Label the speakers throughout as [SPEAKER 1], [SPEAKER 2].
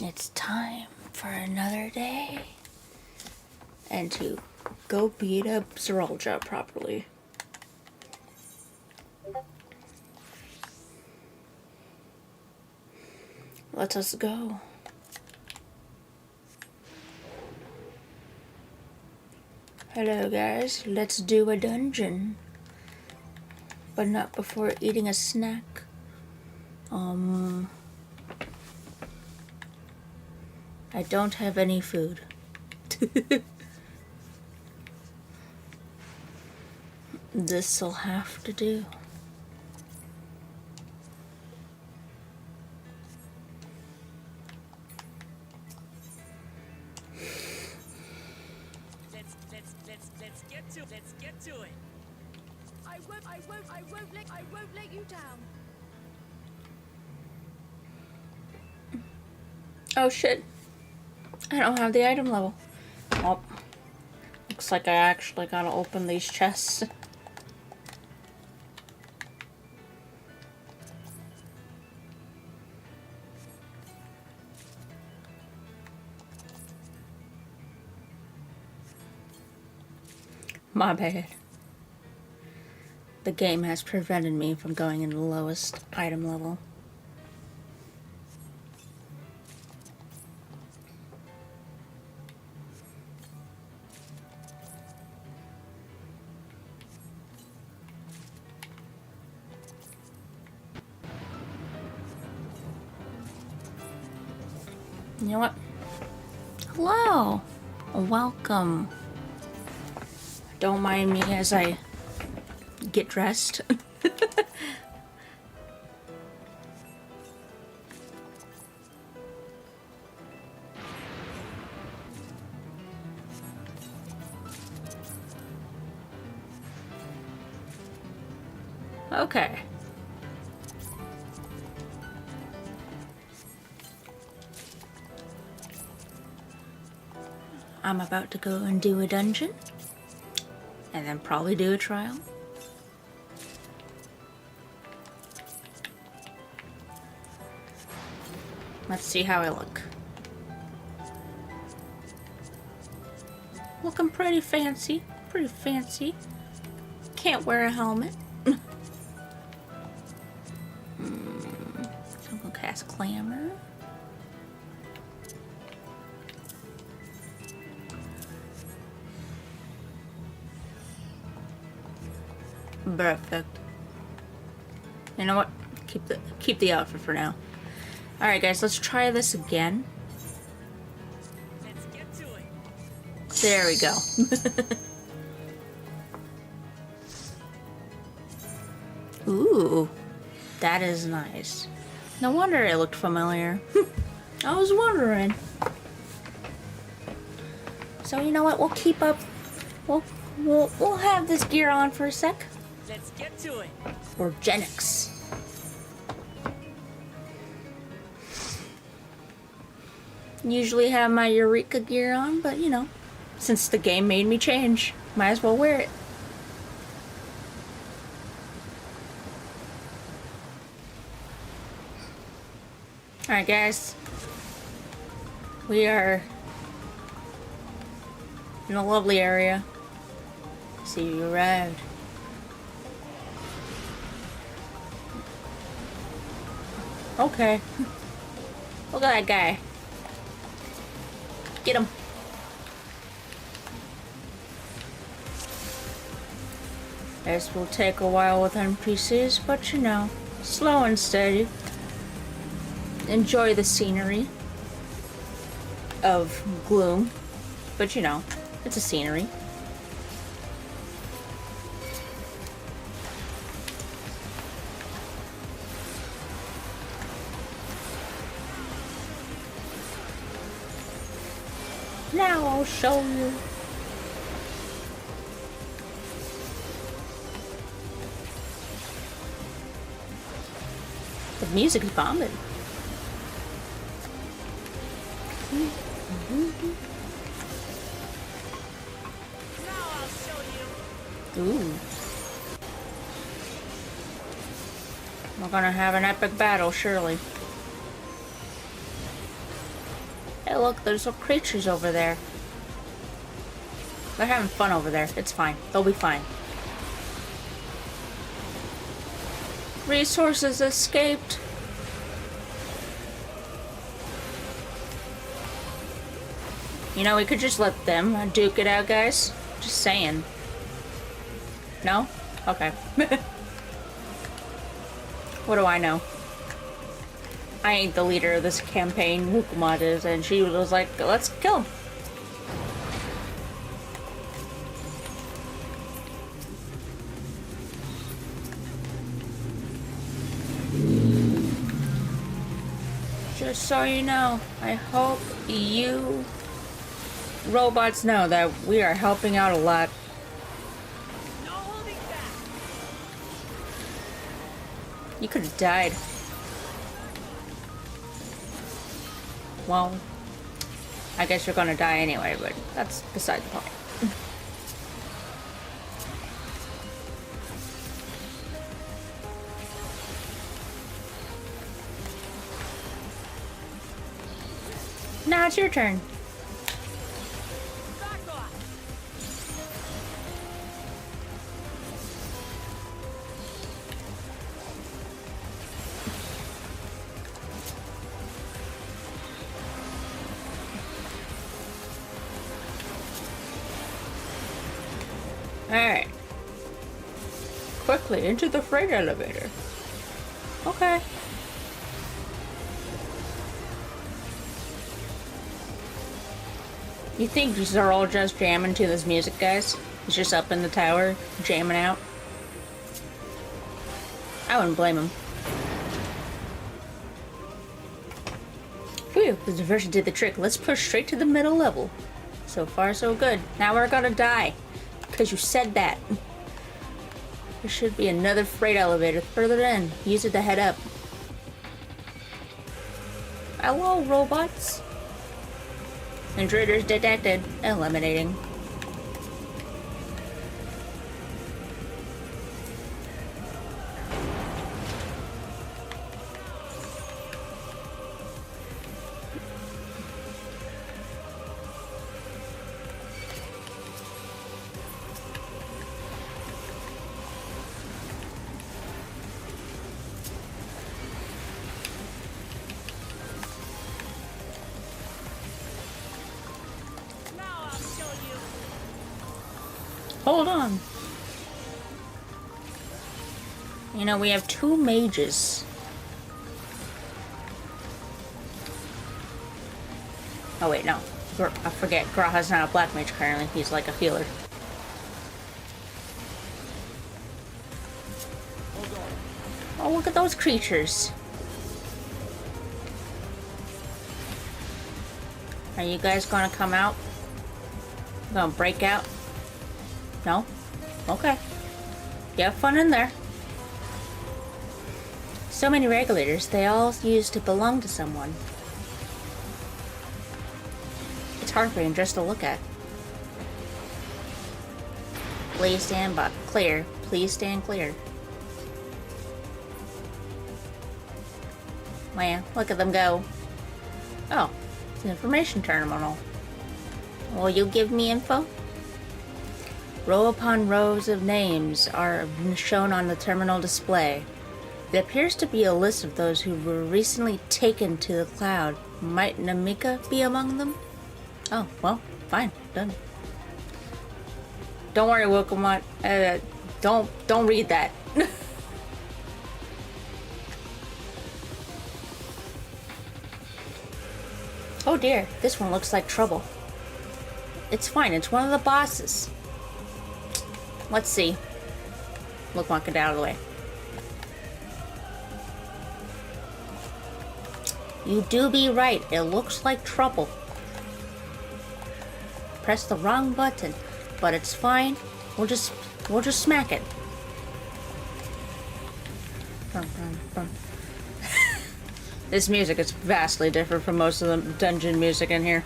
[SPEAKER 1] It's time for another day. And to go beat up Zeralja properly. Let us go. Hello guys, let's do a dungeon. But not before eating a snack. I don't have any food. This'll have to do.
[SPEAKER 2] Let's get to it. I won't let you down.
[SPEAKER 1] Oh shit. I don't have the item level. Oh. Looks like I actually gotta open these chests. My bad. The game has prevented me from going in the lowest item level. You know what? Hello! Welcome. Don't mind me as I get dressed. Okay. I'm about to go and do a dungeon. And then probably do a trial. Let's see how I look. Looking pretty fancy. Pretty fancy. Can't wear a helmet. I'm gonna cast Clamor. Perfect. You know what? Keep the outfit for now. All right, guys, let's try this again.
[SPEAKER 2] Let's get to it.
[SPEAKER 1] There we go. Ooh, that is nice. No wonder it looked familiar. I was wondering. So you know what? We'll keep up. We'll have this gear on for a sec.
[SPEAKER 2] Let's get to it.
[SPEAKER 1] Organics. Usually have my Eureka gear on, but you know, since the game made me change, might as well wear it. Alright guys, we are in a lovely area. See, you arrived. Okay. Look at that guy. Get him. This will take a while with NPCs, but you know, slow and steady. Enjoy the scenery of gloom, but you know, it's a scenery. Now I'll show you. The music is bombing.
[SPEAKER 2] Now I'll show you.
[SPEAKER 1] Ooh. We're gonna have an epic battle, surely. Hey, look, there's some creatures over there. They're having fun over there. It's fine. They'll be fine. Resources escaped. You know, we could just let them duke it out, guys. Just saying. No? Okay. What do I know? I ain't the leader of this campaign. Wukamot is, and she was like, let's kill him. Just so you know, I hope you robots know that we are helping out a lot.
[SPEAKER 2] No holding back.
[SPEAKER 1] You could have died. Well, I guess you're gonna die anyway, but that's beside the point. Now it's your turn.
[SPEAKER 2] Back off.
[SPEAKER 1] Alright. Quickly into the freight elevator. Okay. You think these are all just jamming to this music, guys? He's just up in the tower, jamming out? I wouldn't blame him. Phew, the diversion did the trick. Let's push straight to the middle level. So far, so good. Now we're gonna die. Because you said that. There should be another freight elevator further in. Use it to head up. Hello, robots. Intruders detected. Eliminating.
[SPEAKER 2] Now I'll show you.
[SPEAKER 1] Hold on. You know, we have 2 mages. Oh wait, no. I forget. Graha's not a black mage currently. He's like a healer. Oh, look at those creatures. Are you guys gonna come out? Gonna break out? No? Okay. You have fun in there. So many regulators, they all used to belong to someone. It's heartbreaking just to look at. Please stand by. Clear. Please stand clear. Man, look at them go. Oh, it's an information terminal. Will you give me info? Row upon rows of names are shown on the terminal display. It appears to be a list of those who were recently taken to the cloud. Might Namika be among them? Oh, well, fine, done. Don't worry, Wilcomot. Don't read that. Oh dear, this one looks like trouble. It's fine, it's one of the bosses. Let's see. Wilcomot, get out of the way. You do be right, it looks like trouble. Press the wrong button, but it's fine. We'll just smack it. This music is vastly different from most of the dungeon music in here.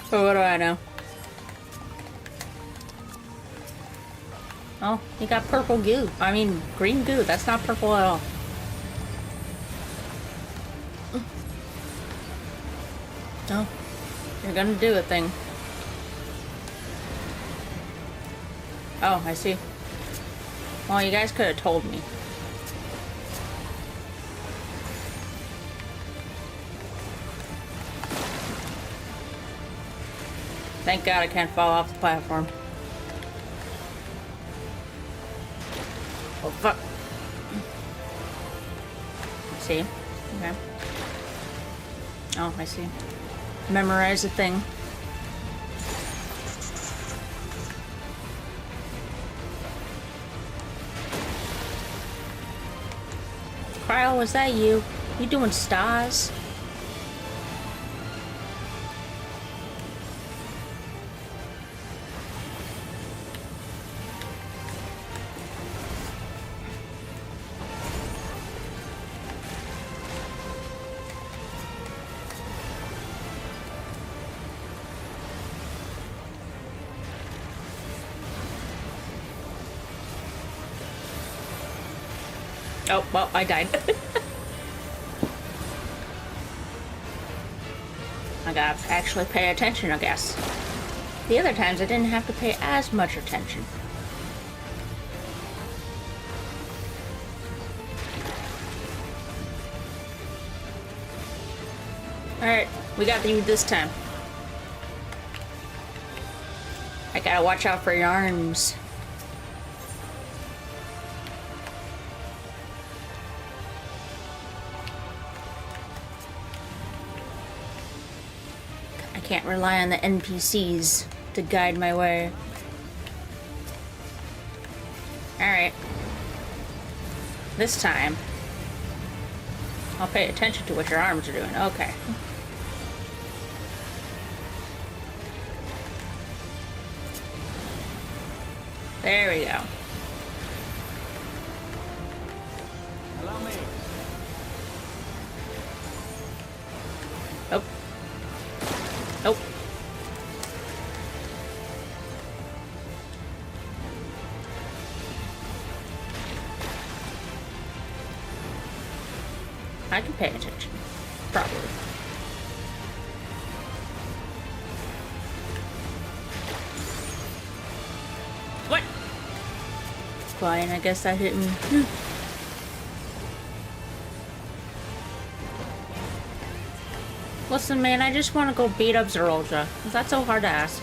[SPEAKER 1] But what do I know? Oh, you got purple goo. I mean, green goo. That's not purple at all. Oh, you're gonna do a thing. Oh, I see. Well, you guys could have told me. Thank God I can't fall off the platform. Oh, fuck. See? Okay. Oh, I see. Memorize the thing. Cryo, was that you? You doing stars? Oh, well, I died. I gotta actually pay attention, I guess. The other times I didn't have to pay as much attention. Alright, we got you this time. I gotta watch out for your arms. I can't rely on the NPCs to guide my way. Alright. This time, I'll pay attention to what your arms are doing. Okay. There we go.
[SPEAKER 3] Allow me.
[SPEAKER 1] Nope. Nope. I can pay attention. Probably. What? Fine, I guess I didn't. Listen, man, I just want to go beat up Zerolja. Is that so hard to ask?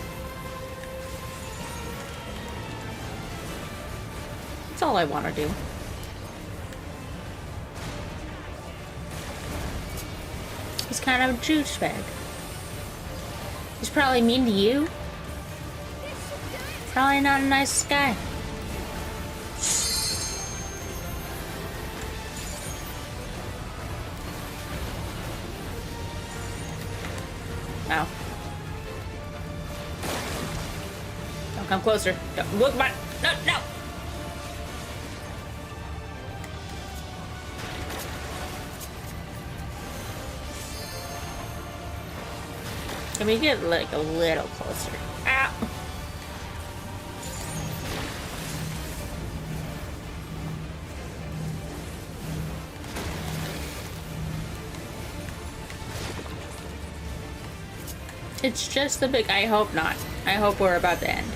[SPEAKER 1] That's all I want to do. He's kind of a juice bag. He's probably mean to you. Probably not a nice guy. Oh. Don't come closer. Don't look my. No, no. Can we get like a little closer? Ow. It's just a big. I hope not. I hope we're about to end.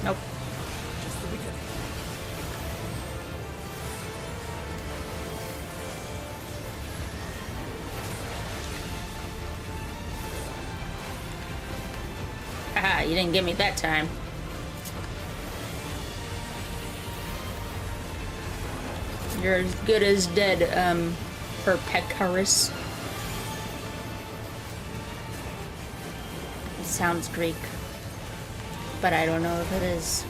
[SPEAKER 1] Nope.
[SPEAKER 3] Just the beginning.
[SPEAKER 1] Haha, you didn't get me that time. You're as good as dead, Perpecarus. It sounds Greek, but I don't know if it is.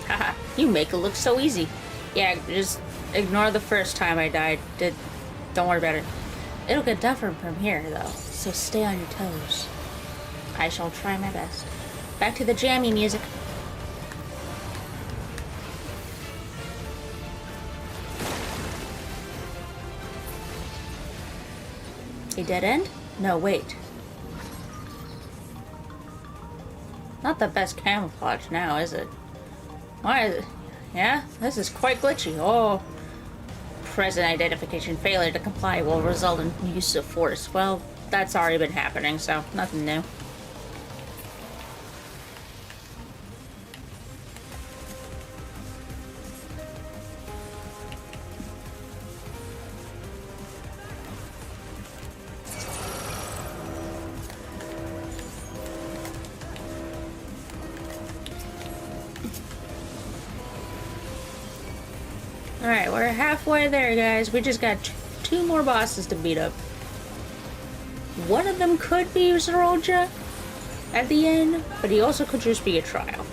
[SPEAKER 1] Haha, you make it look so easy. Yeah, just ignore the first time I died. Don't worry about it. It'll get tougher from here, though, so stay on your toes. I shall try my best. Back to the jammy music. A dead end? No, wait. Not the best camouflage now, is it? Why is it? Yeah, this is quite glitchy. Oh. Present identification failure to comply will result in use of force. Well, that's already been happening, so nothing new. Alright, we're halfway there, guys. We just got two more bosses to beat up. One of them could be Zeroja at the end, but he also could just be a trial.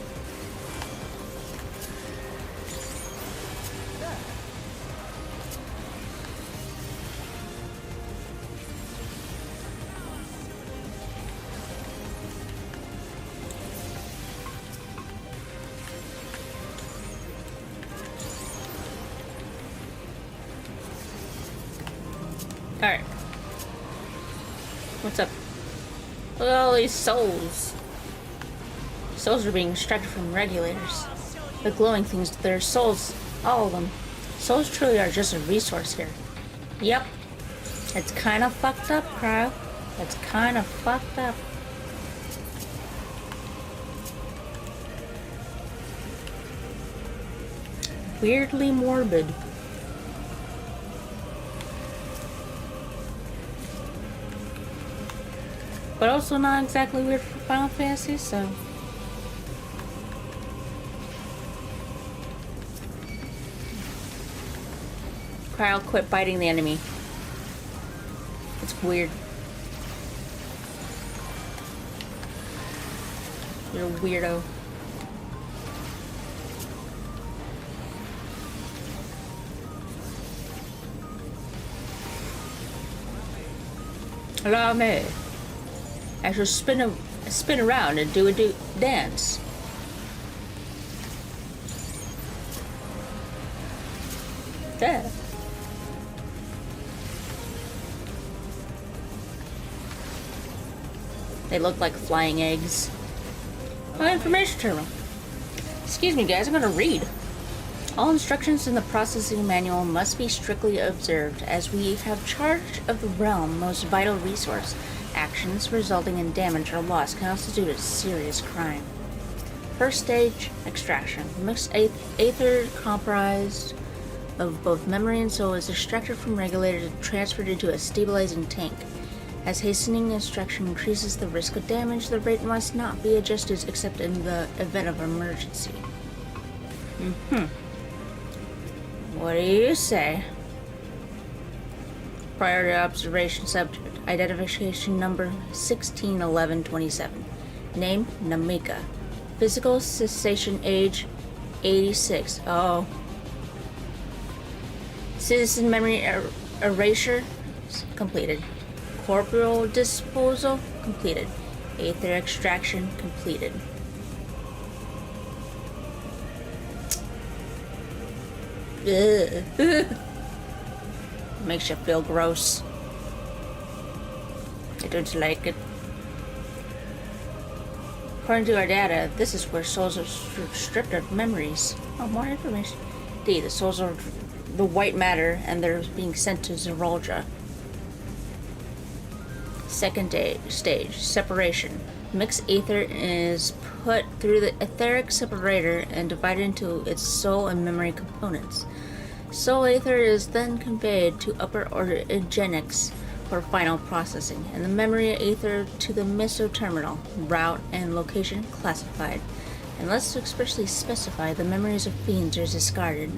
[SPEAKER 1] Alright. What's up? Look at all these souls. Souls are being extracted from regulators. The glowing things, they're souls. All of them. Souls truly are just a resource here. Yep. It's kind of fucked up, Cryo. It's kind of fucked up. Weirdly morbid. But also not exactly weird for Final Fantasy, so... Cryo, quit biting the enemy. It's weird. You're a weirdo. Allow me. I shall spin around and do a dance. There. They look like flying eggs. Oh, information terminal. Excuse me, guys, I'm gonna read. All instructions in the processing manual must be strictly observed, as we have charge of the realm most vital resource. Actions resulting in damage or loss constitute a serious crime. First stage, extraction. Mixed aether comprised of both memory and soul is extracted from regulators and transferred into a stabilizing tank. As hastening extraction increases the risk of damage, the rate must not be adjusted except in the event of emergency. What do you say? Priority observation subject. Identification number 161127. Name Namika. Physical cessation age 86. Oh. Citizen memory erasure completed. Corporeal disposal completed. Aether extraction completed. Ugh. Makes you feel gross. I don't like it. According to our data, this is where souls are stripped of memories. Oh, more information. D. The souls are the white matter, and they're being sent to Zeroja. Second stage, separation. Mixed ether is put through the etheric separator and divided into its soul and memory components. Soul ether is then conveyed to upper order eugenics for final processing, and the memory ether to the miso terminal. Route and location classified. Unless expressly specified, the memories of fiends are discarded.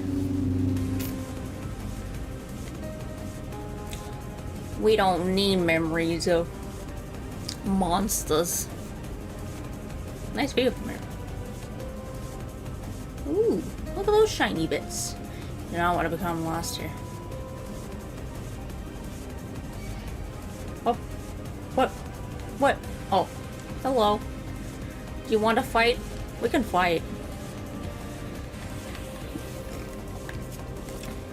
[SPEAKER 1] We don't need memories of monsters. Nice view from here. Ooh, look at those shiny bits. You know, I want to become lost here. Oh, what? Oh, hello. Do you want to fight? We can fight.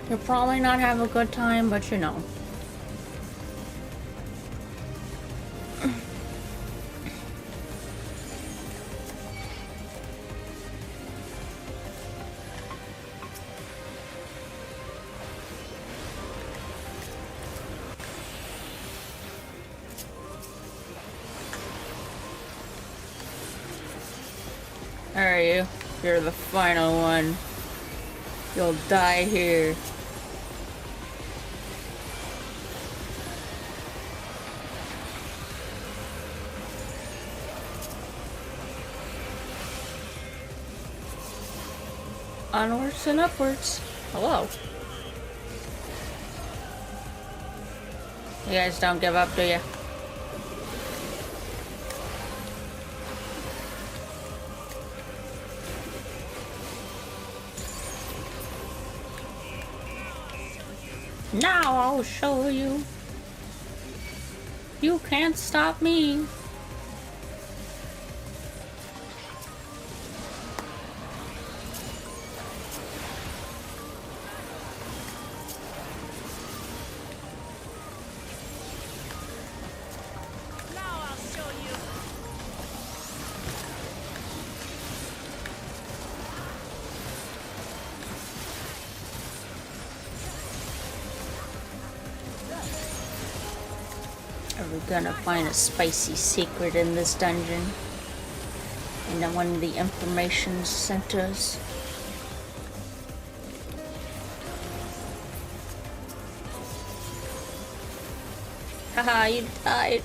[SPEAKER 1] You're probably not having a good time, but you know. Where are you? You're the final one. You'll die here. Onwards and upwards. Hello. You guys don't give up, do you? Now I'll show you. You can't stop me.
[SPEAKER 2] Now I'll show you.
[SPEAKER 1] Are we gonna find a spicy secret in this dungeon? And then one of the information sent to us? Haha, you died.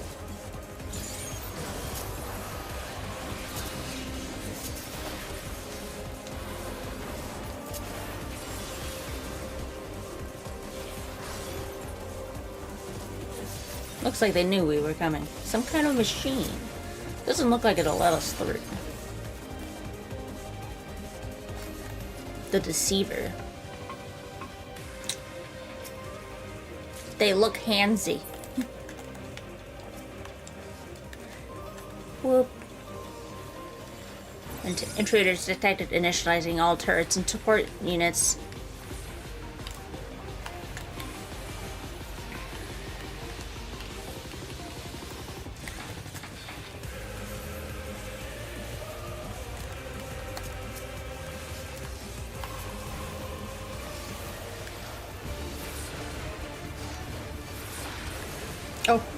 [SPEAKER 1] Looks like they knew we were coming. Some kind of machine. Doesn't look like it'll let us through. The Deceiver. They look handsy. Whoop. Intruders detected, initializing all turrets and support units.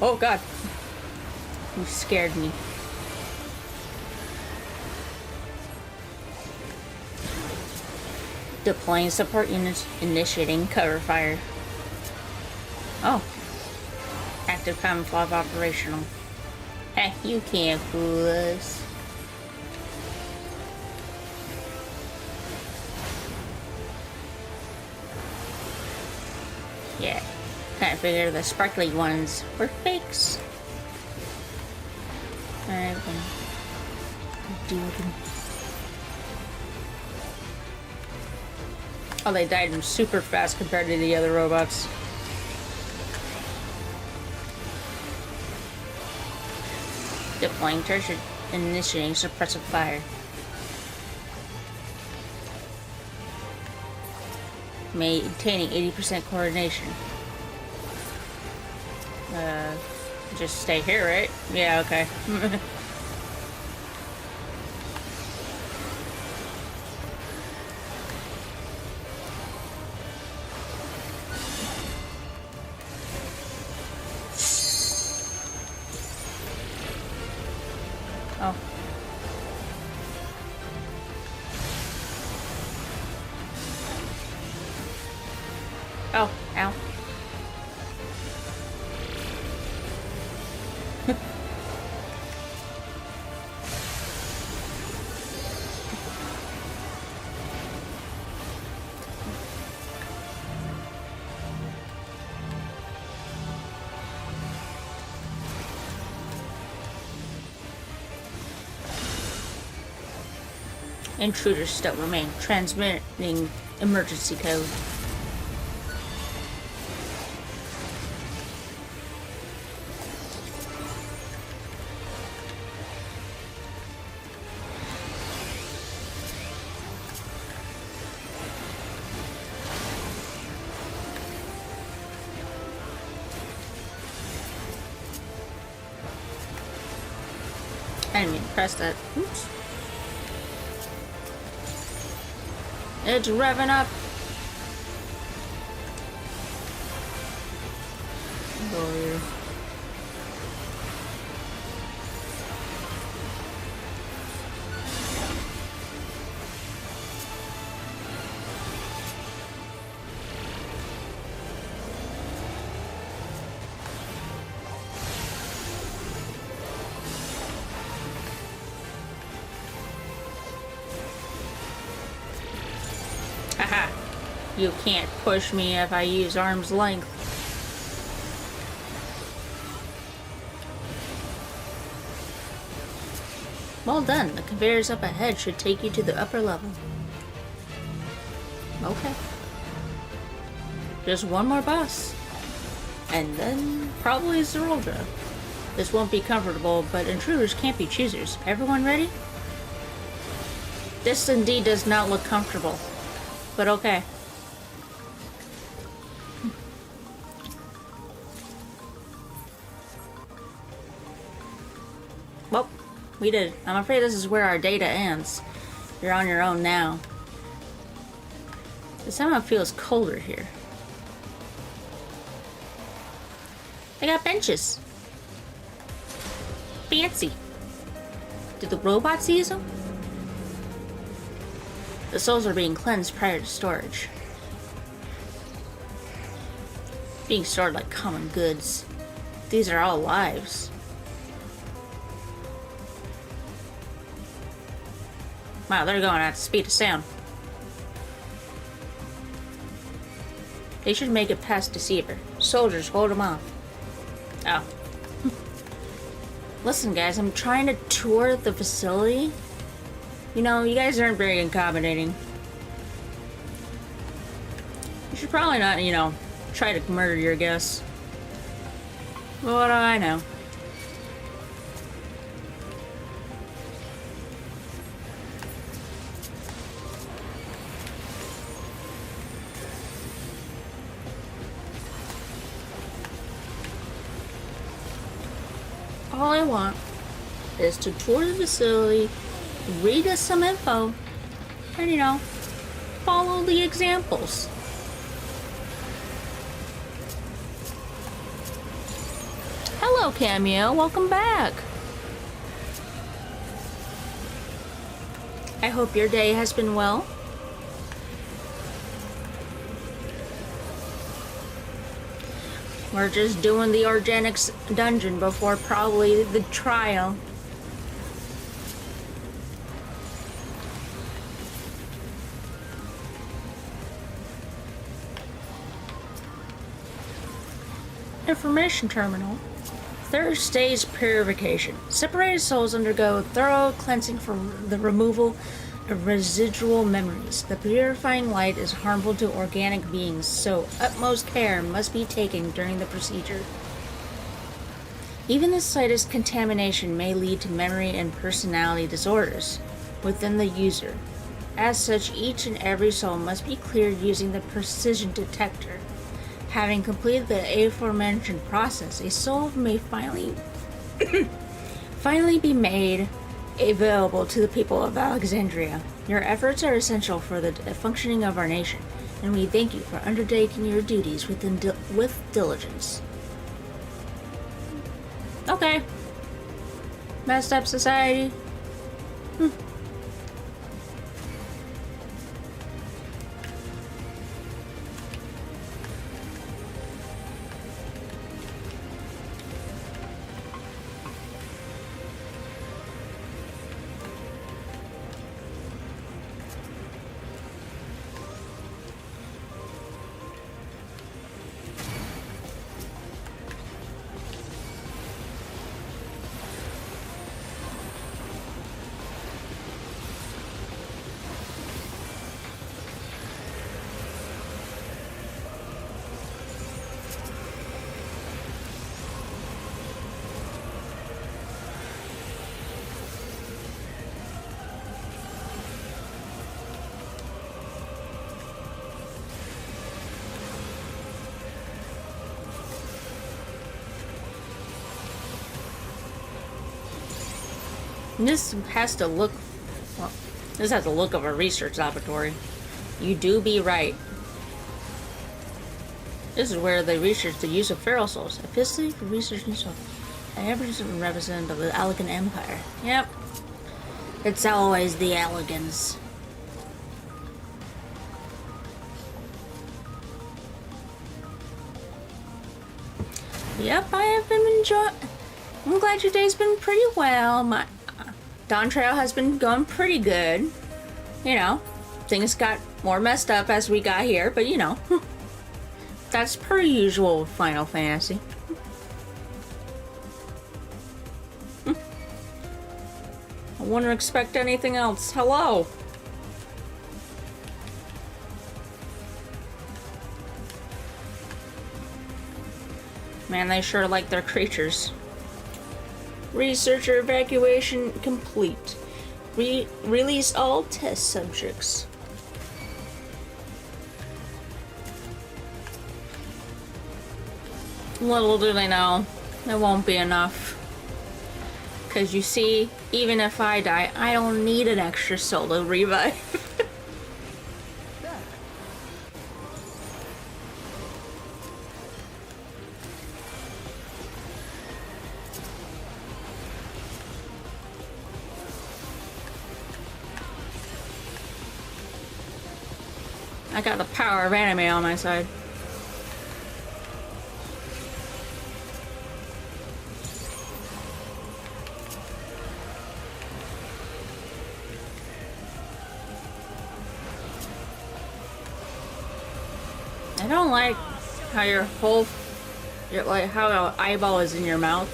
[SPEAKER 1] Oh god. You scared me. Deploying support units, initiating cover fire. Oh. Active camouflage operational. Hey, you can't fool us. Yeah. Kinda figure the sparkly ones were fakes. Alright, then. Do them. Oh, they died super fast compared to the other robots. Deploying turret, initiating suppressive fire. Maintaining 80% coordination. Just stay here, right? Yeah, okay. Oh. Oh, ow. Intruders still remain. Transmitting emergency code. I didn't mean to press that. Oops. It's revving up. Go here. You can't push me if I use arm's length. Well done. The conveyors up ahead should take you to the upper level. Okay. Just one more boss. And then probably Zeroldra. This won't be comfortable, but intruders can't be choosers. Everyone ready? This indeed does not look comfortable. But okay. Well, we did. I'm afraid this is where our data ends. You're on your own now. It somehow feels colder here. I got benches. Fancy. Did the robots use them? The souls are being cleansed prior to storage. Being stored like common goods. These are all lives. Wow, they're going at the speed of sound. They should make it past Deceiver. Soldiers, hold them off. Oh. Listen, guys, I'm trying to tour the facility. You know, you guys aren't very accommodating. You should probably not, you know, try to murder your guests. What do I know? All I want is to tour the facility, read us some info, and, you know, follow the examples. Hello, Cameo. Welcome back. I hope your day has been well. We're just doing the Organics dungeon before probably the trial. Information terminal. Third stage purification. Separated souls undergo thorough cleansing for the removal of residual memories. The purifying light is harmful to organic beings, so utmost care must be taken during the procedure. Even the slightest contamination may lead to memory and personality disorders within the user. As such, each and every soul must be cleared using the precision detector. Having completed the aforementioned process, a soul may finally be made available to the people of Alexandria. Your efforts are essential for the functioning of our nation, and we thank you for undertaking your duties with diligence. Okay. Messed up society. This has the look of a research laboratory. You do be right. This is where they research the use of feral souls. A facility for researching souls. I represent of the Allegan Empire. Yep. It's always the Allegans. Yep, I have been enjoying. I'm glad your day's been pretty well. My Dawntrail has been going pretty good. You know, things got more messed up as we got here, but you know, that's per usual with Final Fantasy. I wouldn't expect anything else. Hello. Man, they sure like their creatures. Researcher evacuation complete. Release all test subjects. Little do they know, it won't be enough. Because you see, even if I die, I don't need an extra soul to revive. I got the power of anime on my side. I don't like how how your eyeball is in your mouth.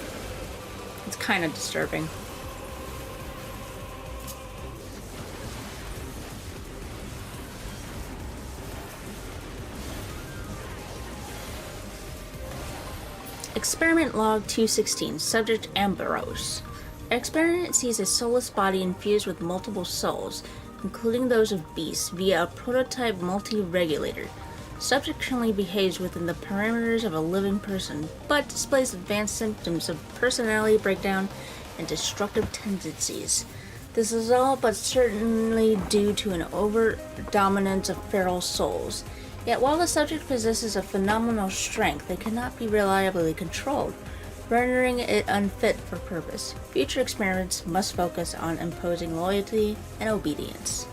[SPEAKER 1] It's kind of disturbing. Experiment log 216. Subject Ambrose. Experiment sees a soulless body infused with multiple souls, including those of beasts, via a prototype multi-regulator. Subject currently behaves within the parameters of a living person, but displays advanced symptoms of personality breakdown and destructive tendencies. This is all but certainly due to an over-dominance of feral souls. Yet while the subject possesses a phenomenal strength, it cannot be reliably controlled, rendering it unfit for purpose. Future experiments must focus on imposing loyalty and obedience.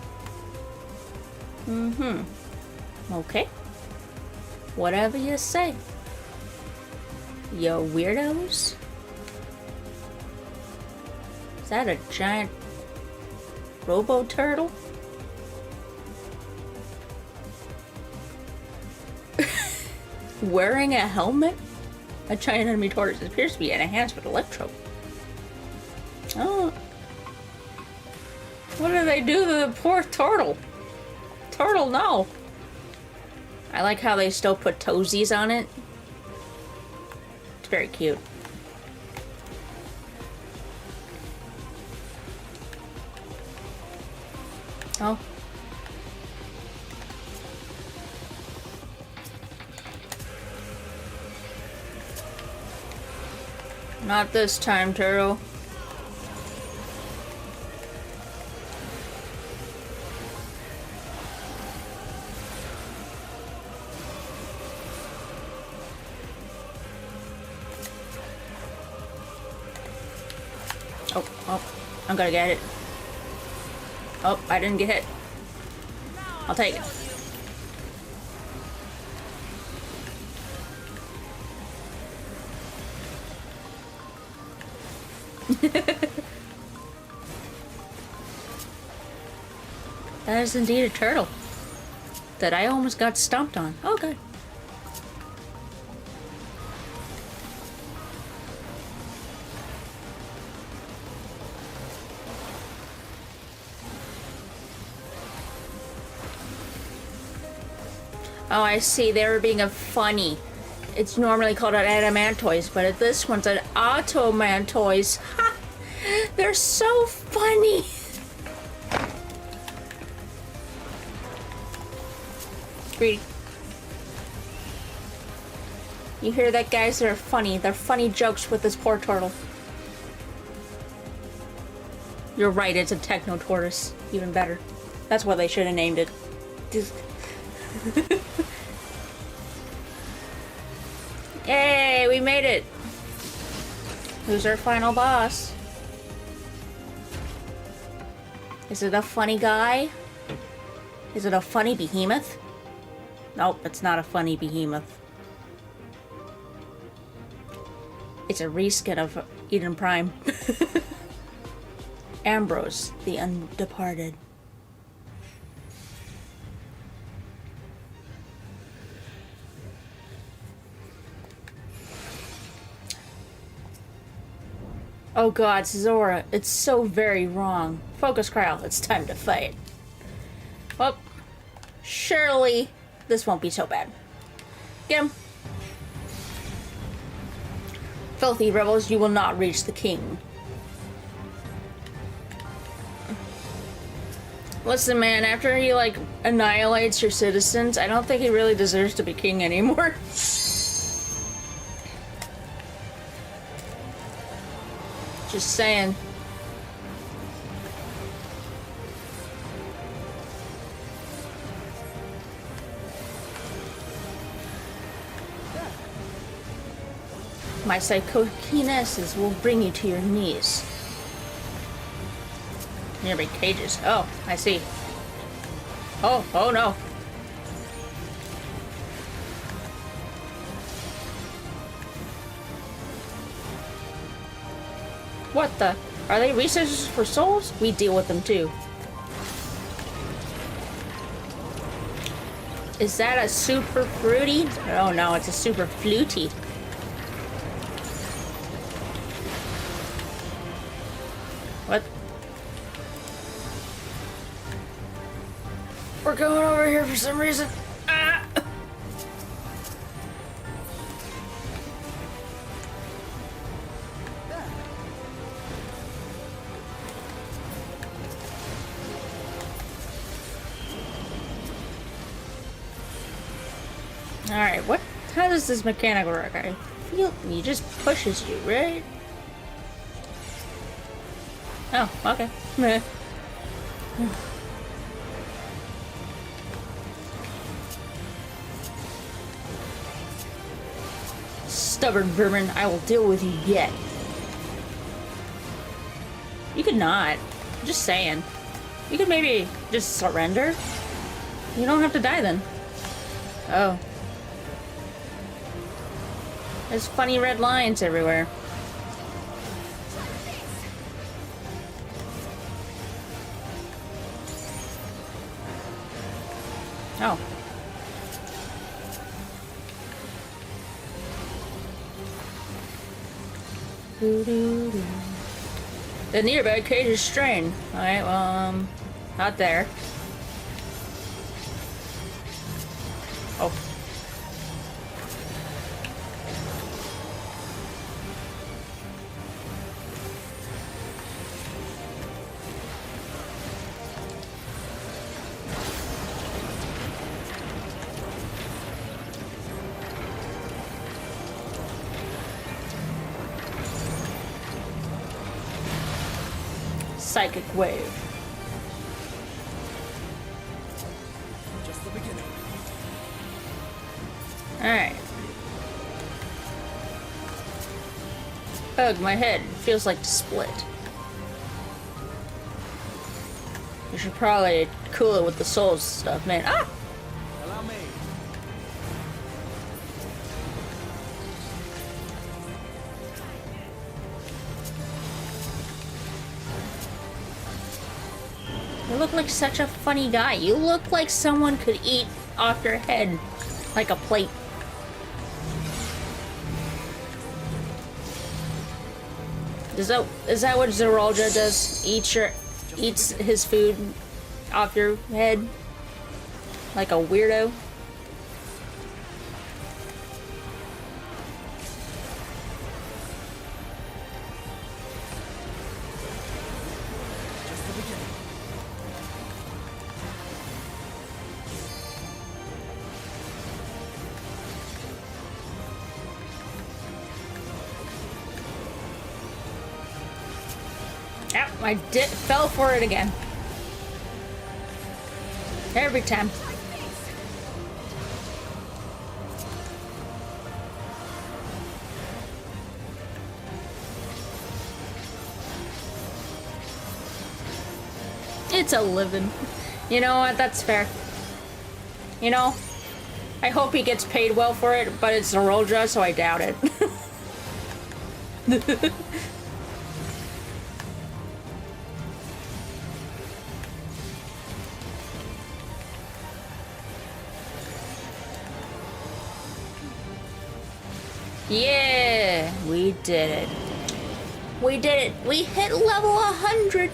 [SPEAKER 1] Okay. Whatever you say. Yo weirdos? Is that a giant robo-turtle? Wearing a helmet? A giant enemy tortoise appears to be enhanced with electro. Oh. What do they do to the poor turtle? Turtle, no. I like how they still put toesies on it. It's very cute. Oh. Not this time, turtle. Oh, I'm gonna get it. Oh, I didn't get hit. I'll take it. That is indeed a turtle that I almost got stomped on. Oh, good. Oh, I see. They were being a funny. It's normally called an adamantoise, but this one's an automantoise. Ha! They're so funny. Greedy. You hear that, guys? They're funny. They're funny jokes with this poor turtle. You're right, it's a techno tortoise. Even better. That's what they should have named it. Yay, we made it. Who's our final boss? Is it a funny guy? Is it a funny behemoth? Nope, it's not a funny behemoth. It's a reskin of Eden Prime. Ambrose, the Undeparted. Oh god, Zora, it's so very wrong. Focus, Kyle, it's time to fight. Well, surely this won't be so bad. Get him. Filthy rebels, you will not reach the king. Listen, man, after he, like, annihilates your citizens, I don't think he really deserves to be king anymore. Just saying. My psychokinesis will bring you to your knees. Nearby cages. Oh, I see. Oh, oh no. What the? Are they researchers for souls? We deal with them too. Is that a super fruity? Oh no, it's a super fluty. What? We're going over here for some reason. Ah! Alright, what? How does this mechanic work? I feel he just pushes you, right? Oh, okay. Meh. Stubborn vermin, I will deal with you yet. You could not. I'm just saying. You could maybe just surrender. You don't have to die then. Oh. There's funny red lines everywhere. Oh. The nearby cage is strained. Alright, well, not there. Oh. Psychic wave.
[SPEAKER 3] Just the beginning.
[SPEAKER 1] Alright. Ugh, my head feels like to split. You should probably cool it with the souls stuff, man. Ah!
[SPEAKER 3] Allow me.
[SPEAKER 1] You look like such a funny guy. You look like someone could eat off your head like a plate. Is that what Zeralda does? Eats his food off your head like a weirdo?
[SPEAKER 3] Just the beginning.
[SPEAKER 1] Yep, I fell for it again. Every time. It's a living. You know what? That's fair. You know, I hope he gets paid well for it, but it's Zeraldra, so I doubt it. Yeah, we did it. We did it. We hit level 100.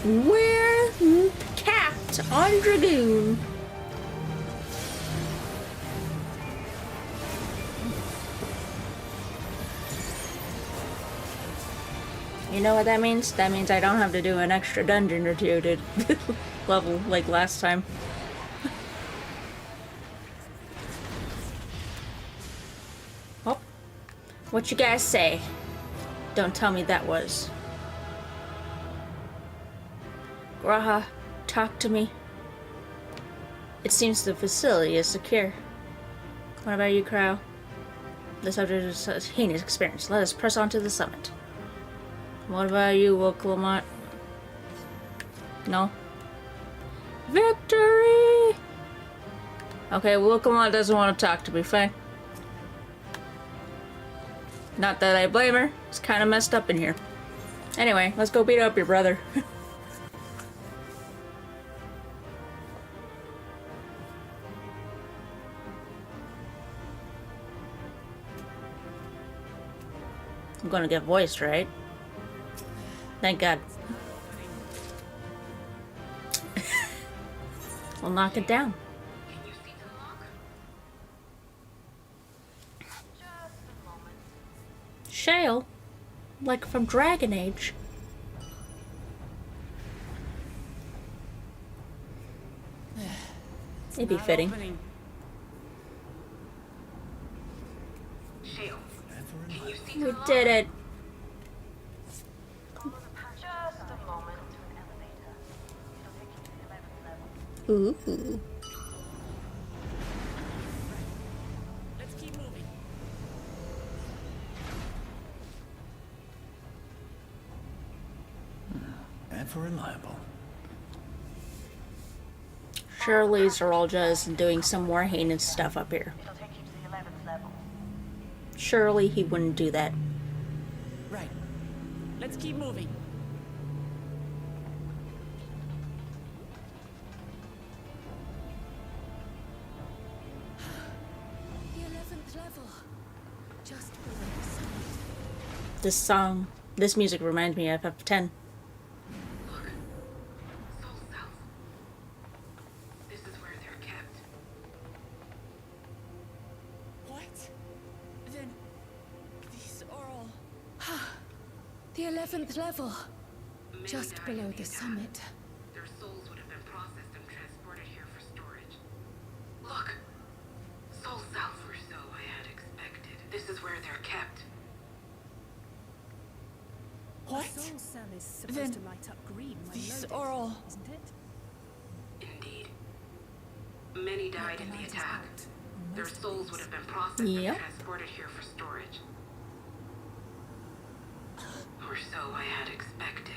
[SPEAKER 1] We're capped on Dragoon. You know what that means? That means I don't have to do an extra dungeon or two to level like last time. Oh, what you guys say? Don't tell me that was. Graha, talk to me. It seems the facility is secure. What about you, Crow? The subject is a heinous experience. Let us press on to the summit. What about you, Woklamat? No? Victory! Okay, Woklamat doesn't want to talk to me, fine. Not that I blame her. It's kind of messed up in here. Anyway, let's go beat up your brother. I'm gonna get voiced, right? Thank God. We'll knock it down. Shale? Like from Dragon Age. It'd be fitting. We did it. Ooh.
[SPEAKER 3] Let's keep moving. Ever reliable.
[SPEAKER 1] Surely Zerolja isn't doing some more heinous stuff up here.
[SPEAKER 4] It'll take you to the 11th level.
[SPEAKER 1] Surely he wouldn't do that.
[SPEAKER 3] Right. Let's keep moving.
[SPEAKER 2] The 11th level. Just below the summit.
[SPEAKER 1] This music reminds me of FF10.
[SPEAKER 5] Soul cells. This is where they're kept.
[SPEAKER 2] What? Then these are all. The 11th level.
[SPEAKER 5] Many
[SPEAKER 2] Just
[SPEAKER 5] died
[SPEAKER 2] below
[SPEAKER 5] in
[SPEAKER 2] the
[SPEAKER 5] attack.
[SPEAKER 2] summit.
[SPEAKER 5] Their souls would have been processed and transported here for storage. Look! Soul cells were so I had expected. This is where they're kept.
[SPEAKER 2] What?
[SPEAKER 6] Soul cell is supposed
[SPEAKER 2] Then
[SPEAKER 6] to light up green when
[SPEAKER 2] these
[SPEAKER 6] loaded,
[SPEAKER 2] are all.
[SPEAKER 6] isn't it?
[SPEAKER 5] Indeed. Many died in the
[SPEAKER 6] light is
[SPEAKER 5] attack.
[SPEAKER 6] out on
[SPEAKER 5] Their
[SPEAKER 6] most of
[SPEAKER 5] souls
[SPEAKER 6] these.
[SPEAKER 5] would have been processed
[SPEAKER 1] Yep.
[SPEAKER 5] and transported here for storage. Or so I had expected.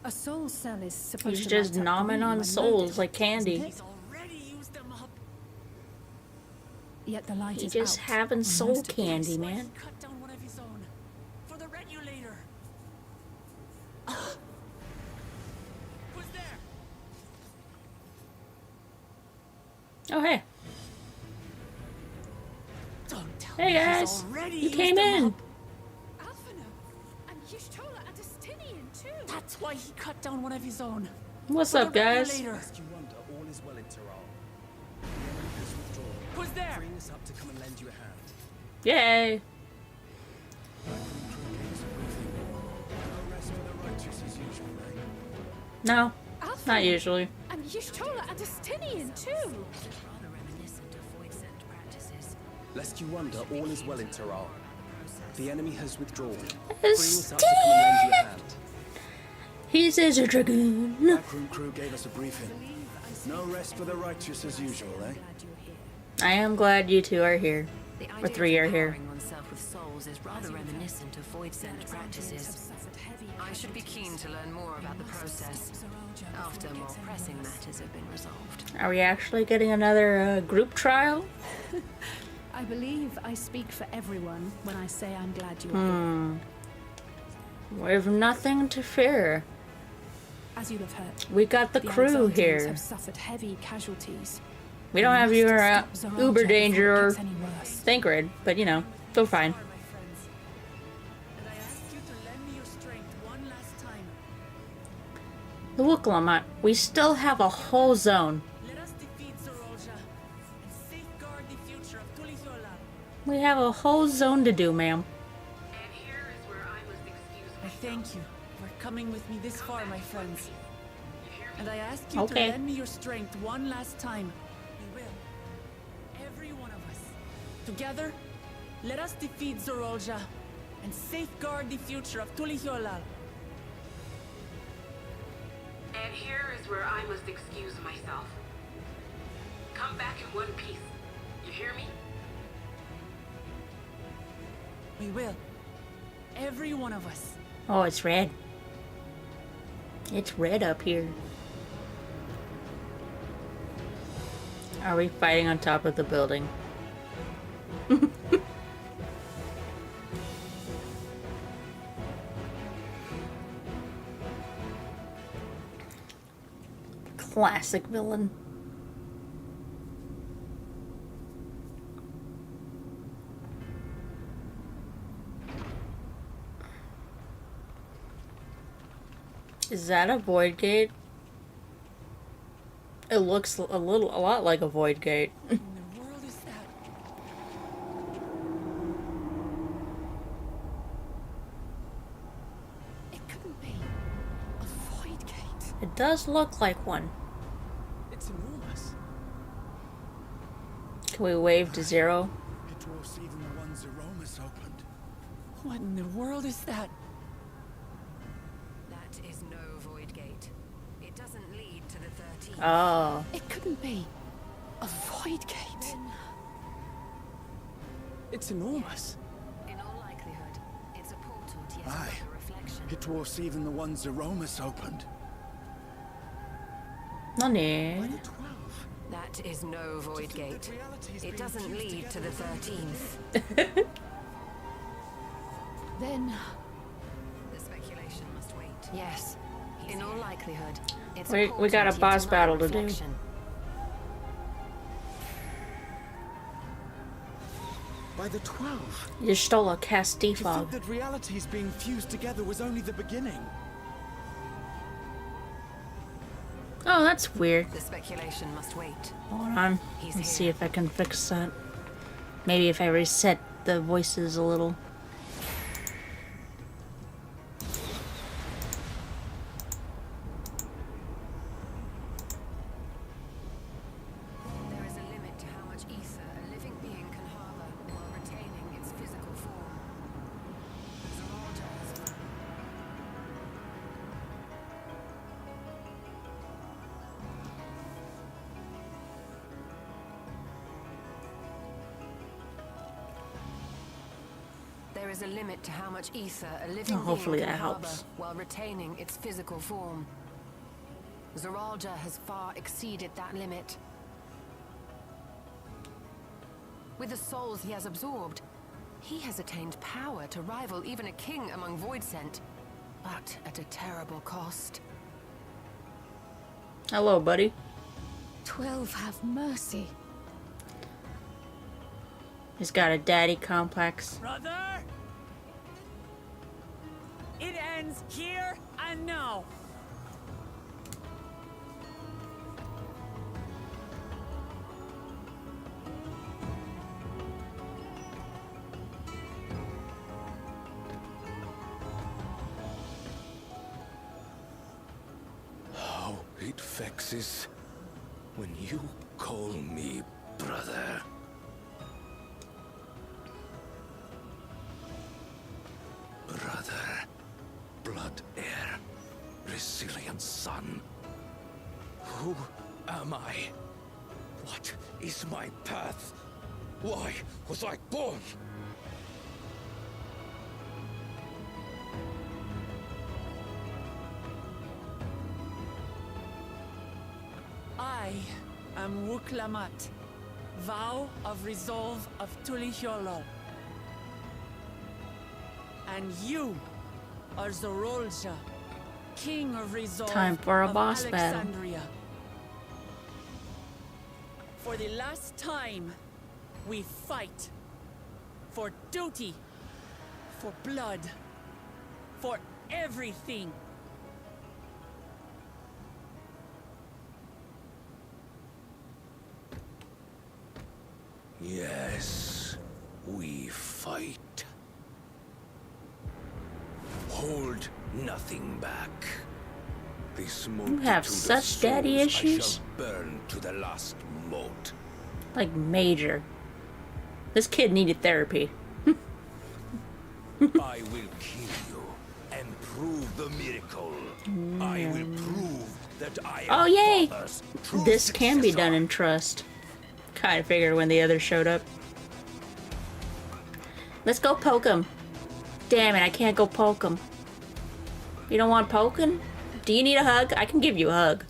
[SPEAKER 6] A soul cell is supposed
[SPEAKER 1] He's
[SPEAKER 6] to
[SPEAKER 1] just
[SPEAKER 6] light up
[SPEAKER 1] nomming
[SPEAKER 6] green
[SPEAKER 1] on
[SPEAKER 6] when
[SPEAKER 1] souls
[SPEAKER 6] loaded,
[SPEAKER 1] like candy.
[SPEAKER 6] isn't it?
[SPEAKER 3] He's already used them up.
[SPEAKER 6] Yet the light
[SPEAKER 1] He
[SPEAKER 6] is
[SPEAKER 1] just
[SPEAKER 6] out
[SPEAKER 1] having
[SPEAKER 6] on
[SPEAKER 1] soul
[SPEAKER 6] most of these.
[SPEAKER 1] candy,
[SPEAKER 3] Why
[SPEAKER 1] man.
[SPEAKER 3] he cut down one of his own. For the regulator. Who's there?
[SPEAKER 1] Oh, hey.
[SPEAKER 3] Don't tell
[SPEAKER 1] Hey,
[SPEAKER 3] me he's
[SPEAKER 1] guys.
[SPEAKER 3] already
[SPEAKER 1] You
[SPEAKER 3] used
[SPEAKER 1] came
[SPEAKER 3] them
[SPEAKER 1] in.
[SPEAKER 3] up.
[SPEAKER 2] Alphino. And Y'shtola and Justinian too.
[SPEAKER 3] That's why he cut down one of his own.
[SPEAKER 1] What's
[SPEAKER 3] For
[SPEAKER 1] up,
[SPEAKER 3] the
[SPEAKER 1] guys?
[SPEAKER 3] regulator.
[SPEAKER 7] You wonder all is well in Tyrol. The enemy has withdrawn.
[SPEAKER 3] Who's there?
[SPEAKER 7] Freeing us up to come and lend you a hand.
[SPEAKER 1] Yay.
[SPEAKER 7] No rest for the righteous as usual, eh?
[SPEAKER 1] No,
[SPEAKER 2] Alphino.
[SPEAKER 1] not usually.
[SPEAKER 2] And Y'shtola and Justinian too.
[SPEAKER 5] Rather reminiscent of void-sent practices.
[SPEAKER 7] Lest you wonder, all is well in Tyrol. The enemy has withdrawn. Freeing
[SPEAKER 1] It's
[SPEAKER 7] us up to come and lend you a hand.
[SPEAKER 1] He says a dragoon.
[SPEAKER 7] Backroom crew gave us a briefing. No rest for the righteous as usual, eh?
[SPEAKER 6] Glad you're here.
[SPEAKER 1] I am glad you two are here.
[SPEAKER 5] The
[SPEAKER 1] Or
[SPEAKER 5] idea
[SPEAKER 1] three
[SPEAKER 5] of
[SPEAKER 1] are here.
[SPEAKER 5] empowering oneself with souls is rather reminiscent of void-sent
[SPEAKER 6] Have
[SPEAKER 5] practices.
[SPEAKER 6] suffered heavy
[SPEAKER 5] I should be keen to learn more about the process after more pressing matters have been resolved.
[SPEAKER 1] Are we actually getting another group trial?
[SPEAKER 6] I believe I speak for everyone when I say I'm glad you're here.
[SPEAKER 1] We've nothing to fear.
[SPEAKER 6] As you'll have heard,
[SPEAKER 1] We got the crew
[SPEAKER 6] Alexandrians
[SPEAKER 1] here.
[SPEAKER 6] have suffered heavy casualties.
[SPEAKER 1] We don't have
[SPEAKER 6] must
[SPEAKER 1] your
[SPEAKER 6] stop Zoraja
[SPEAKER 1] uber
[SPEAKER 6] before
[SPEAKER 1] danger
[SPEAKER 6] it
[SPEAKER 1] or
[SPEAKER 6] gets any worse.
[SPEAKER 1] Thancred, but you know, still fine.
[SPEAKER 3] Far, my friends. And I ask you to lend me your strength one last time.
[SPEAKER 1] Look, Lamont, we still have a whole zone.
[SPEAKER 3] Let us defeat Zorolja and safeguard the future of Tulihiola.
[SPEAKER 1] We have a whole zone to do, ma'am.
[SPEAKER 5] And here is where I must excuse
[SPEAKER 3] I
[SPEAKER 5] myself.
[SPEAKER 3] thank you for coming with me this far, my friends.
[SPEAKER 5] You hear me?
[SPEAKER 3] And I ask you
[SPEAKER 1] Okay.
[SPEAKER 3] to lend me your strength one last time. We will. Every one of us. Together, let us defeat Zorolja and safeguard the future of Tulihiola.
[SPEAKER 5] And here is where I must excuse myself. Come back in one piece. You hear me?
[SPEAKER 3] We will. Every one of us.
[SPEAKER 1] Oh, it's red. It's red up here. Are we fighting on top of the building? Classic villain. Is that a void gate? It looks a lot like a void gate.
[SPEAKER 3] What in the world is that?
[SPEAKER 6] It couldn't be a void gate.
[SPEAKER 1] It does look like one.
[SPEAKER 7] It's enormous.
[SPEAKER 1] Can we wave to zero?
[SPEAKER 7] It dwarfs even the one Zeromus opened.
[SPEAKER 3] What in the world is that?
[SPEAKER 4] That is no void gate. It doesn't lead to the 13th.
[SPEAKER 1] Oh.
[SPEAKER 6] It couldn't be a void gate.
[SPEAKER 7] It's enormous.
[SPEAKER 4] In all likelihood, it's a portal to yet
[SPEAKER 7] Aye.
[SPEAKER 4] another reflection.
[SPEAKER 7] It dwarfs even the one Zeromus opened. By
[SPEAKER 1] Nani?
[SPEAKER 7] the 12.
[SPEAKER 4] That is no void
[SPEAKER 7] think that
[SPEAKER 4] gate.
[SPEAKER 7] reality's
[SPEAKER 4] It
[SPEAKER 7] being
[SPEAKER 4] doesn't
[SPEAKER 7] fused
[SPEAKER 4] lead to the
[SPEAKER 7] together with
[SPEAKER 4] 13th.
[SPEAKER 6] Then
[SPEAKER 4] The speculation must wait. Yes. In all likelihood, it's
[SPEAKER 1] We
[SPEAKER 4] a portal
[SPEAKER 1] got a
[SPEAKER 4] to yet
[SPEAKER 1] boss
[SPEAKER 4] another
[SPEAKER 1] battle to do.
[SPEAKER 4] reflection.
[SPEAKER 7] By the 12.
[SPEAKER 1] You stole a cast
[SPEAKER 7] To think
[SPEAKER 1] defog.
[SPEAKER 7] that realities being fused together was only the beginning.
[SPEAKER 1] Oh, that's weird.
[SPEAKER 4] The speculation must wait.
[SPEAKER 1] Hold on.
[SPEAKER 4] He's
[SPEAKER 1] Let's see
[SPEAKER 4] here.
[SPEAKER 1] if I can fix that. Maybe if I reset the voices a little.
[SPEAKER 4] There is a limit to how much ether a living being can harbor while retaining its physical form. Zorolja has There is a limit to how much ether a living
[SPEAKER 1] hopefully
[SPEAKER 4] being can
[SPEAKER 1] that
[SPEAKER 4] harbor
[SPEAKER 1] helps.
[SPEAKER 4] while retaining its physical form. Zoralja has far exceeded that limit. With the souls he has absorbed, he has attained power to rival even a king among Voidsent, but at a terrible cost.
[SPEAKER 1] Hello, buddy.
[SPEAKER 6] 12 have mercy.
[SPEAKER 1] He's got a daddy complex.
[SPEAKER 3] Brother! It ends here and now.
[SPEAKER 8] How it vexes when you call me brother. Brother, blood heir, resilient son. Who am I? What is my path? Why was I born?
[SPEAKER 3] I am Wuklamat, vow of resolve of Tulihiolo. And you are Zorolja, king of resolve
[SPEAKER 1] Time for a
[SPEAKER 3] of
[SPEAKER 1] boss battle.
[SPEAKER 3] Alexandria. For the last time, we fight. For duty. For blood. For everything.
[SPEAKER 8] Yes, we fight. Hold nothing back. This
[SPEAKER 1] You have such daddy issues?
[SPEAKER 8] I shall burn to the last mote.
[SPEAKER 1] Like, major. This kid needed therapy.
[SPEAKER 8] I will kill you and prove the miracle. I will prove that I am
[SPEAKER 1] Oh, yay!
[SPEAKER 8] Father's true
[SPEAKER 1] This can be
[SPEAKER 8] successor.
[SPEAKER 1] done in trust. Kind of figured when the others showed up. Let's go poke him. Damn it, I can't go poke him. You don't want poking? Do you need a hug? I can give you a hug.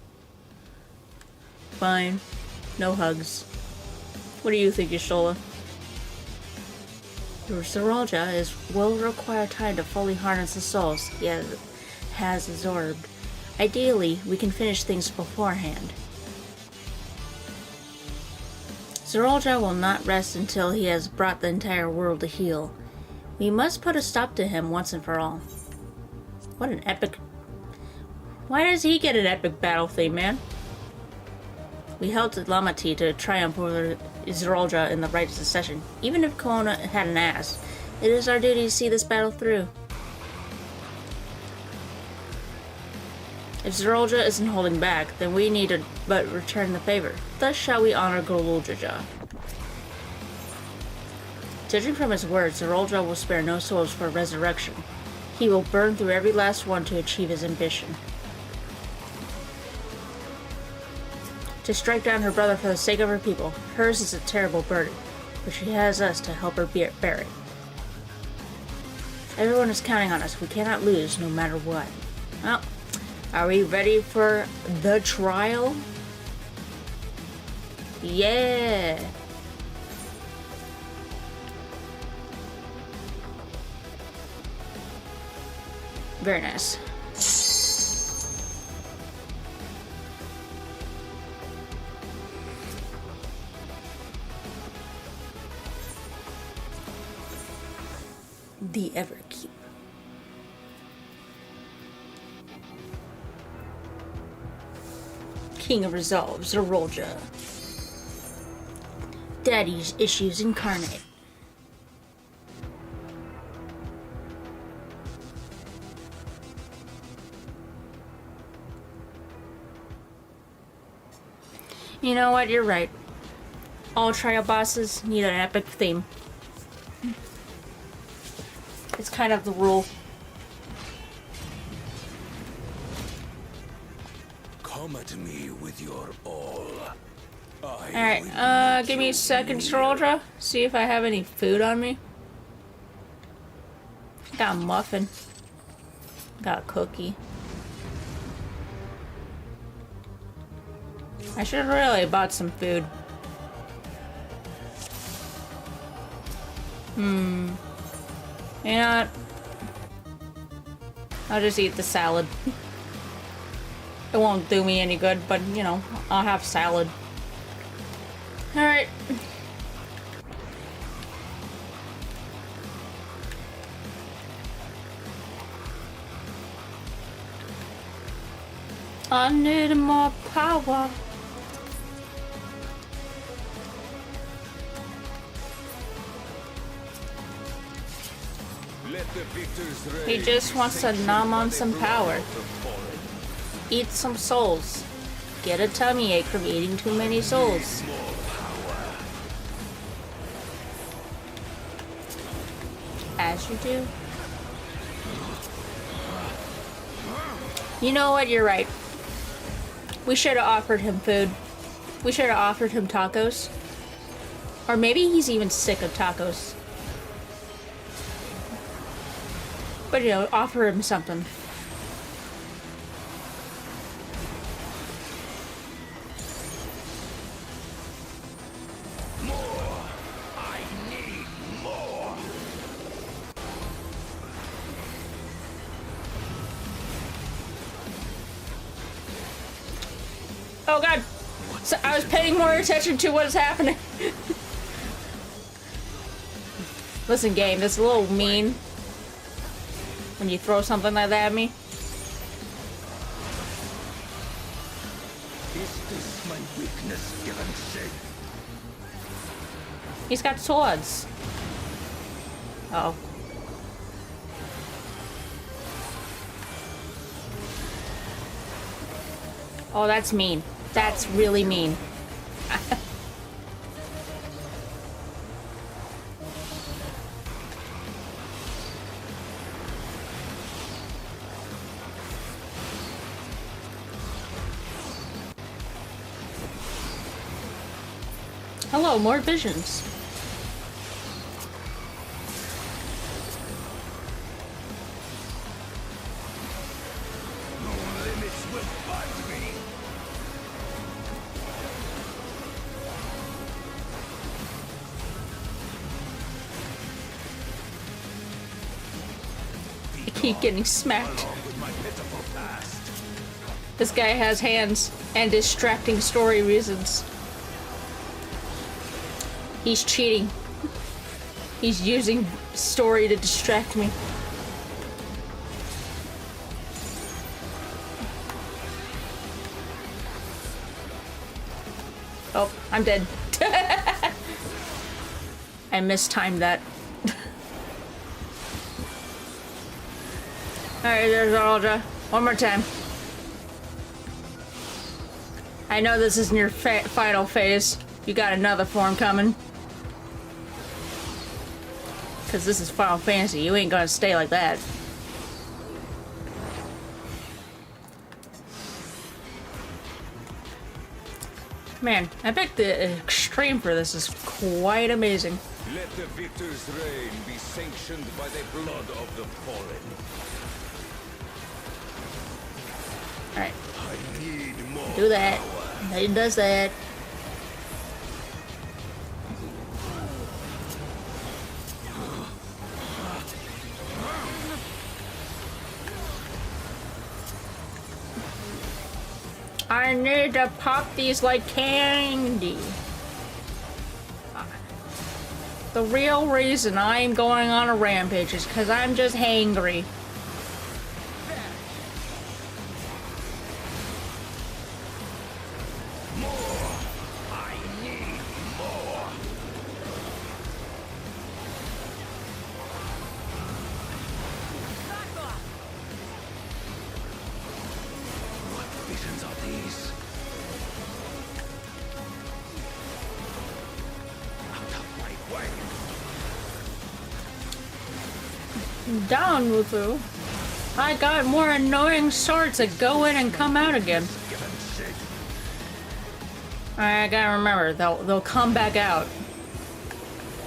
[SPEAKER 1] Fine. No hugs. What do you think, Yashola? Your Zeralja will require time to fully harness the souls he has absorbed. Ideally, we can finish things beforehand. Zeralja will not rest until he has brought the entire world to heal. We must put a stop to him once and for all. What an epic... Why does he get an epic battle theme, man? We helped Lamati to triumph over Zeralja in the right succession. Even if Koana had an ass, it is our duty to see this battle through. If Zeralja isn't holding back, then we need to but return the favor. Thus shall we honor Goluljaja. Judging from his words, Zeralja will spare no souls for resurrection. He will burn through every last one to achieve his ambition. To strike down her brother for the sake of her people. Hers is a terrible burden, but she has us to help her bear it. Everyone is counting on us. We cannot lose, no matter what. Well, are we ready for the trial? Yeah! Very nice. The Everkeep. King of Resolve, Zeralja. Daddy's issues incarnate. You know what? You're right. All trial bosses need an epic theme. It's kind of the rule.
[SPEAKER 8] Come at me with your all.
[SPEAKER 1] Alright, give me a second, Zeralja. See if I have any food on me. Got a muffin. Got a cookie. I should have really bought some food. You know what? I'll just eat the salad. It won't do me any good, but you know, I'll have salad. Alright. I need more power.
[SPEAKER 8] Let the victors
[SPEAKER 1] He just wants to nom on some power. Eat some souls. Get a tummy ache from eating too many souls. As you do. You know what? You're right. We should have offered him food. We should have offered him tacos. Or maybe he's even sick of tacos. But you know, offer him something. Oh god! So I was paying more attention to what is happening. Listen, game, that's a little mean when you throw something like that at me.
[SPEAKER 8] Is this my weakness given shape?
[SPEAKER 1] He's got swords. Oh. Oh, that's mean. That's really mean. Hello, more visions.
[SPEAKER 8] No limits will find me.
[SPEAKER 1] I keep getting smacked.
[SPEAKER 8] Along with my pitiful past.
[SPEAKER 1] This guy has hands and distracting story reasons. He's cheating. He's using story to distract me. Oh, I'm dead. I mistimed that. Alright, there's Alja. One more time. I know this isn't your final phase. You got another form coming. Because this is Final Fantasy. You ain't gonna stay like that. Man, I bet the extreme for this is quite amazing.
[SPEAKER 8] Let the victor's reign be sanctioned by the blood of the fallen.
[SPEAKER 1] Alright,
[SPEAKER 8] I need more
[SPEAKER 1] do that.
[SPEAKER 8] power.
[SPEAKER 1] He does that. I need to pop these like candy. The real reason I'm going on a rampage is because I'm just hangry.
[SPEAKER 8] I need more. What visions are these? Out of my way.
[SPEAKER 1] Down, Wufu. I got more annoying swords that go in and come out again.
[SPEAKER 8] Given shape.
[SPEAKER 1] I gotta remember, they'll come back out.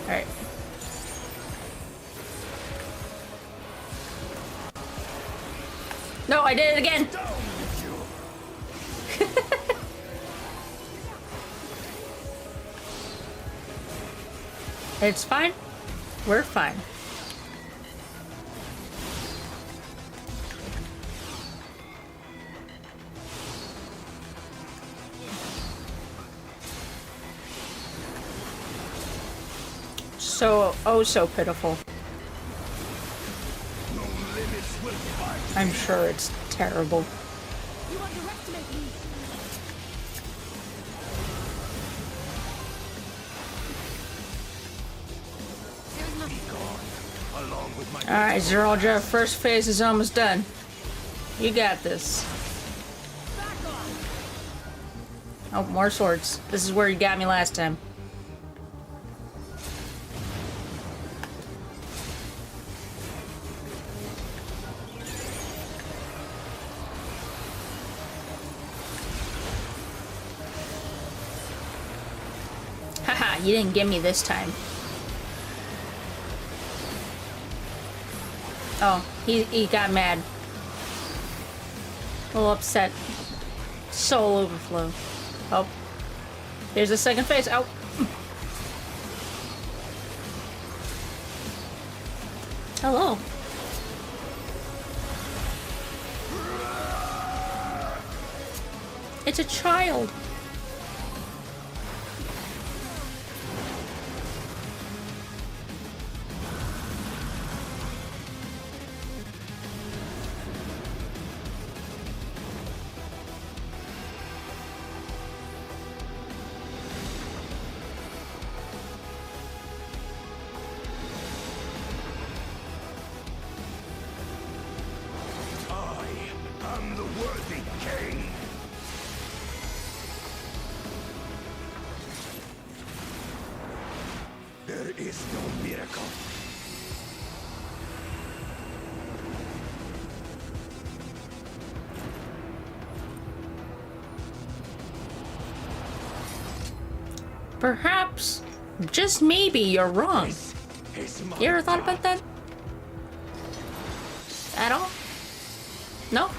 [SPEAKER 1] Alright. No, I did it again!
[SPEAKER 8] Down with you.
[SPEAKER 1] It's fine. We're fine. So, oh so pitiful.
[SPEAKER 8] No limits will find me.
[SPEAKER 1] I'm sure it's terrible.
[SPEAKER 2] You underestimate me.
[SPEAKER 8] Along with my
[SPEAKER 1] Alright, Zeralja, first phase is almost done. You got this. Oh, more swords. This is where you got me last time. Haha, you didn't get me this time. Oh, he got mad. A little upset. Soul overflow. Oh. Here's the second phase. Oh. Hello. It's a child.
[SPEAKER 8] is no miracle.
[SPEAKER 1] Perhaps, just maybe, you're wrong. You ever thought about that? At all? No?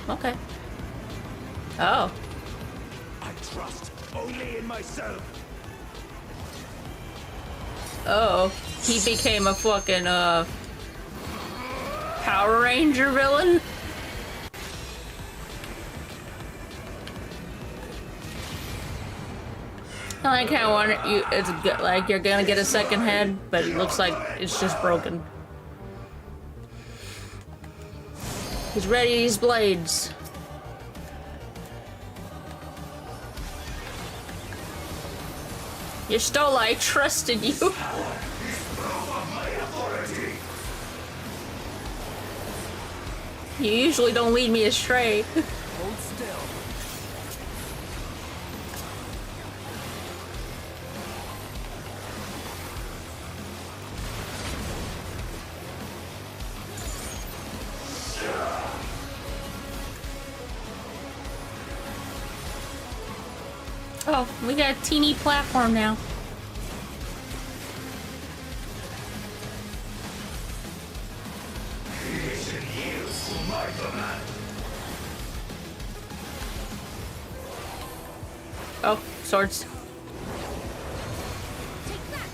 [SPEAKER 1] Okay. Oh.
[SPEAKER 8] I trust only in myself.
[SPEAKER 1] Oh. He became a fucking, Power Ranger villain? I like how it's like you're gonna get a second head, but it looks like it's just broken. He's ready to use blades. You stole, I trusted you. You usually don't lead me astray.
[SPEAKER 7] Hold still.
[SPEAKER 1] Oh, we got a teeny platform now. Oh, swords.
[SPEAKER 2] Take that.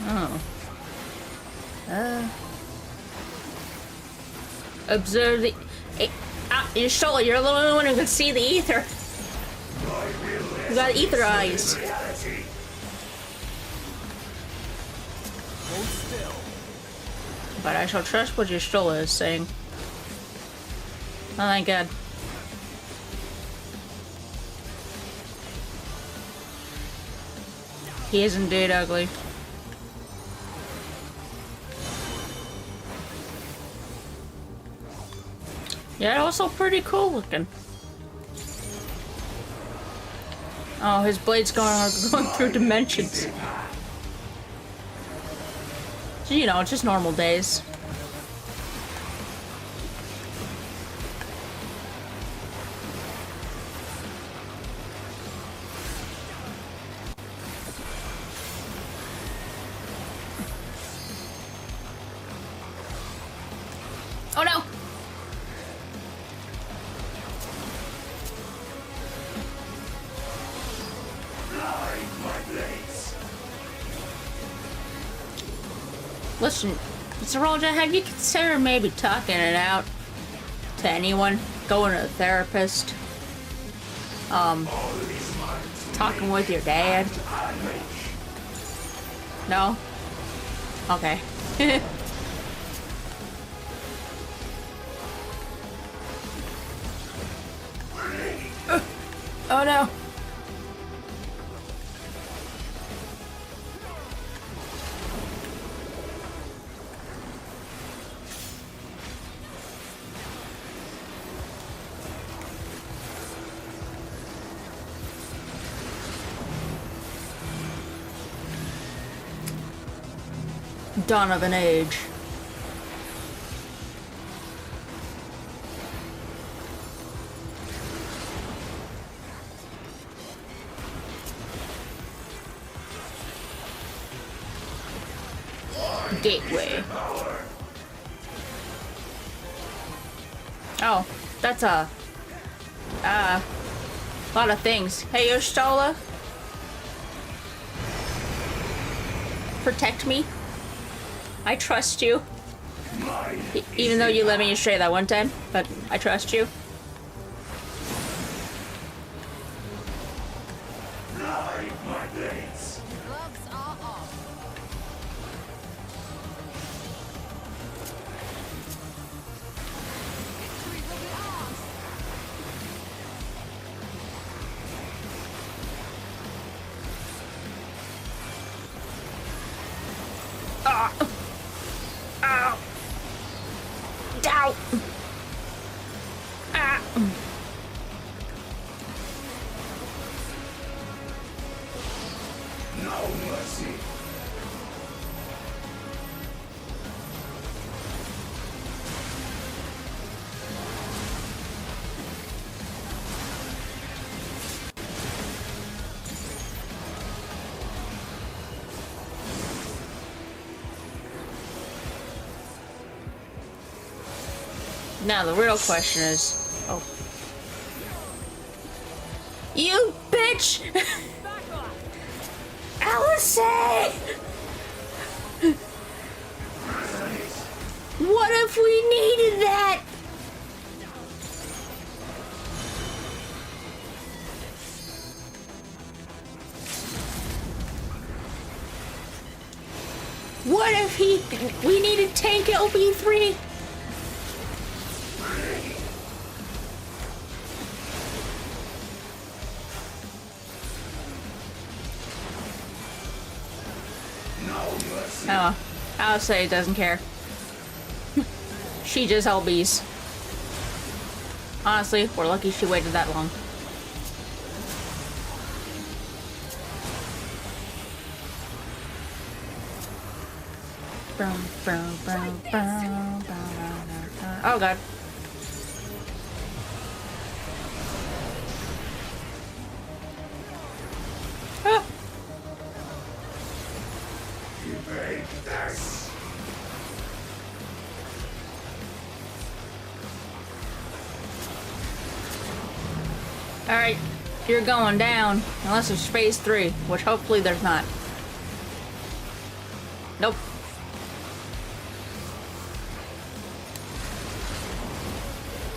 [SPEAKER 1] Oh. Observe the... you stole it. You're the only one who can see the ether. You got ether eyes.
[SPEAKER 7] Hold still.
[SPEAKER 1] But I shall trust what your stole is saying. Oh, thank God. He is indeed ugly. Yeah, also pretty cool looking. Oh, his blade's going through dimensions. So, you know, just normal days. Oh no! Listen, Mr. Rolja, have you considered maybe talking it out to anyone? Going to a therapist? Talking with your dad? No? Okay. Oh no! Dawn of an age. Gateway. Oh, that's a lot of things. Hey, Yoshitola. Protect me. I trust you. Even though you let me astray that one time, but I trust you.
[SPEAKER 2] Gloves are off. Victory will be ours.
[SPEAKER 8] mercy.
[SPEAKER 1] Now the real question is, oh, you bitch, Allison! What if we needed that? What if we needed tank LB3? Oh, I'll say it doesn't care. She just LBs. Honestly, we're lucky she waited that long. Oh god. Ah. Alright, you're going down. Unless there's phase 3, which hopefully there's not. Nope.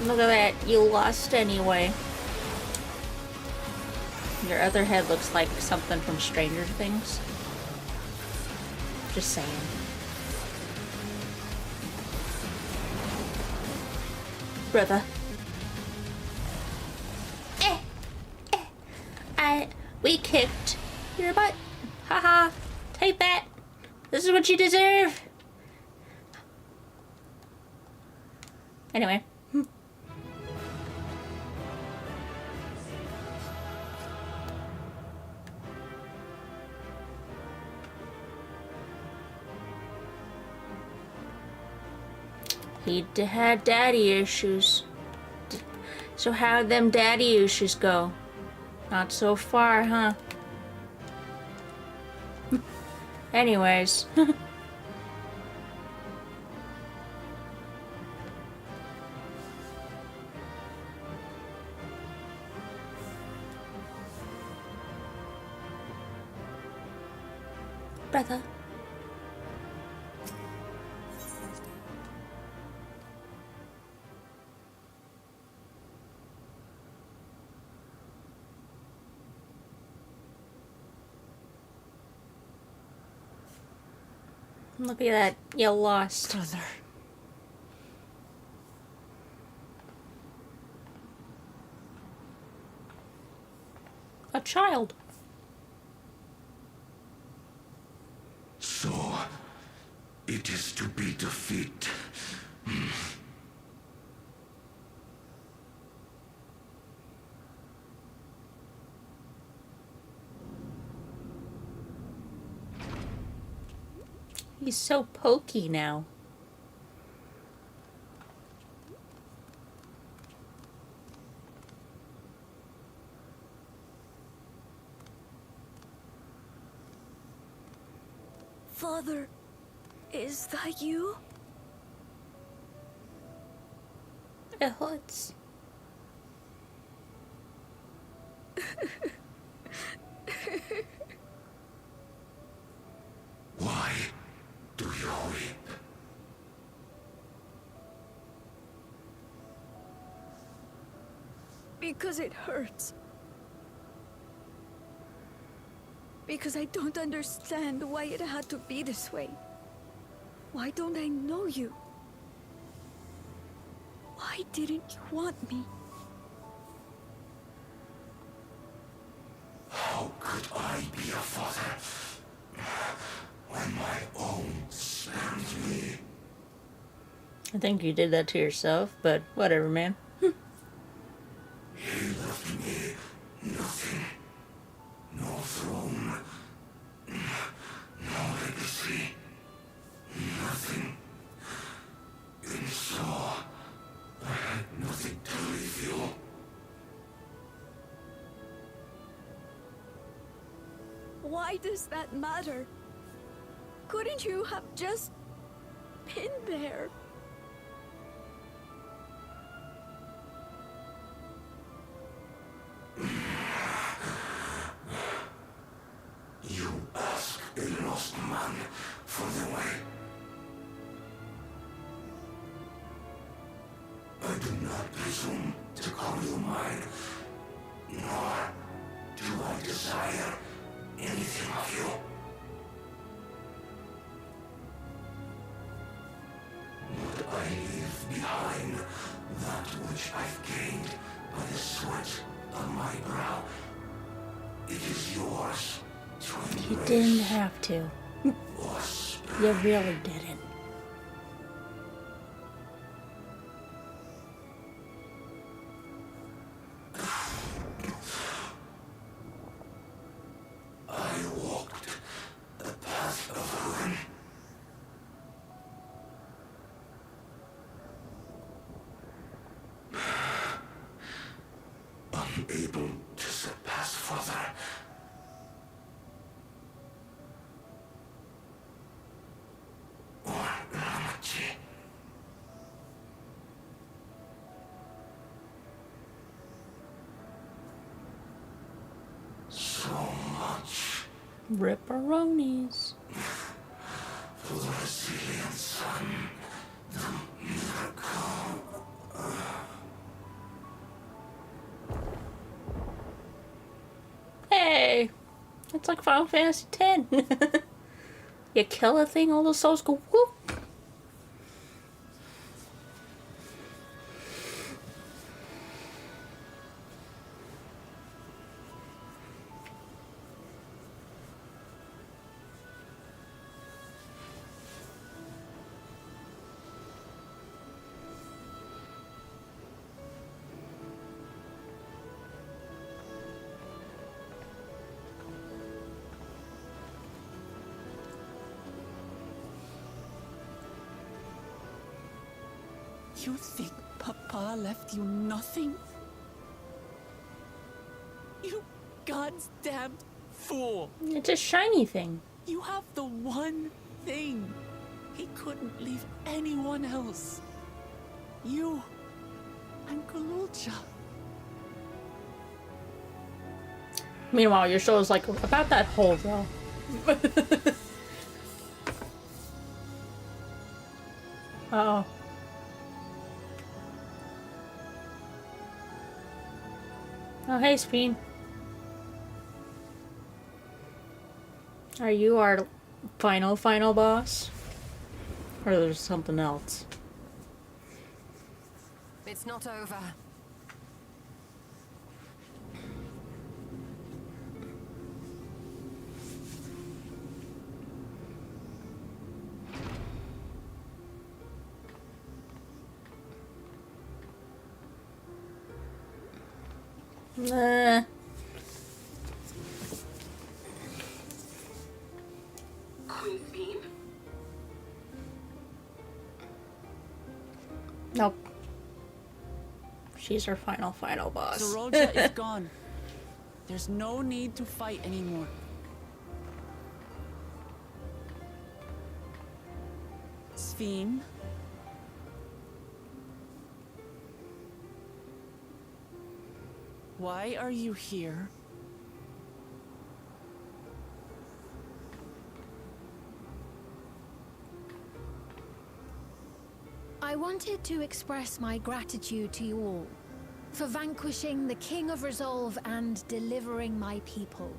[SPEAKER 1] Look at that, you lost anyway. Your other head looks like something from Stranger Things. Just saying. Brother. We kicked your butt. Haha. Take that. This is what you deserve. Anyway. He had daddy issues. So how'd them daddy issues go? Not so far, huh? Anyways. Brother. Look at that. You lost.
[SPEAKER 3] Brother.
[SPEAKER 1] A child.
[SPEAKER 8] So, it is to be defeat.
[SPEAKER 1] He's so pokey now.
[SPEAKER 2] Father, is that you?
[SPEAKER 1] It hurts.
[SPEAKER 8] Why do you weep?
[SPEAKER 2] Because it hurts. Because I don't understand why it had to be this way. Why don't I know you? Why didn't you want me?
[SPEAKER 8] How could I be a father when my own spurned me?
[SPEAKER 1] I think you did that to yourself, but whatever, man.
[SPEAKER 8] He left me nothing. No throne.
[SPEAKER 2] Why does that matter? Couldn't you have just been there?
[SPEAKER 8] You ask a lost man for the way. I do not presume to call you mine, nor do I desire anything of you. Would I leave behind that which I've gained by the sweat on my brow? It is yours to embrace.
[SPEAKER 1] You didn't have to.
[SPEAKER 8] Or spurn.
[SPEAKER 1] You really didn't.
[SPEAKER 8] I walked the path of ruin. Unable to surpass further. Or Ramachi. So much
[SPEAKER 1] Ripperonis.
[SPEAKER 8] for the Resilient Son, the miracle.
[SPEAKER 1] Hey! It's like Final Fantasy X. You kill a thing, all those souls go whoop.
[SPEAKER 3] You think Papa left you nothing? You God's damned fool!
[SPEAKER 1] It's a shiny thing.
[SPEAKER 3] You have the one thing he couldn't leave anyone else. You and Kalulcha.
[SPEAKER 1] Meanwhile, your show is like about that hole, though. Uh-oh. Oh, hey, Speen. Are you our final boss? Or there's something else?
[SPEAKER 4] It's not over.
[SPEAKER 1] Nah.
[SPEAKER 5] Queen's Beam?
[SPEAKER 1] Nope. She's our final boss.
[SPEAKER 3] Zorolja is gone. There's no need to fight anymore. Sphene? Why are you here?
[SPEAKER 9] I wanted to express my gratitude to you all for vanquishing the King of Resolve and delivering my people.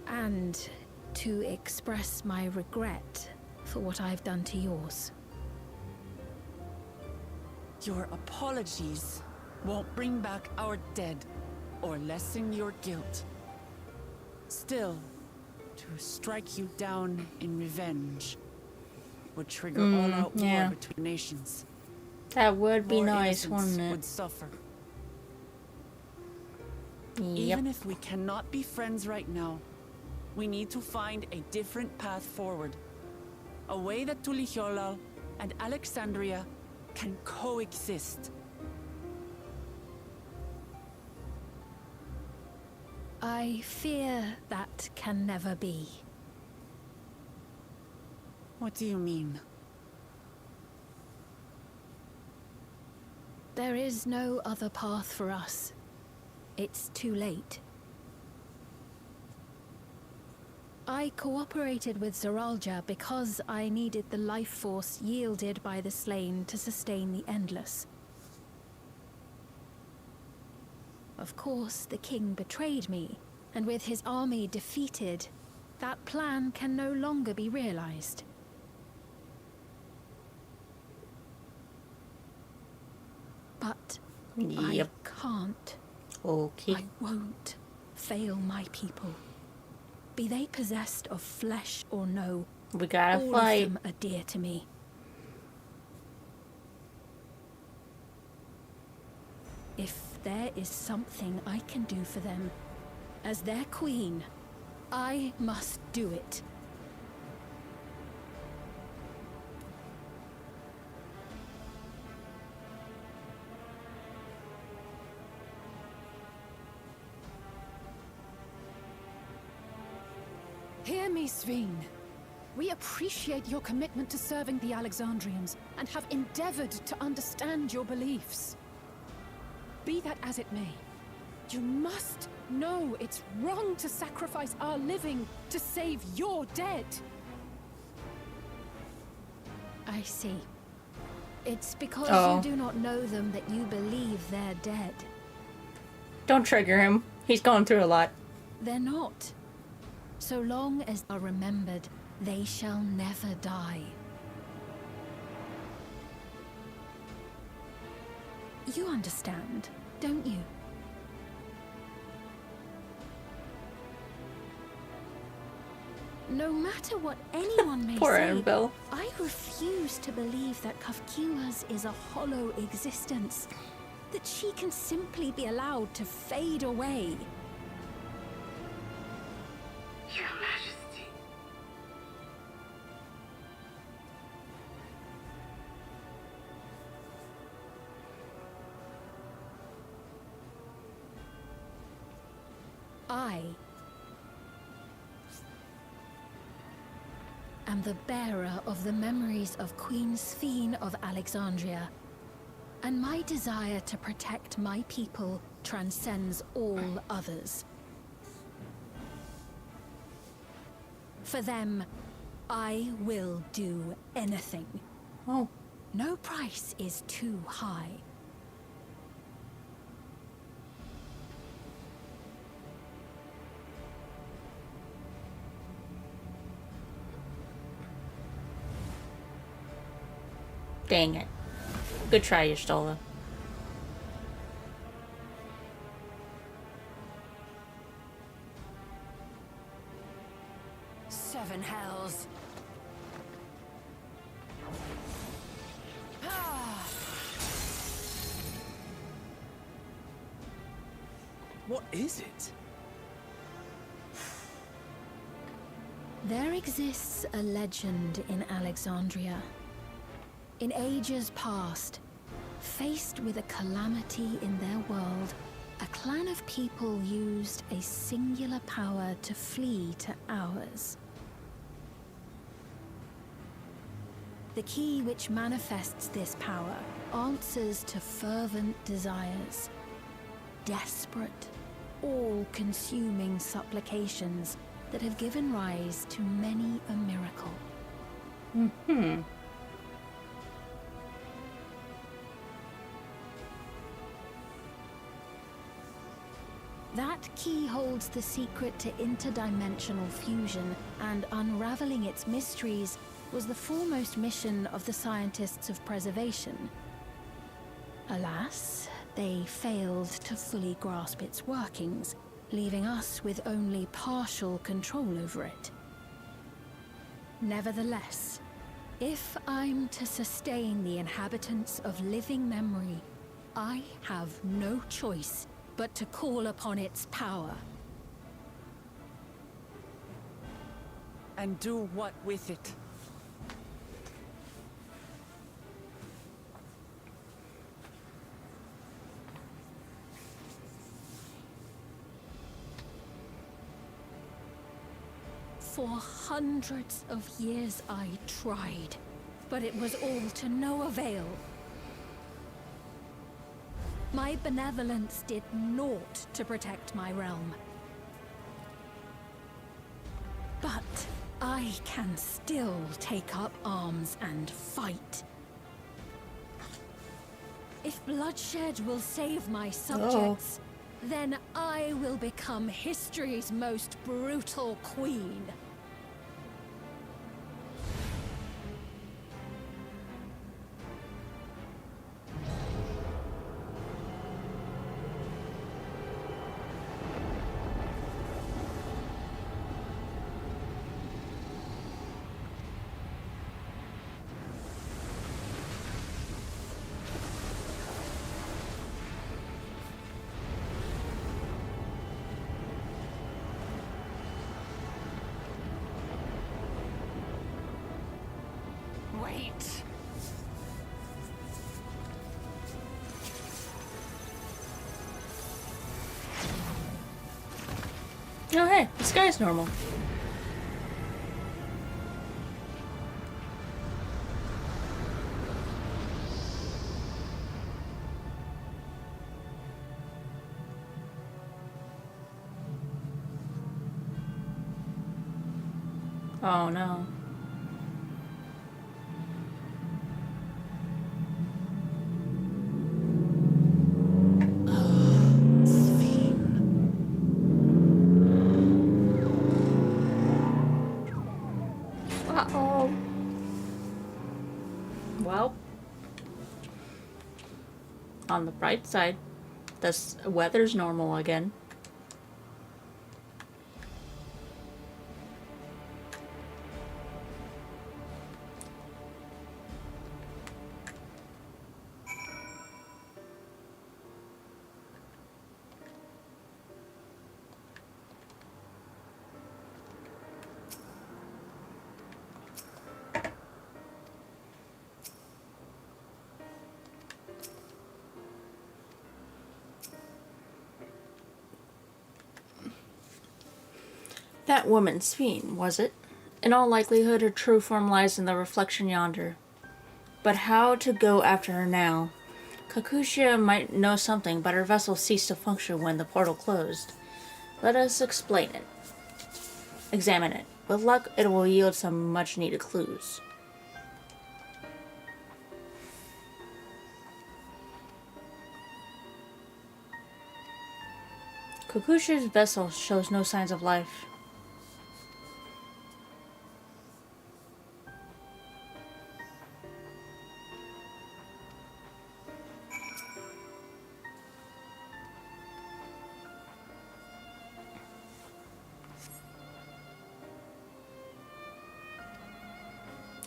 [SPEAKER 9] And to express my regret for what I've done to yours.
[SPEAKER 3] Your apologies won't bring back our dead or lessen your guilt. Still, to strike you down in revenge would trigger all-out
[SPEAKER 1] yeah.
[SPEAKER 3] war between nations.
[SPEAKER 1] That would be
[SPEAKER 3] More
[SPEAKER 1] nice,
[SPEAKER 3] innocents
[SPEAKER 1] wouldn't it?
[SPEAKER 3] would suffer.
[SPEAKER 1] Yep.
[SPEAKER 3] Even if we cannot be friends right now, we need to find a different path forward. A way that Tuliholal and Alexandria can coexist.
[SPEAKER 9] I fear that can never be.
[SPEAKER 3] What do you mean?
[SPEAKER 9] There is no other path for us. It's too late. I cooperated with Zeralja because I needed the life force yielded by the slain to sustain the Endless. Of course, the king betrayed me, and with his army defeated, that plan can no longer be realized. But
[SPEAKER 1] Yep.
[SPEAKER 9] I can't.
[SPEAKER 1] Okay.
[SPEAKER 9] I won't fail my people. Be they possessed of flesh or no,
[SPEAKER 1] We gotta
[SPEAKER 9] all
[SPEAKER 1] fight.
[SPEAKER 9] of them are dear to me. If there is something I can do for them, as their queen, I must do it.
[SPEAKER 6] Hear me, Sveen. We appreciate your commitment to serving the Alexandrians and have endeavored to understand your beliefs. Be that as it may, you must know it's wrong to sacrifice our living to save your dead.
[SPEAKER 9] I see. It's because
[SPEAKER 1] Oh.
[SPEAKER 9] you do not know them that you believe they're dead.
[SPEAKER 1] Don't trigger him. He's going through a lot.
[SPEAKER 9] They're not. So long as they are remembered, they shall never die. You understand, don't you? No matter what anyone may
[SPEAKER 1] Poor
[SPEAKER 9] say,
[SPEAKER 1] Annabelle.
[SPEAKER 9] I refuse to believe that Kafkiwa's is a hollow existence. That she can simply be allowed to fade away.
[SPEAKER 5] Your Majesty.
[SPEAKER 9] I am the bearer of the memories of Queen Sveen of Alexandria, and my desire to protect my people transcends all others. For them, I will do anything.
[SPEAKER 1] Oh.
[SPEAKER 9] No price is too high.
[SPEAKER 1] Dang it. Good try, Y'shtola.
[SPEAKER 4] Seven hells.
[SPEAKER 7] What is it?
[SPEAKER 9] There exists a legend in Alexandria. In ages past, faced with a calamity in their world, a clan of people used a singular power to flee to ours. The key which manifests this power answers to fervent desires, desperate, all-consuming supplications that have given rise to many a miracle.
[SPEAKER 1] Mm-hmm.
[SPEAKER 9] That key holds the secret to interdimensional fusion, and unraveling its mysteries was the foremost mission of the scientists of preservation. Alas, they failed to fully grasp its workings, leaving us with only partial control over it. Nevertheless, if I'm to sustain the inhabitants of living memory, I have no choice but to call upon its power.
[SPEAKER 3] And do what with it?
[SPEAKER 9] For hundreds of years I tried, but it was all to no avail. My benevolence did naught to protect my realm. But I can still take up arms and fight. If bloodshed will save my subjects, then I will become history's most brutal queen.
[SPEAKER 4] Wait.
[SPEAKER 1] Oh hey, the sky's normal. Oh no. Uh-oh. Well, on the bright side, the weather's normal again. That woman, Sphene, was it? In all likelihood, her true form lies in the reflection yonder. But how to go after her now? Kakushia might know something, but her vessel ceased to function when the portal closed. Let us examine it. With luck, it will yield some much-needed clues. Kakushia's vessel shows no signs of life.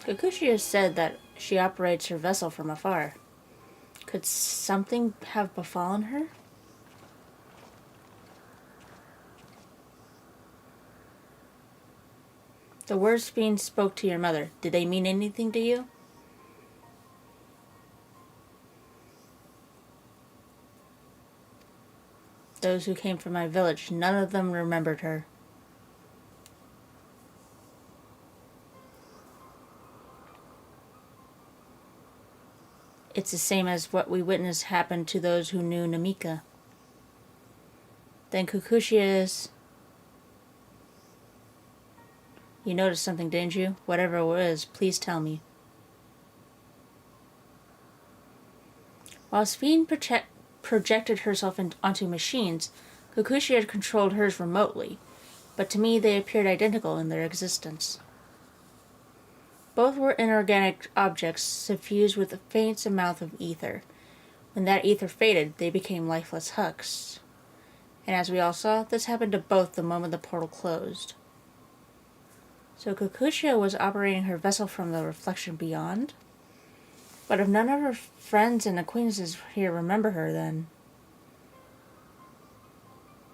[SPEAKER 1] Kakushia said that she operates her vessel from afar. Could something have befallen her? The words Sphene spoke to your mother, did they mean anything to you? Those who came from my village, none of them remembered her. It's the same as what we witnessed happen to those who knew Namika. Then Kakushia is... You noticed something, didn't you? Whatever it was, please tell me. While Sphene projected herself onto machines, Kakushia controlled hers remotely, but to me they appeared identical in their existence. Both were inorganic objects suffused with a faint amount of ether. When that ether faded, they became lifeless husks. And as we all saw, this happened to both the moment the portal closed. So Kakushia was operating her vessel from the reflection beyond? But if none of her friends and acquaintances here remember her, then...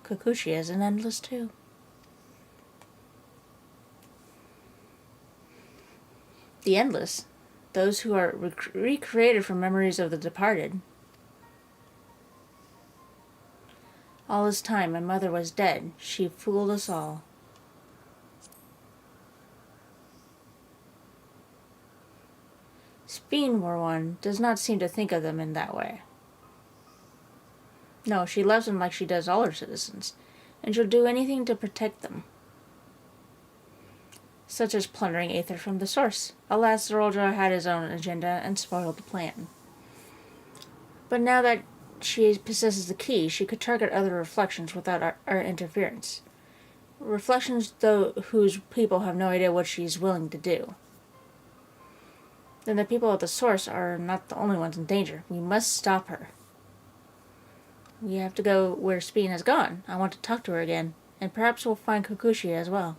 [SPEAKER 1] Kakushia is an endless too. The endless, those who are recreated from memories of the departed. All this time, my mother was dead. She fooled us all. Sphene, for one, does not seem to think of them in that way. No, she loves them like she does all her citizens, and she'll do anything to protect them. Such as plundering Aether from the source. Alas, Zeroldra had his own agenda and spoiled the plan. But now that she possesses the key, she could target other reflections without our interference. Reflections, though, whose people have no idea what she's willing to do. Then the people at the source are not the only ones in danger. We must stop her. We have to go where Sphene has gone. I want to talk to her again, and perhaps we'll find Kokushia as well.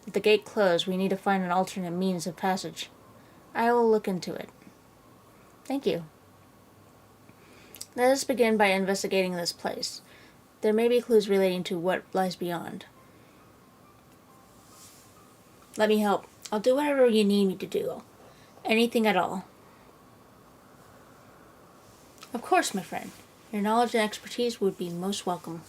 [SPEAKER 1] With the gate closed, we need to find an alternate means of passage. I will look into it. Thank you. Let us begin by investigating this place. There may be clues relating to what lies beyond. Let me help. I'll do whatever you need me to do. Anything at all. Of course, my friend. Your knowledge and expertise would be most welcome.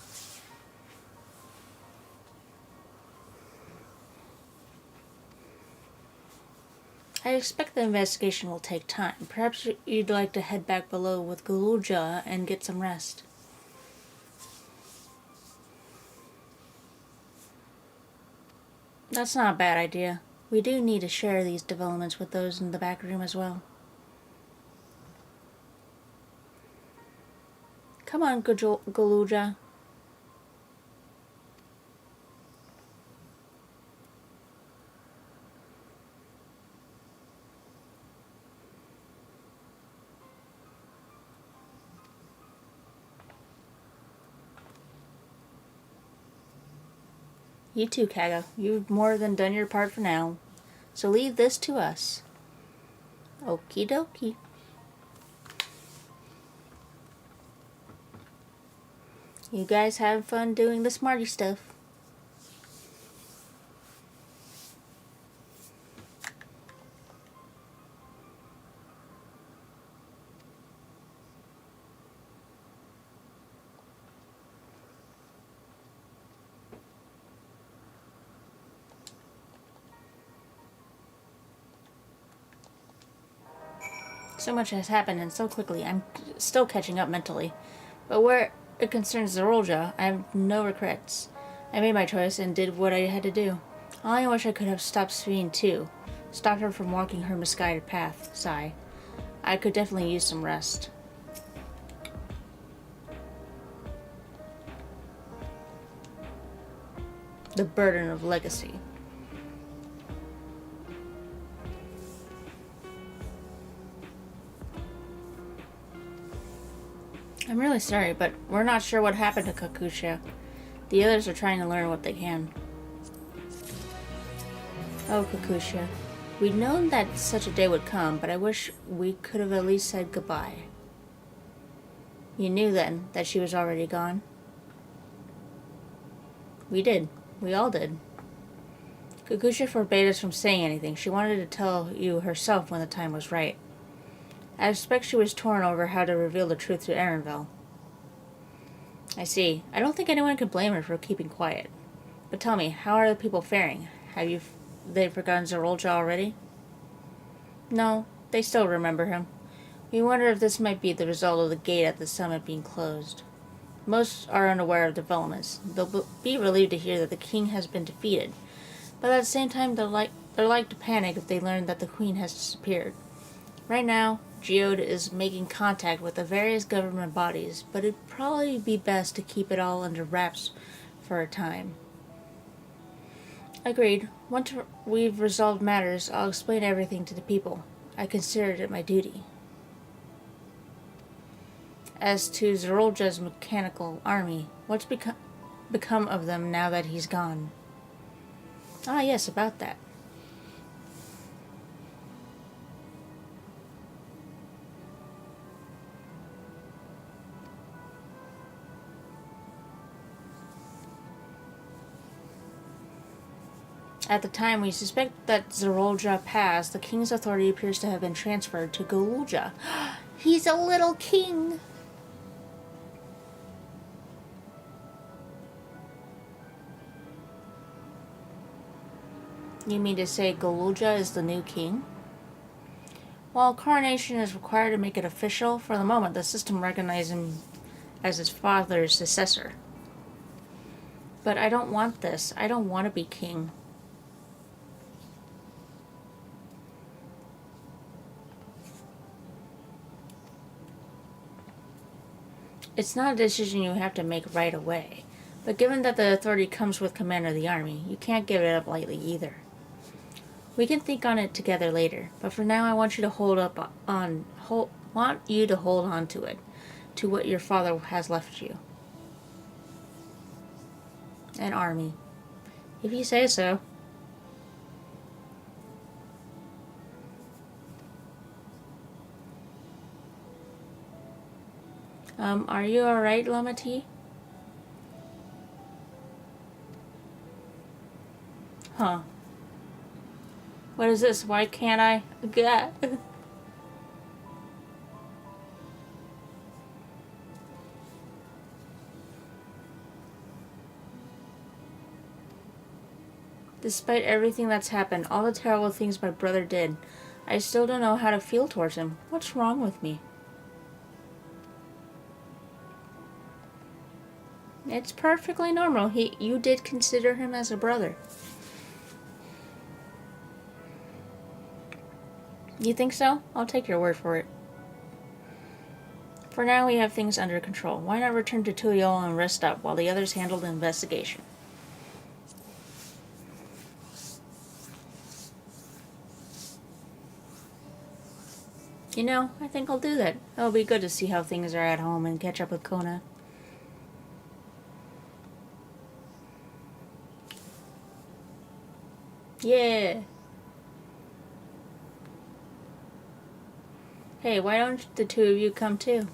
[SPEAKER 1] I expect the investigation will take time. Perhaps you'd like to head back below with Gululja and get some rest. That's not a bad idea. We do need to share these developments with those in the back room as well. Come on, Gululja. You too, Kaga. You've more than done your part for now. So leave this to us. Okie dokie. You guys have fun doing the smarty stuff. So much has happened and so quickly, I'm still catching up mentally. But where it concerns Zeroldra, I have no regrets. I made my choice and did what I had to do. I only wish I could have stopped Sphene too. Stopped her from walking her misguided path. Sigh. I could definitely use some rest. The burden of legacy. I'm really sorry, but we're not sure what happened to Kokushia. The others are trying to learn what they can. Oh, Kokushia. We'd known that such a day would come, but I wish we could have at least said goodbye. You knew then that she was already gone? We did. We all did. Kokushia forbade us from saying anything. She wanted to tell you herself when the time was right. I expect she was torn over how to reveal the truth to Erenville. I see. I don't think anyone can blame her for keeping quiet. But tell me, how are the people faring? They've forgotten Zeroldra already? No, they still remember him. We wonder if this might be the result of the gate at the summit being closed. Most are unaware of developments. They'll be relieved to hear that the king has been defeated. But at the same time, they're like to panic if they learn that the queen has disappeared. Right now, Geode is making contact with the various government bodies, but it'd probably be best to keep it all under wraps for a time. Agreed. Once we've resolved matters, I'll explain everything to the people. I considered it my duty. As to Zeroldra's mechanical army, what's become of them now that he's gone? Ah, yes, about that. At the time we suspect that Zeroldra passed, the king's authority appears to have been transferred to Gululja. He's a little king! You mean to say Gululja is the new king? While coronation is required to make it official, for the moment the system recognizes him as his father's successor. But I don't want this. I don't want to be king. It's not a decision you have to make right away. But given that the authority comes with commander of the army, you can't give it up lightly either. We can think on it together later, but for now I want you to hold on to it, to what your father has left you. An army. If you say so. Are you alright, Lamati? Huh. What is this? Why can't I get? Despite everything that's happened, all the terrible things my brother did, I still don't know how to feel towards him. What's wrong with me? It's perfectly normal. You did consider him as a brother. You think so? I'll take your word for it. For now, we have things under control. Why not return to Tuyo and rest up while the others handle the investigation? You know, I think I'll do that. It'll be good to see how things are at home and catch up with Kona. Yeah. Hey, why don't the two of you come too?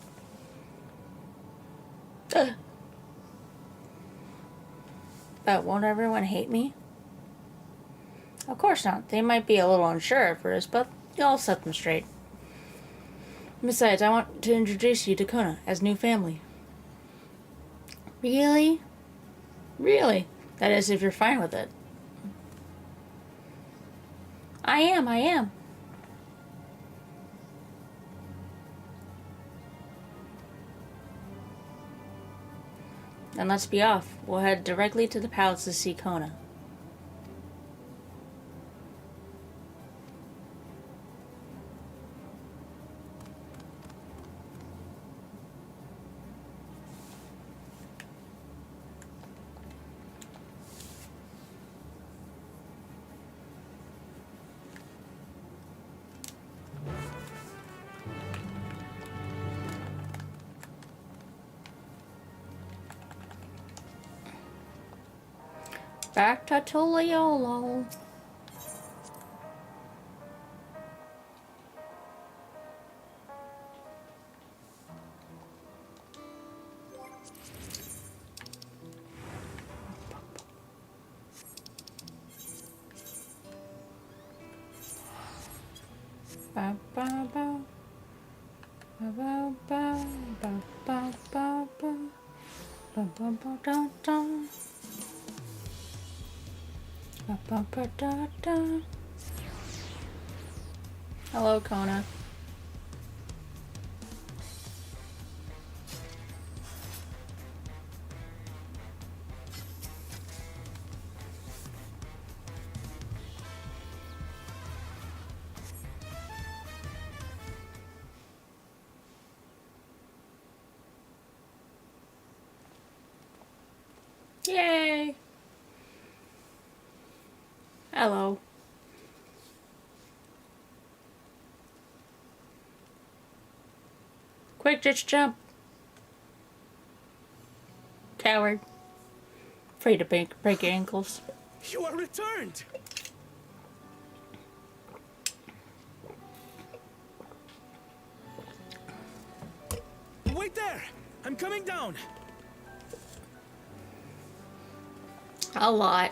[SPEAKER 1] But won't everyone hate me? Of course not. They might be a little unsure at first, but you'll set them straight. Besides, I want to introduce you to Kona as new family. Really? Really? That is, if you're fine with it. I am. Then let's be off. We'll head directly to the palace to see Kona. Back to Tuliolo. Ba ba ba. Ba ba ba ba ba ba ba. Ba ba ba da da. Ba ba ba da da. Hello, Kona. Yay! Hello. Quick, just jump. Coward. Afraid to break your ankles.
[SPEAKER 7] You are returned! Wait there! I'm coming down!
[SPEAKER 1] A lot.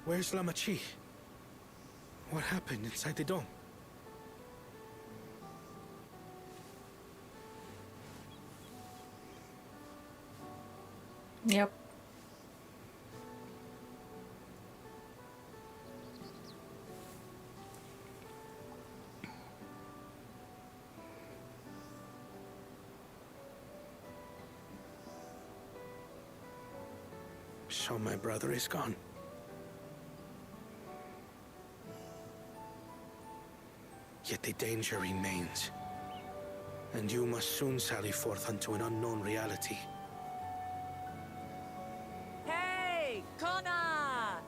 [SPEAKER 7] Where's Lamachi? What happened inside the dome?
[SPEAKER 1] Yep.
[SPEAKER 7] So my brother is gone. Yet the danger remains. And you must soon sally forth unto an unknown reality.
[SPEAKER 3] Hey, Kona!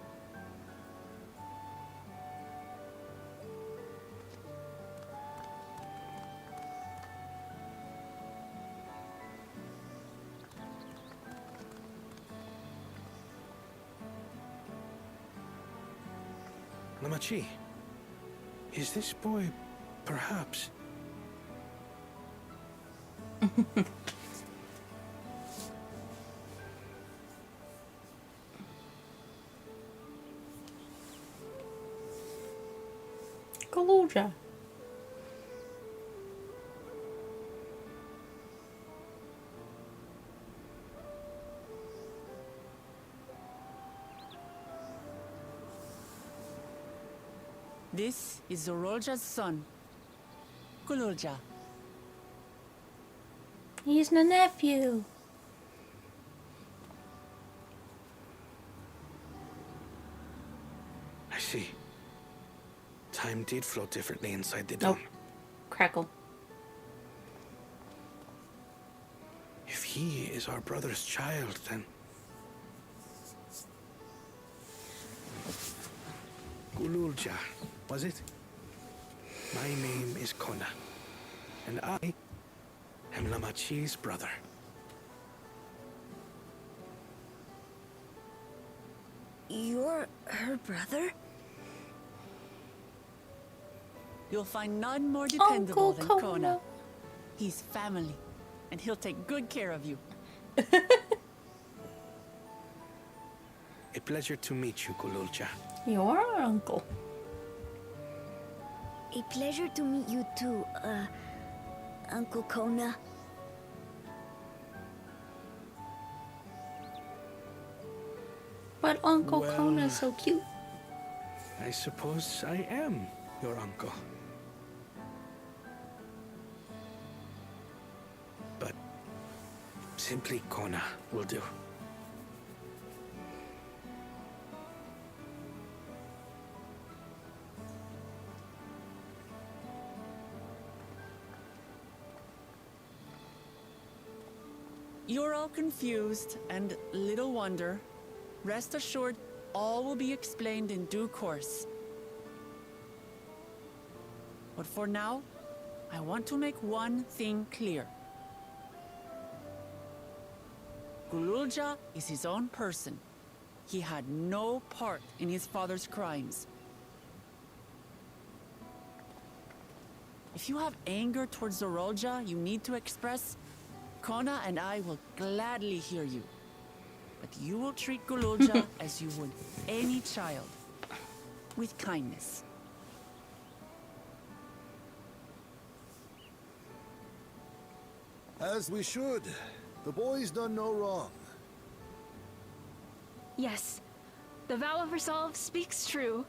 [SPEAKER 7] Namachi, is this boy, perhaps?
[SPEAKER 1] Kaluja.
[SPEAKER 3] This is Zorolja's son, Kululja.
[SPEAKER 1] He's my nephew.
[SPEAKER 7] I see. Time did flow differently inside the dome.
[SPEAKER 1] Nope. Crackle.
[SPEAKER 7] If he is our brother's child, then... Gululja, was it? My name is Kona, and I am Lamachi's brother.
[SPEAKER 2] You're her brother?
[SPEAKER 3] You'll find none more dependable than
[SPEAKER 1] Kona.
[SPEAKER 3] Kona. He's family, and he'll take good care of you.
[SPEAKER 7] A pleasure to meet you, Gululja.
[SPEAKER 1] You're our uncle.
[SPEAKER 2] A pleasure to meet you too, Uncle Kona.
[SPEAKER 1] But Uncle
[SPEAKER 7] Well,
[SPEAKER 1] Kona's so cute.
[SPEAKER 7] I suppose I am your uncle. But simply Kona will do.
[SPEAKER 3] You're all confused, and little wonder. Rest assured, all will be explained in due course. But for now, I want to make one thing clear. Gululja is his own person. He had no part in his father's crimes. If you have anger towards Zorolja you need to express, Kona and I will gladly hear you. But you will treat Gululja as you would any child, with kindness.
[SPEAKER 10] As we should. The boy's done no wrong.
[SPEAKER 11] Yes, the vow of resolve speaks true.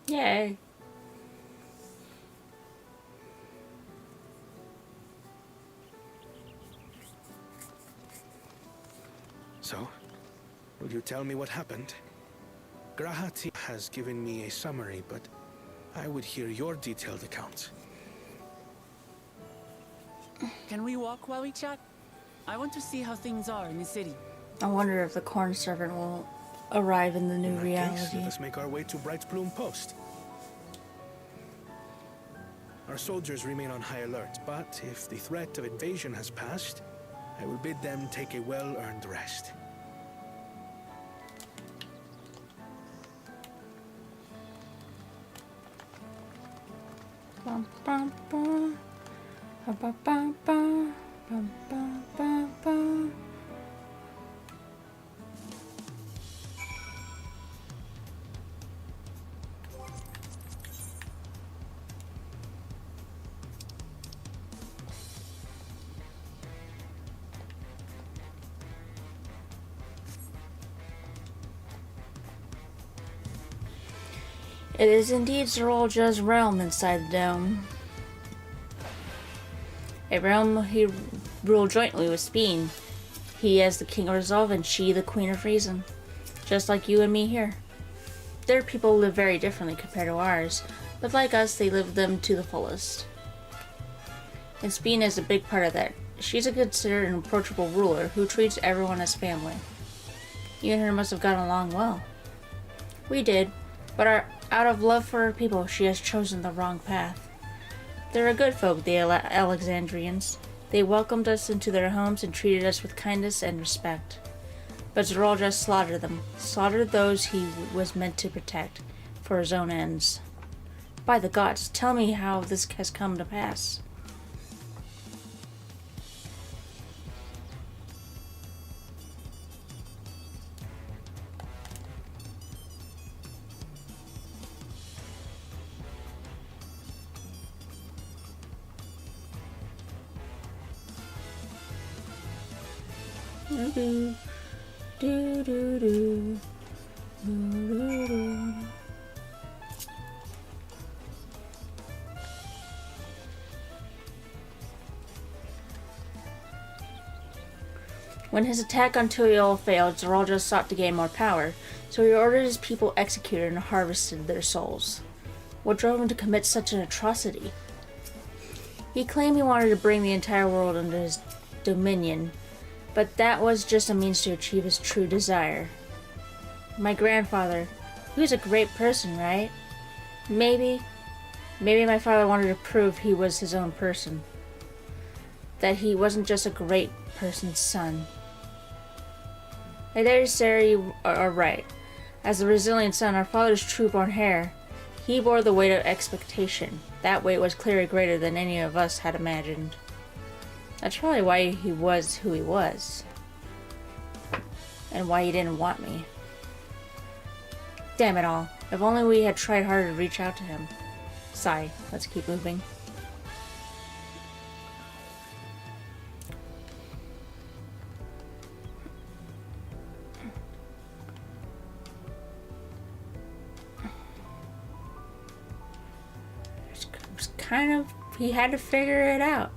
[SPEAKER 1] Yay.
[SPEAKER 7] So, will you tell me what happened? Grahati has given me a summary, but I would hear your detailed account.
[SPEAKER 3] Can we walk while we chat? I want to see how things are in the city.
[SPEAKER 1] I wonder if the corn servant will arrive in the new
[SPEAKER 7] In that
[SPEAKER 1] reality.
[SPEAKER 7] case, let us make our way to Bright Bloom Post. Our soldiers remain on high alert, but if the threat of invasion has passed, I will bid them take a well-earned rest.
[SPEAKER 1] Bum, bum, bum. Ba, ba, ba, ba. Bum, ba, ba, ba. It is indeed Zerolja's realm inside the dome. A realm he ruled jointly with Speen. He as the King of Resolve and she the Queen of Reason. Just like you and me here. Their people live very differently compared to ours, but like us, they live them to the fullest. And Speen is a big part of that. She's considered an approachable ruler who treats everyone as family. You and her must have gotten along well. We did, but out of love for her people, she has chosen the wrong path. They're a good folk, the Alexandrians. They welcomed us into their homes and treated us with kindness and respect. But Zerolja slaughtered them, slaughtered those he was meant to protect, for his own ends. By the gods, tell me how this has come to pass. Do do do do do. When his attack on Tuiol failed, Zerolja sought to gain more power, so he ordered his people executed and harvested their souls. What drove him to commit such an atrocity? He claimed he wanted to bring the entire world under his dominion, but that was just a means to achieve his true desire. My grandfather, he was a great person, right? Maybe my father wanted to prove he was his own person. That he wasn't just a great person's son. I dare say you are right. As the Resilient Son, our father's true-born heir, he bore the weight of expectation. That weight was clearly greater than any of us had imagined. That's probably why he was who he was. And why he didn't want me. Damn it all. If only we had tried harder to reach out to him. Sigh. Let's keep moving. He had to figure it out.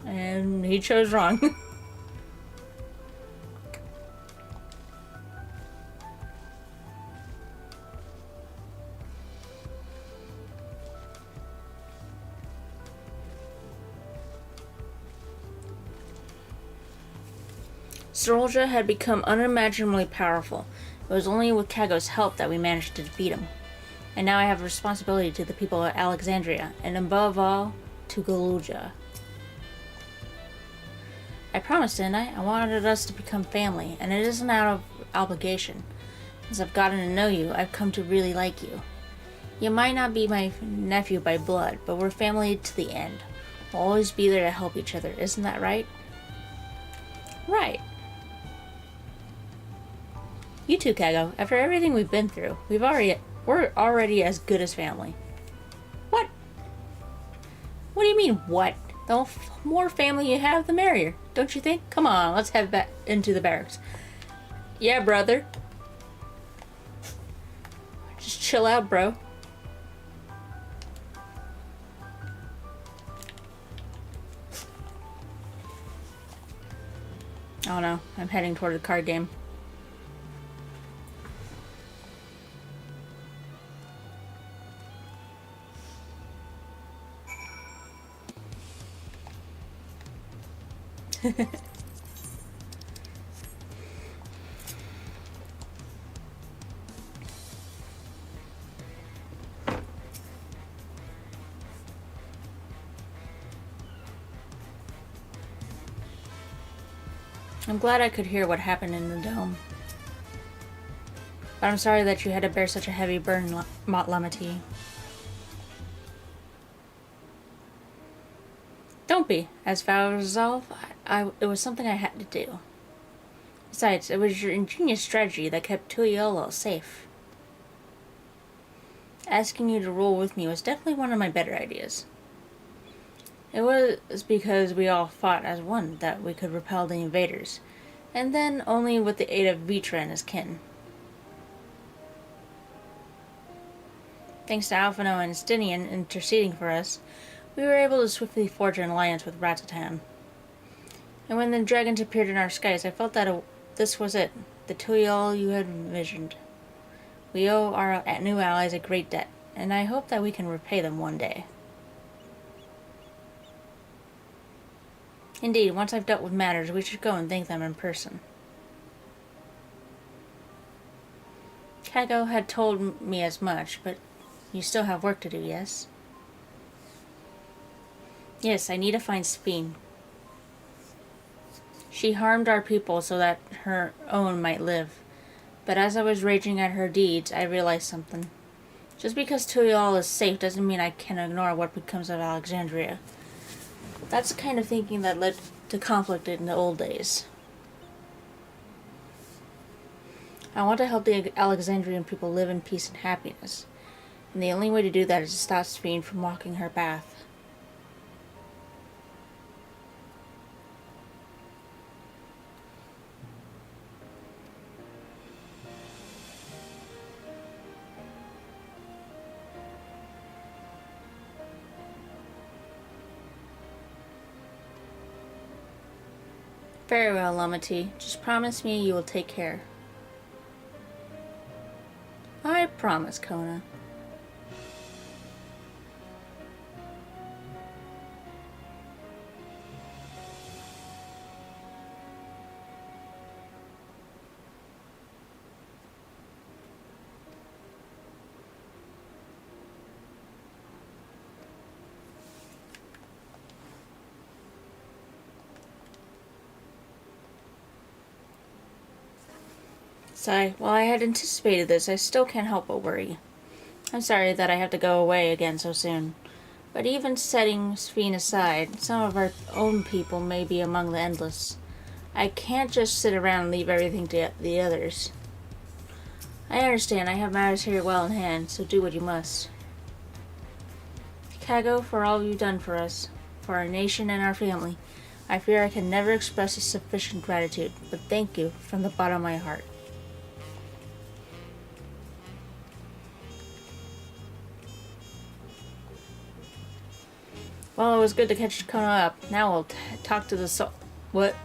[SPEAKER 1] And he chose wrong. Zerolja had become unimaginably powerful. It was only with Kago's help that we managed to defeat him. And now I have a responsibility to the people of Alexandria, and above all, to Galuja. I promised, didn't I? I wanted us to become family, and it isn't out of obligation. As I've gotten to know you, I've come to really like you. You might not be my nephew by blood, but we're family to the end. We'll always be there to help each other, isn't that right? Right. You too, Kago. After everything we've been through, we're already as good as family. What? What do you mean, what? The more family you have, the merrier, don't you think? Come on, let's head back into the barracks. Yeah, brother. Just chill out, bro. Oh no, I'm heading toward the card game. I'm glad I could hear what happened in the dome. But I'm sorry that you had to bear such a heavy burden, Lamati. Don't be. As vow of resolve, it was something I had to do. Besides, it was your ingenious strategy that kept Tuiolo safe. Asking you to rule with me was definitely one of my better ideas. It was because we all fought as one that we could repel the invaders. and then only with the aid of Vitra and his kin. Thanks to Alphino and Stinian interceding for us, we were able to swiftly forge an alliance with Ratatan. And when the dragons appeared in our skies, I felt that this was it, the Tuyal you had envisioned. We owe our new allies a great debt, and I hope that we can repay them one day. Indeed, once I've dealt with matters, we should go and thank them in person. Kago had told me as much, but you still have work to do, yes? Yes, I need to find Sphene. She harmed our people so that her own might live. But as I was raging at her deeds, I realized something. Just because Tuyal is safe doesn't mean I can ignore what becomes of Alexandria. That's the kind of thinking that led to conflict in the old days. I want to help the Alexandrian people live in peace and happiness. And the only way to do that is to stop Sphene from walking her path. Very well, Lamati. Just promise me you will take care. I promise, Kona. Sigh. While I had anticipated this, I still can't help but worry. I'm sorry that I have to go away again so soon. But even setting Sphene aside, some of our own people may be among the Endless. I can't just sit around and leave everything to the others. I understand I have matters here well in hand, so do what you must. Kago, for all you've done for us, for our nation and our family, I fear I can never express sufficient gratitude, but thank you from the bottom of my heart. Well, it was good to catch Kona up. Now we'll talk to the soul. What?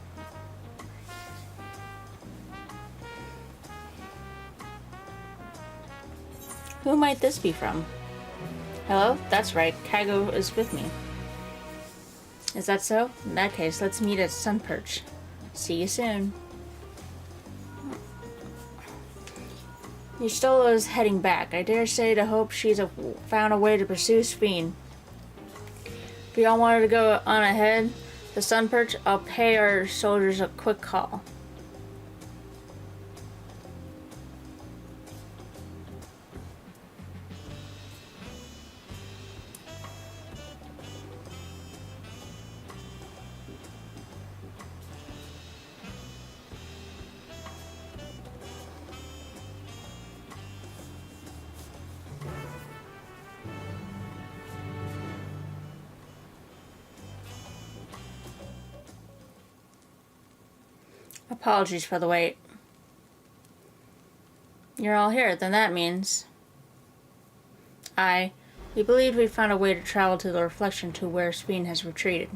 [SPEAKER 1] Who might this be from? Hello? That's right. Kago is with me. Is that so? In that case, let's meet at Sunperch. See you soon. Yustola is heading back. I dare say to hope she's found a way to pursue Sphene. If y'all wanted to go on ahead, the Sunperch, I'll pay our soldiers a quick call. Apologies for the wait. You're all here, then that means... We believed we found a way to travel to the reflection to where Sphene has retreated.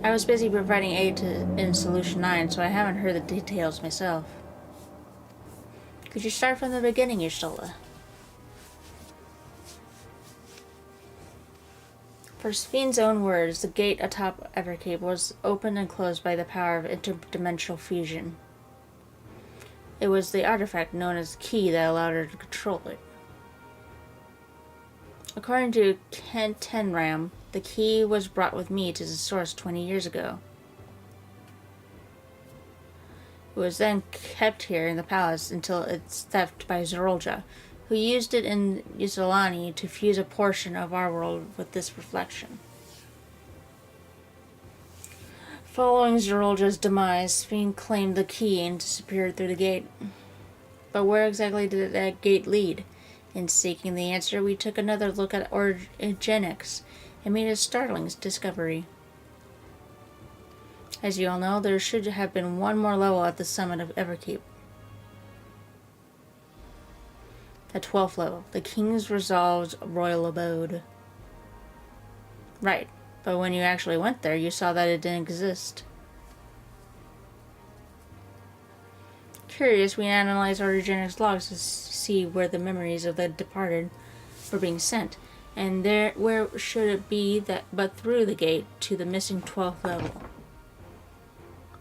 [SPEAKER 1] I was busy providing aid in Solution 9, so I haven't heard the details myself. Could you start from the beginning, Yustola? For Sphene's own words, the gate atop Evercape was opened and closed by the power of interdimensional fusion. It was the artifact known as the key that allowed her to control it. According to Kent Tenram, the key was brought with me to the source 20 years ago. It was then kept here in the palace until its theft by Zorolja, who used it in Ysolani to fuse a portion of our world with this reflection. Following Zorolja's demise, Sphene claimed the key and disappeared through the gate. But where exactly did that gate lead? In seeking the answer, we took another look at Origenics I made a startling discovery. As you all know, there should have been one more level at the summit of Everkeep. The 12th level, the King's Resolved's royal abode. Right, but when you actually went there, you saw that it didn't exist. Curious, we analyzed our eugenics logs to see where the memories of the departed were being sent, and where should it be but through the gate to the missing 12th level.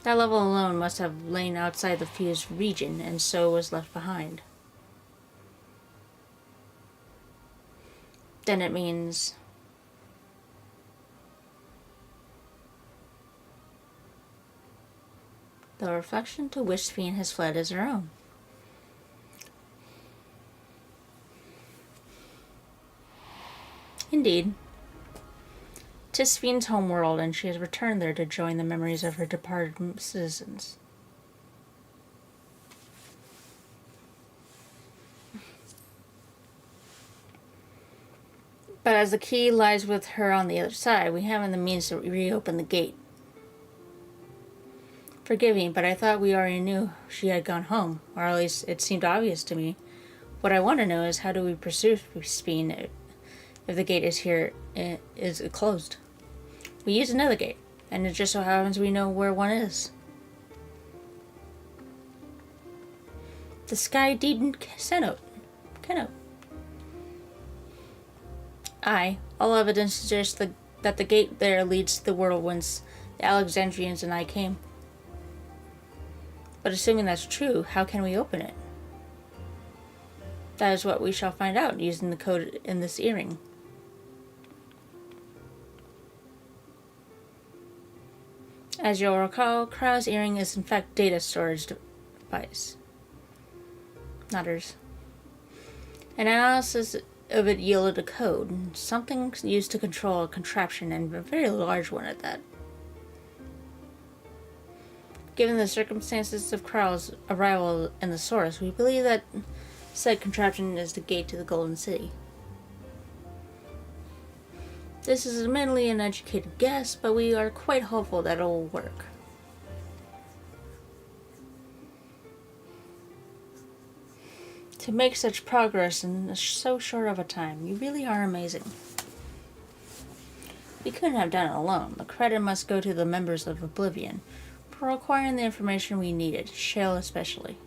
[SPEAKER 1] That level alone must have lain outside the fused region, and so was left behind. Then it means... the reflection to which Sphene has fled is her own. Indeed. 'Tis Sphene's homeworld, and she has returned there to join the memories of her departed citizens. But as the key lies with her on the other side, we haven't the means to reopen the gate. Forgive me, but I thought we already knew she had gone home, or at least it seemed obvious to me. What I want to know is how do we pursue Sphene if the gate is closed? We use another gate, and it just so happens we know where one is. The Sky Deep Cenote. All evidence suggests that the gate there leads to the world whence the Alexandrians and I came. But assuming that's true, how can we open it? That is what we shall find out using the code in this earring. As you'll recall, Krau's earring is in fact data storage device. Not hers. An analysis of it yielded a code, something used to control a contraption, and a very large one at that. Given the circumstances of Krau's arrival in the source, we believe that said contraption is the gate to the Golden City. This is admittedly an educated guess, but we are quite hopeful that it will work. To make such progress in so short of a time, you really are amazing. We couldn't have done it alone. The credit must go to the members of Oblivion for acquiring the information we needed, Shale especially.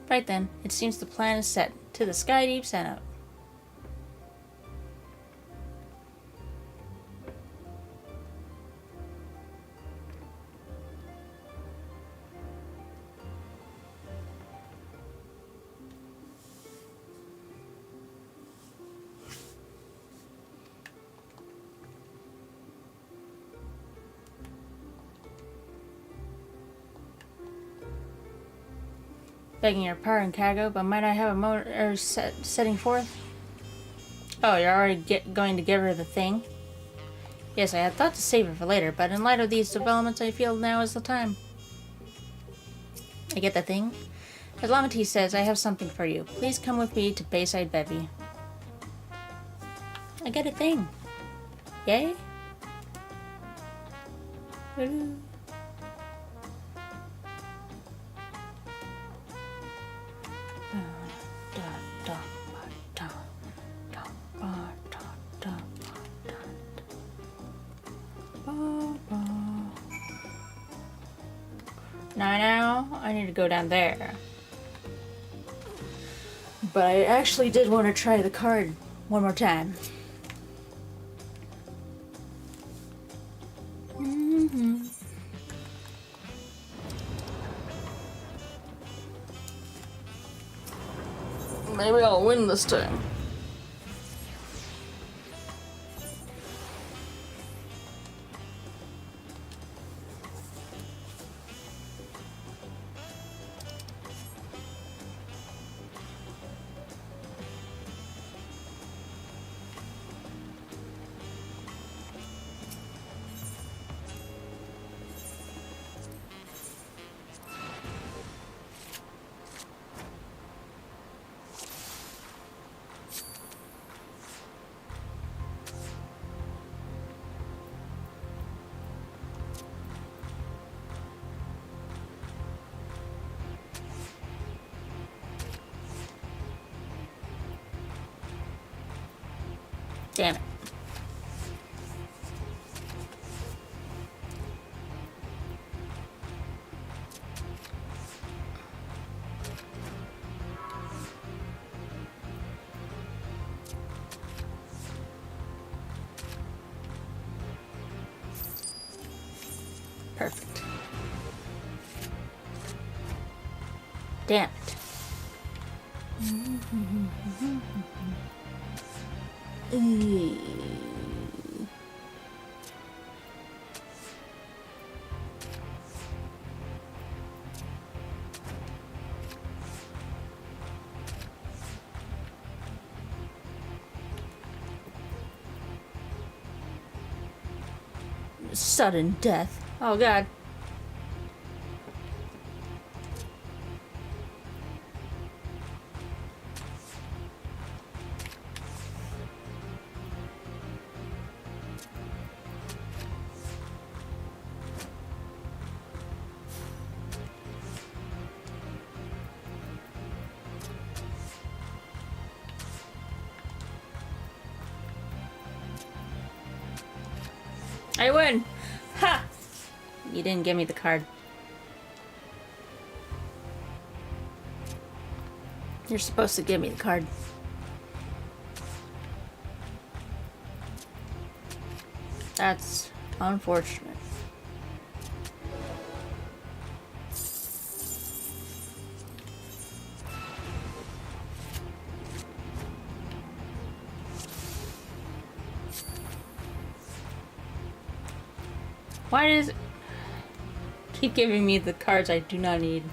[SPEAKER 1] Right then, it seems the plan is set. To the Sky Deep Cenote. Begging your pardon, Kago, but might I have a motor setting forth? Oh, you're already going to give her the thing? Yes, I had thought to save it for later, but in light of these developments, I feel now is the time. I get the thing? As Lamati says, I have something for you. Please come with me to Bayside Bevy. I get a thing. Yay? Woo. Now, I need to go down there. But I actually did want to try the card one more time. Maybe I'll win this time. Damn it. Perfect. Damn it. Sudden death. Oh god. I win! Ha! You didn't give me the card. You're supposed to give me the card. That's unfortunate. Why does it keep giving me the cards I do not need?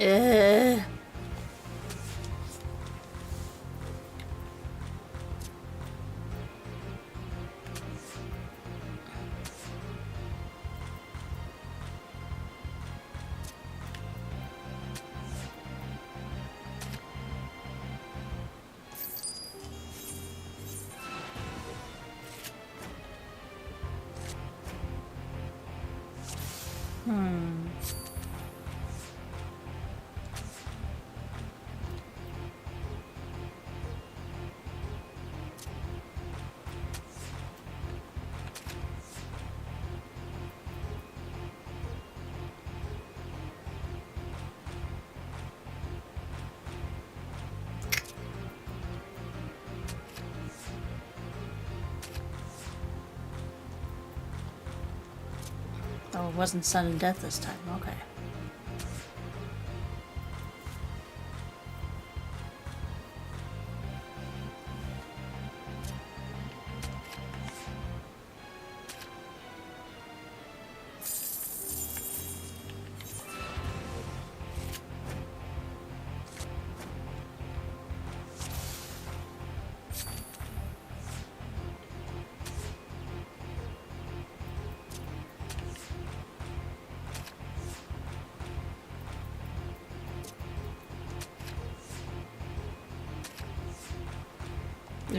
[SPEAKER 1] Ugh. Oh, it wasn't sudden death this time. Okay.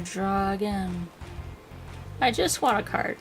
[SPEAKER 1] Draw again. I just want a card.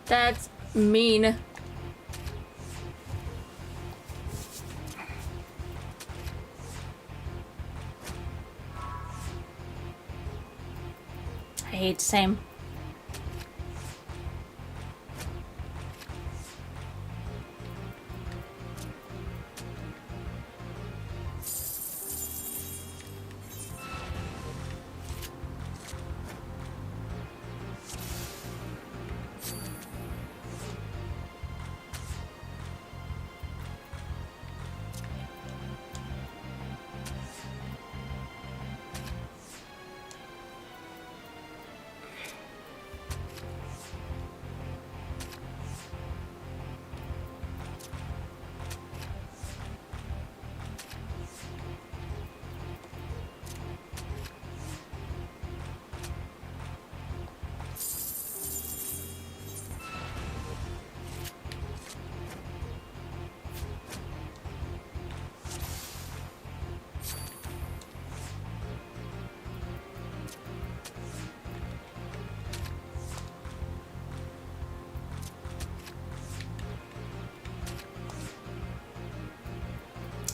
[SPEAKER 1] That's mean. hate same.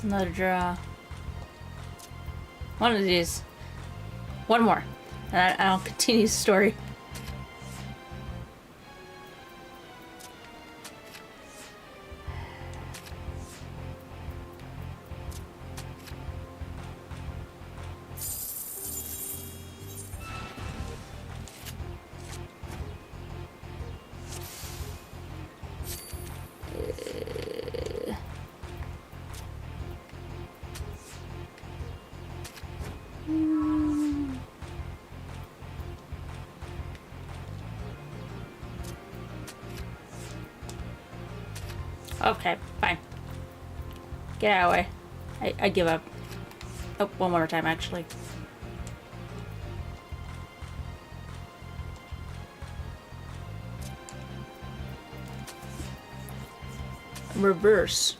[SPEAKER 1] Another draw. One of these. One more. And I'll continue the story. Okay, fine. Get out of the way. I give up. Oh, one more time, actually. Reverse.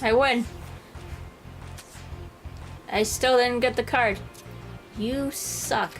[SPEAKER 1] I win. I still didn't get the card. You suck.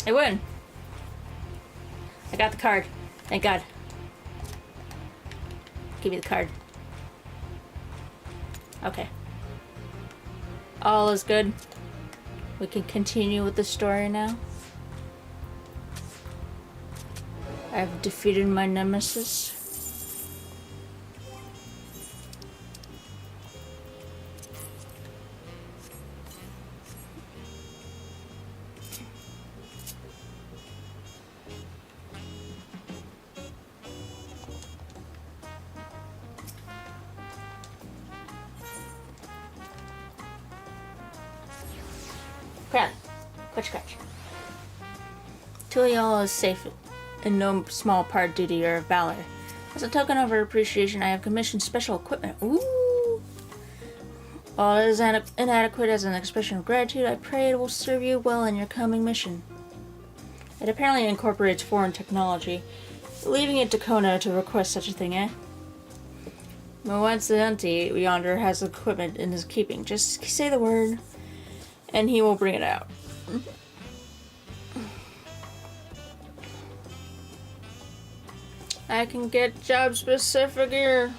[SPEAKER 1] I win. I got the card. Thank God. Give me the card. Okay. All is good. We can continue with the story now. I've defeated my nemesis. Crap. Quetch, quetch. Tulial is safe in no small part due to your valor. As a token of our appreciation, I have commissioned special equipment. Ooh! While it is inadequate as an expression of gratitude, I pray it will serve you well in your coming mission. It apparently incorporates foreign technology. Leaving it to Kona to request such a thing, eh? Moensidenti yonder has equipment in his keeping. Just say the word, and he will bring it out. I can get job specific here.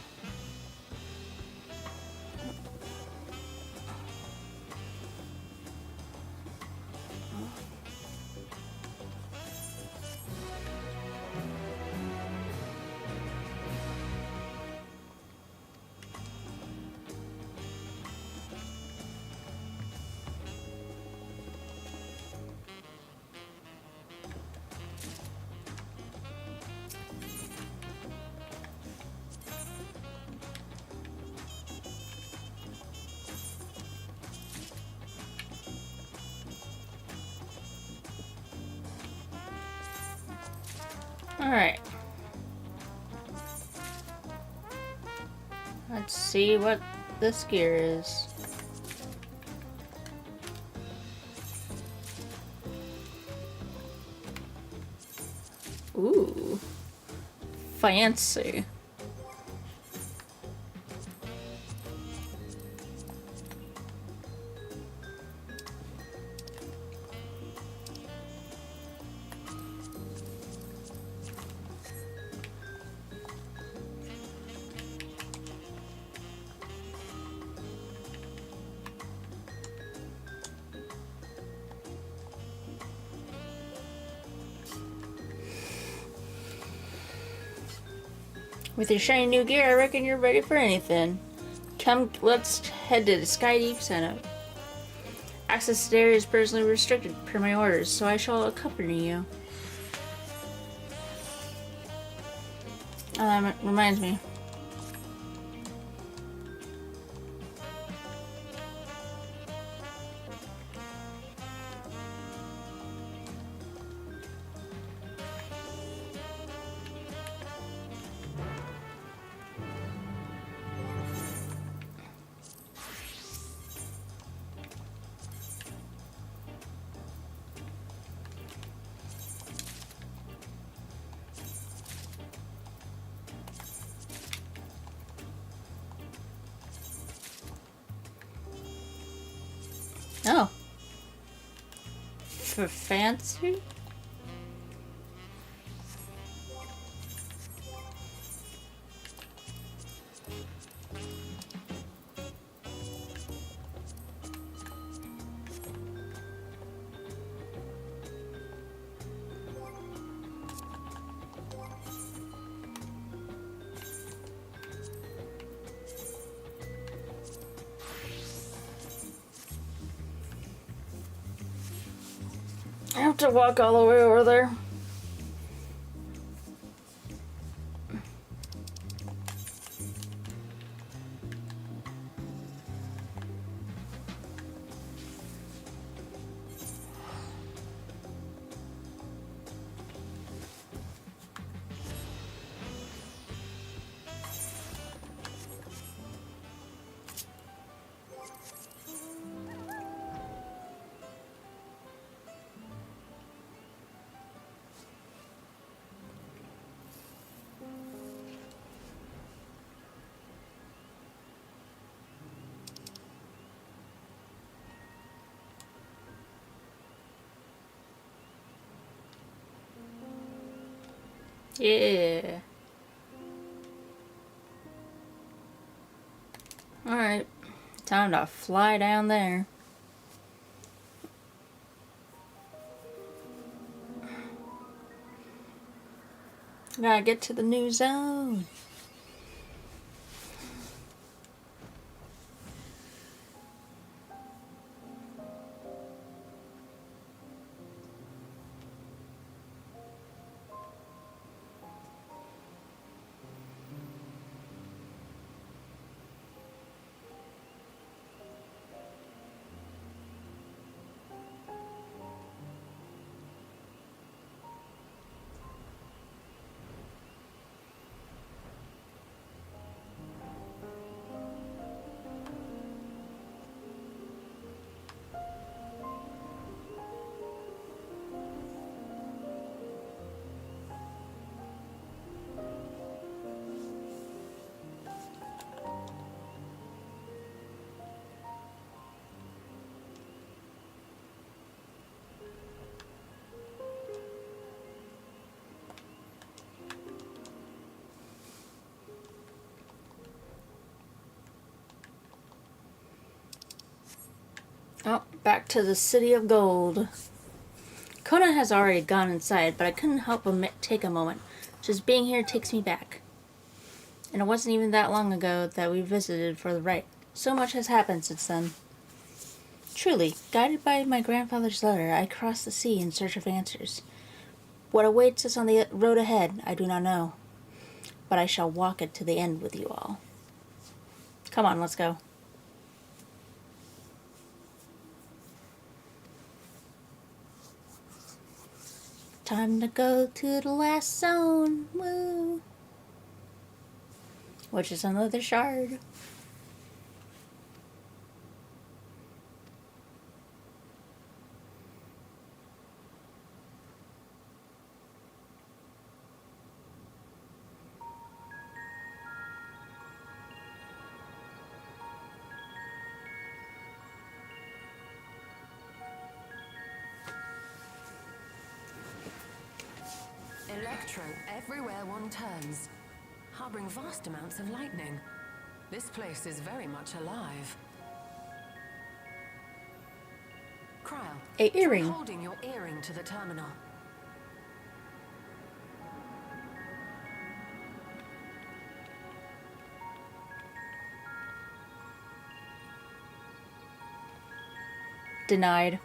[SPEAKER 1] Alright. Let's see what this gear is. Ooh. Fancy. With your shiny new gear, I reckon you're ready for anything. Come, let's head to the Sky Deep Center. Access to the area is personally restricted per my orders, so I shall accompany you. Oh, that reminds me. Oh. For fancy? I have to walk all the way over there. Yeah. Alright. Time to fly down there. Gotta get to the new zone. Back to the City of Gold. Kona has already gone inside, but I couldn't help but take a moment. Just being here takes me back. And it wasn't even that long ago that we visited for the rite. So much has happened since then. Truly, guided by my grandfather's letter, I crossed the sea in search of answers. What awaits us on the road ahead, I do not know. But I shall walk it to the end with you all. Come on, let's go. Time to go to the last zone. Woo! Which is another shard.
[SPEAKER 4] Electro everywhere one turns, harboring vast amounts of lightning. This place is very much alive. Krile,
[SPEAKER 1] A
[SPEAKER 4] try
[SPEAKER 1] earring.
[SPEAKER 4] holding your earring to the terminal.
[SPEAKER 1] Denied.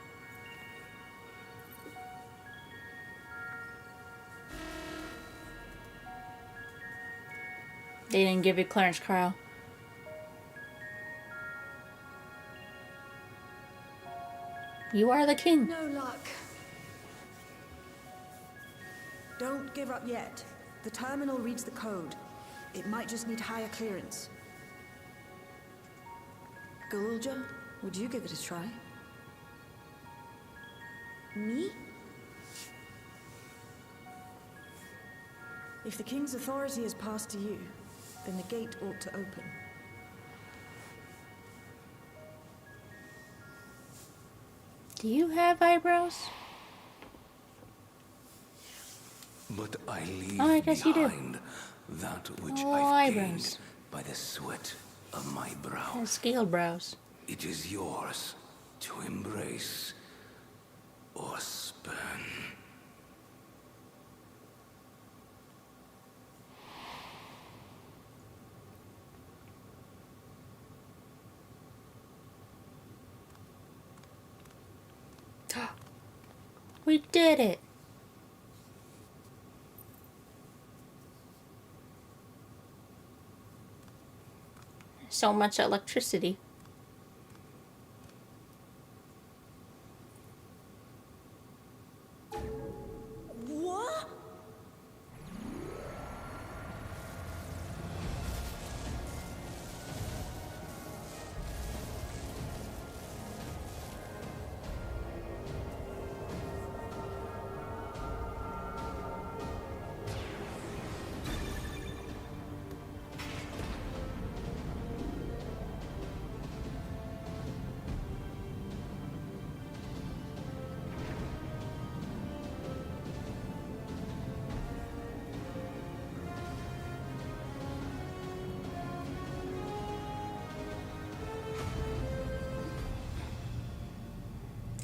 [SPEAKER 1] They didn't give you clearance, Krile. You are the king.
[SPEAKER 12] No luck. Don't give up yet. The terminal reads the code. It might just need higher clearance. Gulja, would you give it a try? Me? If the king's authority is passed to you, then the gate ought to open.
[SPEAKER 1] Do you have eyebrows?
[SPEAKER 8] But I leave
[SPEAKER 1] Oh, I guess you do.
[SPEAKER 8] behind that which
[SPEAKER 1] Oh,
[SPEAKER 8] I've
[SPEAKER 1] eyebrows.
[SPEAKER 8] gained by the sweat of my brow.
[SPEAKER 1] And scaled brows.
[SPEAKER 8] It is yours to embrace or spurn.
[SPEAKER 1] We did it. So much electricity.
[SPEAKER 12] What?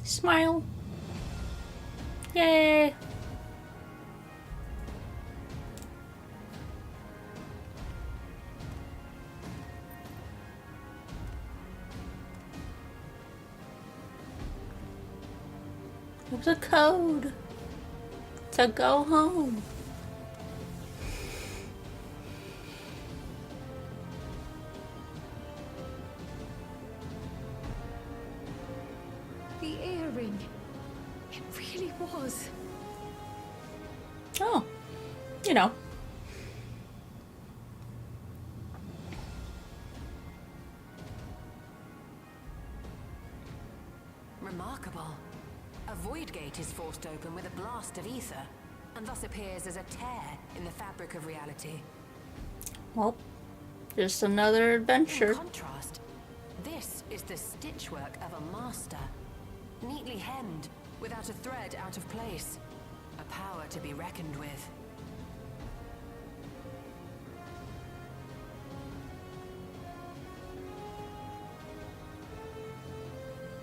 [SPEAKER 1] Smile. Yay. It was a code to go home.
[SPEAKER 6] The earring. It really was.
[SPEAKER 1] Oh, you know.
[SPEAKER 4] Remarkable. A void gate is forced open with a blast of ether, and thus appears as a tear in the fabric of reality.
[SPEAKER 1] Well, just another adventure.
[SPEAKER 4] In contrast, this is the stitchwork of a master. Neatly hemmed, without a thread out of place. A power to be reckoned with.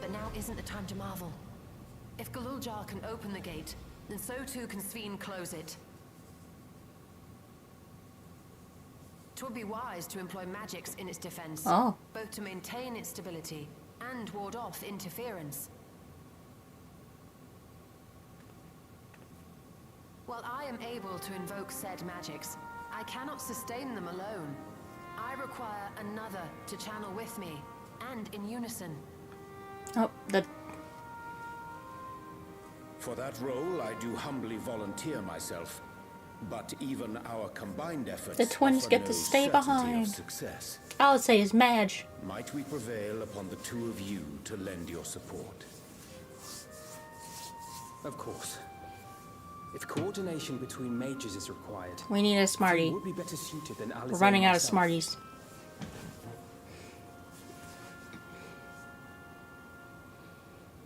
[SPEAKER 4] The now isn't the time to marvel. If Galuljar can open the gate, then so too can Sveen close it. 'Twould be wise to employ magics in its defense, both to maintain its stability and ward off interference. While I am able to invoke said magics, I cannot sustain them alone. I require another to channel with me, and in unison.
[SPEAKER 13] For that role, I do humbly volunteer myself. But even our combined efforts,
[SPEAKER 1] the twins get to stay behind.
[SPEAKER 13] Success.
[SPEAKER 1] I'll say is Madge.
[SPEAKER 13] Might we prevail upon the two of you to lend your support?
[SPEAKER 14] Of course. If coordination between mages is required,
[SPEAKER 1] we need a smarty.
[SPEAKER 14] Would be better suited than
[SPEAKER 1] We're running out of smarties.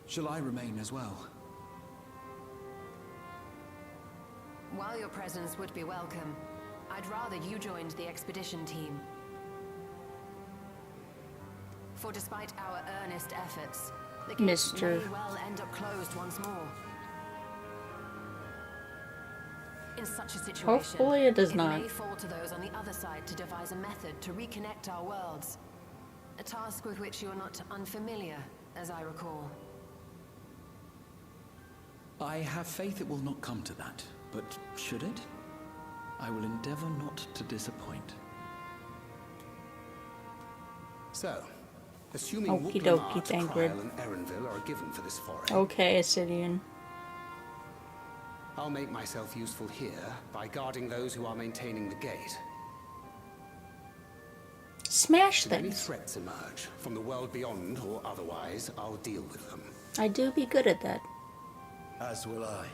[SPEAKER 15] Shall I remain as well?
[SPEAKER 4] While your presence would be welcome, I'd rather you joined the expedition team. For despite our earnest efforts, the gate may well end up closed once more. In such a situation,
[SPEAKER 1] hopefully it does not.
[SPEAKER 4] It may fall to those on the other side to devise a method to reconnect our worlds. A task with which you are not unfamiliar, as I recall.
[SPEAKER 15] I have faith it will not come to that. But should it? I will endeavor not to disappoint.
[SPEAKER 16] So, assuming
[SPEAKER 1] Okie dokie, Thancred.
[SPEAKER 16] and Erenville are given for this foray.
[SPEAKER 1] Okay, Ascidian.
[SPEAKER 16] I'll make myself useful here by guarding those who are maintaining the gate.
[SPEAKER 1] Smash
[SPEAKER 16] Should
[SPEAKER 1] things.
[SPEAKER 16] any threats emerge from the world beyond or otherwise, I'll deal with them.
[SPEAKER 1] I do be good at that.
[SPEAKER 8] As will I.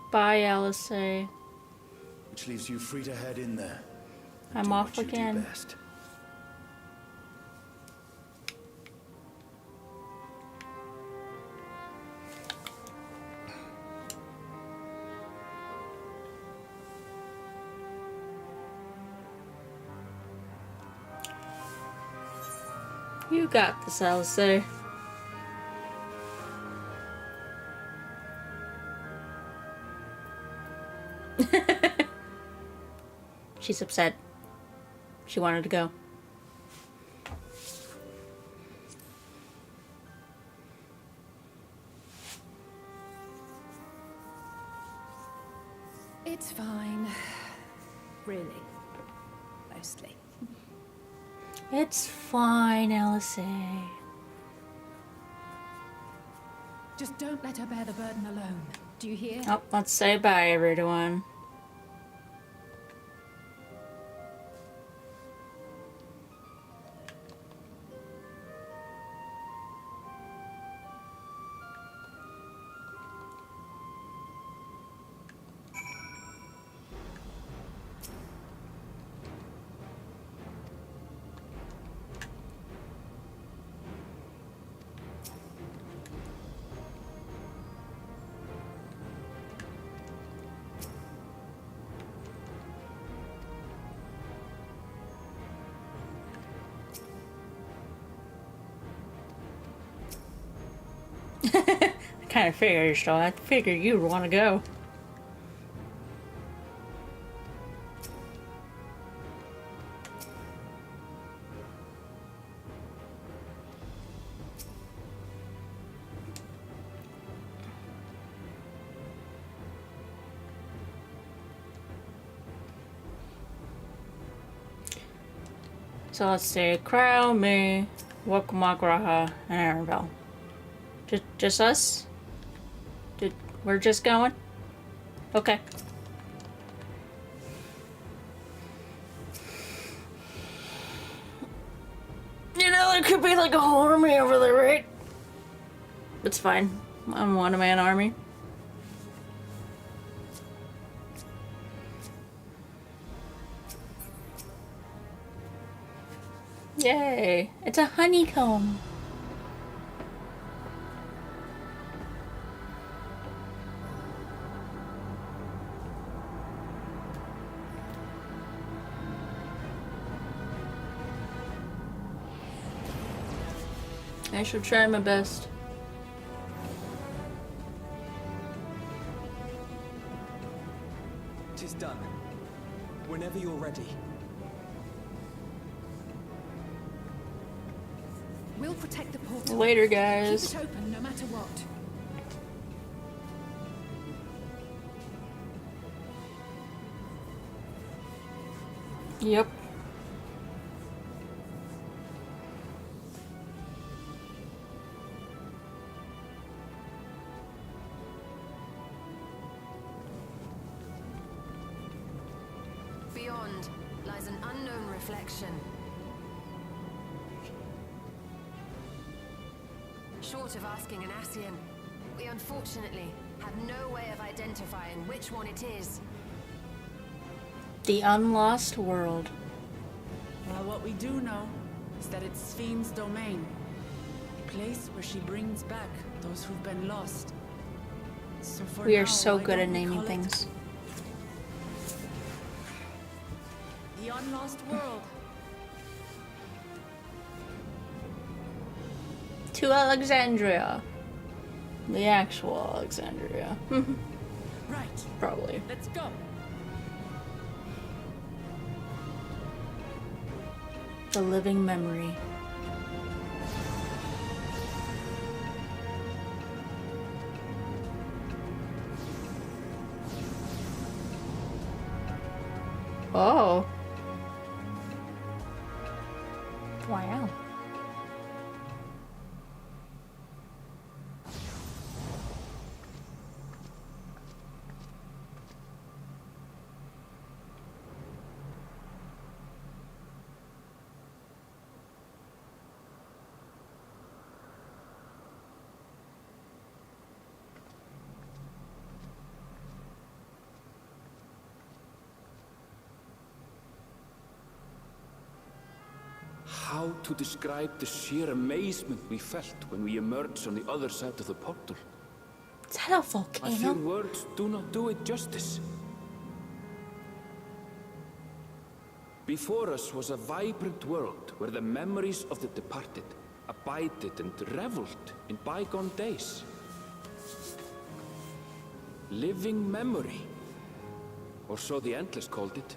[SPEAKER 1] Bye, Alice.
[SPEAKER 8] Which leaves you free to head in there.
[SPEAKER 1] I'm off again.
[SPEAKER 8] Best.
[SPEAKER 1] You got this, Alice. She's upset. She wanted to go.
[SPEAKER 6] It's fine. Really. Mostly.
[SPEAKER 1] It's fine, Alice.
[SPEAKER 6] Just don't let her bear the burden alone. Do you hear?
[SPEAKER 1] Oh, let's say bye, everyone. I kind of figured, so I figured you'd want to go. So let's see, crown me, Wakamagraha, and Erenville. Just us? We're just going? Okay. You know, there could be like a whole army over there, right? It's fine. I'm a one-man army. Yay! It's a honeycomb. I shall try my best.
[SPEAKER 14] Tis done. Whenever you're ready.
[SPEAKER 6] We'll protect the portal.
[SPEAKER 1] Later, guys.
[SPEAKER 6] Keep it open no matter what.
[SPEAKER 1] Yep.
[SPEAKER 4] Beyond lies an unknown reflection. Short of asking an Ascian, we unfortunately have no way of identifying which one it is.
[SPEAKER 1] The Unlost World.
[SPEAKER 3] Well, what we do know is that it's Sphne's domain. A place where she brings back those who've been lost. So for
[SPEAKER 1] We are
[SPEAKER 3] now,
[SPEAKER 1] so
[SPEAKER 3] why
[SPEAKER 1] good at
[SPEAKER 3] don't we
[SPEAKER 1] naming
[SPEAKER 3] call it
[SPEAKER 1] things.
[SPEAKER 3] The Unlost World.
[SPEAKER 1] To Alexandria. The actual Alexandria.
[SPEAKER 3] Right.
[SPEAKER 1] Probably.
[SPEAKER 3] Let's go.
[SPEAKER 1] The living memory. Oh. Wow.
[SPEAKER 13] How to describe the sheer amazement we felt when we emerged on the other side of the portal?
[SPEAKER 1] Is that a
[SPEAKER 13] I fear
[SPEAKER 1] volcano?
[SPEAKER 13] words do not do it justice. Before us was a vibrant world where the memories of the departed abided and reveled in bygone days. Living memory, or so the Endless called it.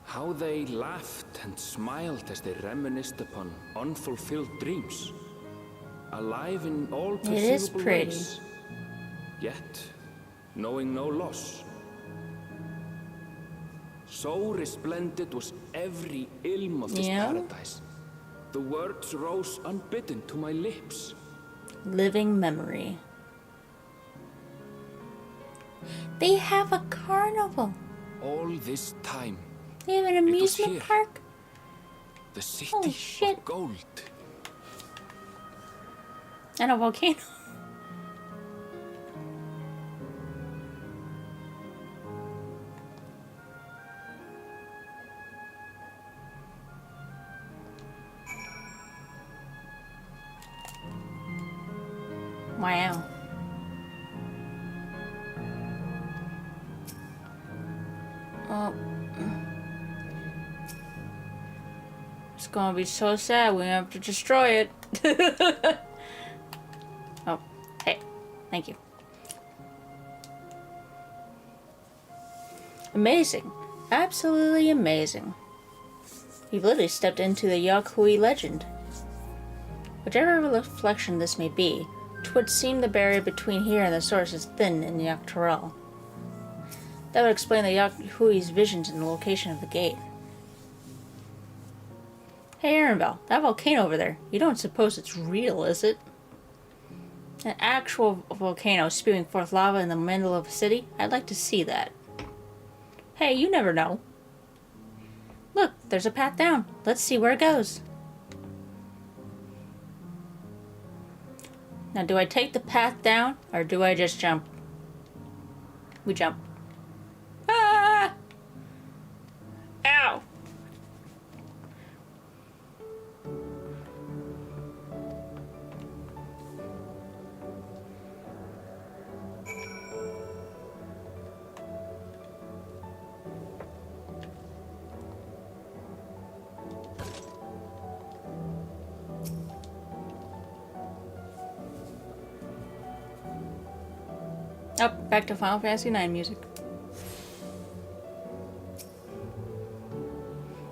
[SPEAKER 13] How they laughed and smiled as they reminisced upon unfulfilled dreams. Alive in all
[SPEAKER 1] It is
[SPEAKER 13] perceivable
[SPEAKER 1] pretty.
[SPEAKER 13] ways, yet knowing no loss. So resplendent was every ilm of this
[SPEAKER 1] Yeah.
[SPEAKER 13] paradise. The words rose unbidden to my lips.
[SPEAKER 1] Living memory. They have a carnival.
[SPEAKER 13] All this time,
[SPEAKER 1] They have an
[SPEAKER 13] was
[SPEAKER 1] amusement
[SPEAKER 13] here.
[SPEAKER 1] park.
[SPEAKER 13] the city
[SPEAKER 1] Holy shit.
[SPEAKER 13] of gold.
[SPEAKER 1] And a volcano. Wow. Oh. It's gonna be so sad we have to destroy it. Oh, hey, thank you. Amazing. Absolutely amazing. You've literally stepped into the Yakui legend. Whichever reflection this may be, 'twould seem the barrier between here and the source is thin in Yaktarel. That would explain the Yakui's visions and the location of the gate. Hey Aaronbell, that volcano over there, you don't suppose it's real, is it? An actual volcano spewing forth lava in the middle of a city? I'd like to see that. Hey, you never know. Look, there's a path down. Let's see where it goes. Now, do I take the path down, or do I just jump? We jump. Ah! Ow! Oh, back to Final Fantasy IX music.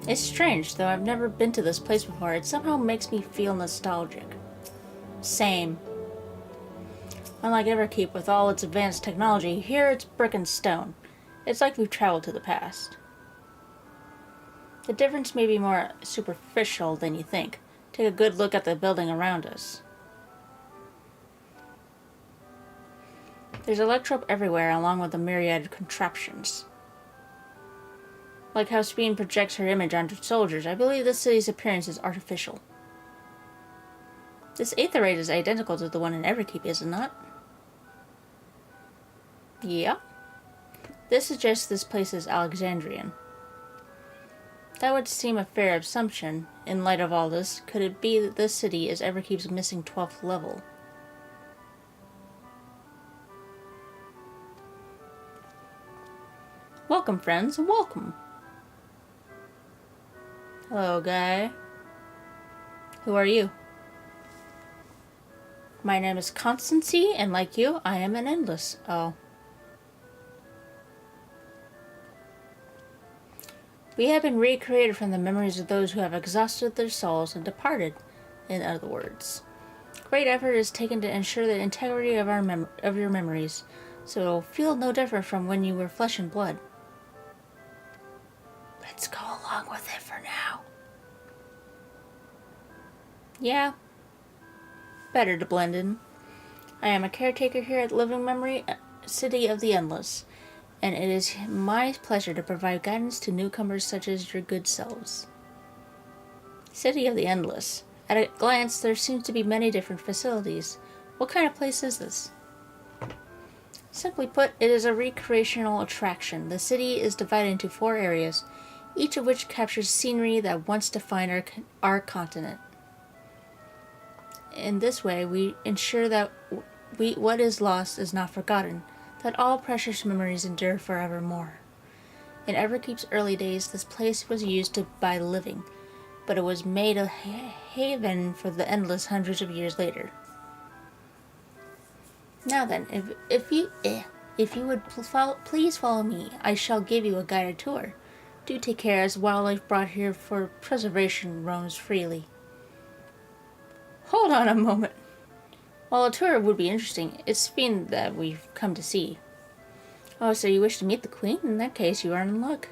[SPEAKER 1] It's strange, though I've never been to this place before. It somehow makes me feel nostalgic. Same. Unlike Everkeep, with all its advanced technology, here it's brick and stone. It's like we've traveled to the past. The difference may be more superficial than you think. Take a good look at the building around us. There's electrope everywhere, along with a myriad of contraptions. Like how Speen projects her image onto soldiers, I believe this city's appearance is artificial. This aetherite is identical to the one in Everkeep, is it not? Yeah. This suggests this place is Alexandrian. That would seem a fair assumption. In light of all this, could it be that this city is Everkeep's missing 12th level? Welcome, friends, welcome. Hello, guy. Who are you? My name is Constancy, and like you, I am an Endless. Oh. We have been recreated from the memories of those who have exhausted their souls and departed, in other words. Great effort is taken to ensure the integrity of your memories, so it will feel no different from when you were flesh and blood. Let's go along with it for now. Yeah. Better to blend in. I am a caretaker here at Living Memory City of the Endless, and it is my pleasure to provide guidance to newcomers such as your good selves. City of the Endless. At a glance, there seems to be many different facilities. What kind of place is this? Simply put, it is a recreational attraction. The city is divided into 4 areas, each of which captures scenery that once defined our continent. In this way, we ensure that what is lost is not forgotten, that all precious memories endure forevermore. In Everkeep's early days, this place was used by the living, but it was made a haven for the Endless hundreds of years later. Now then, if you would please follow me, I shall give you a guided tour. Do take care, as wildlife brought here for preservation roams freely. Hold on a moment. While a tour would be interesting, it's Speen that we've come to see. Oh, so you wish to meet the Queen? In that case, you are in luck.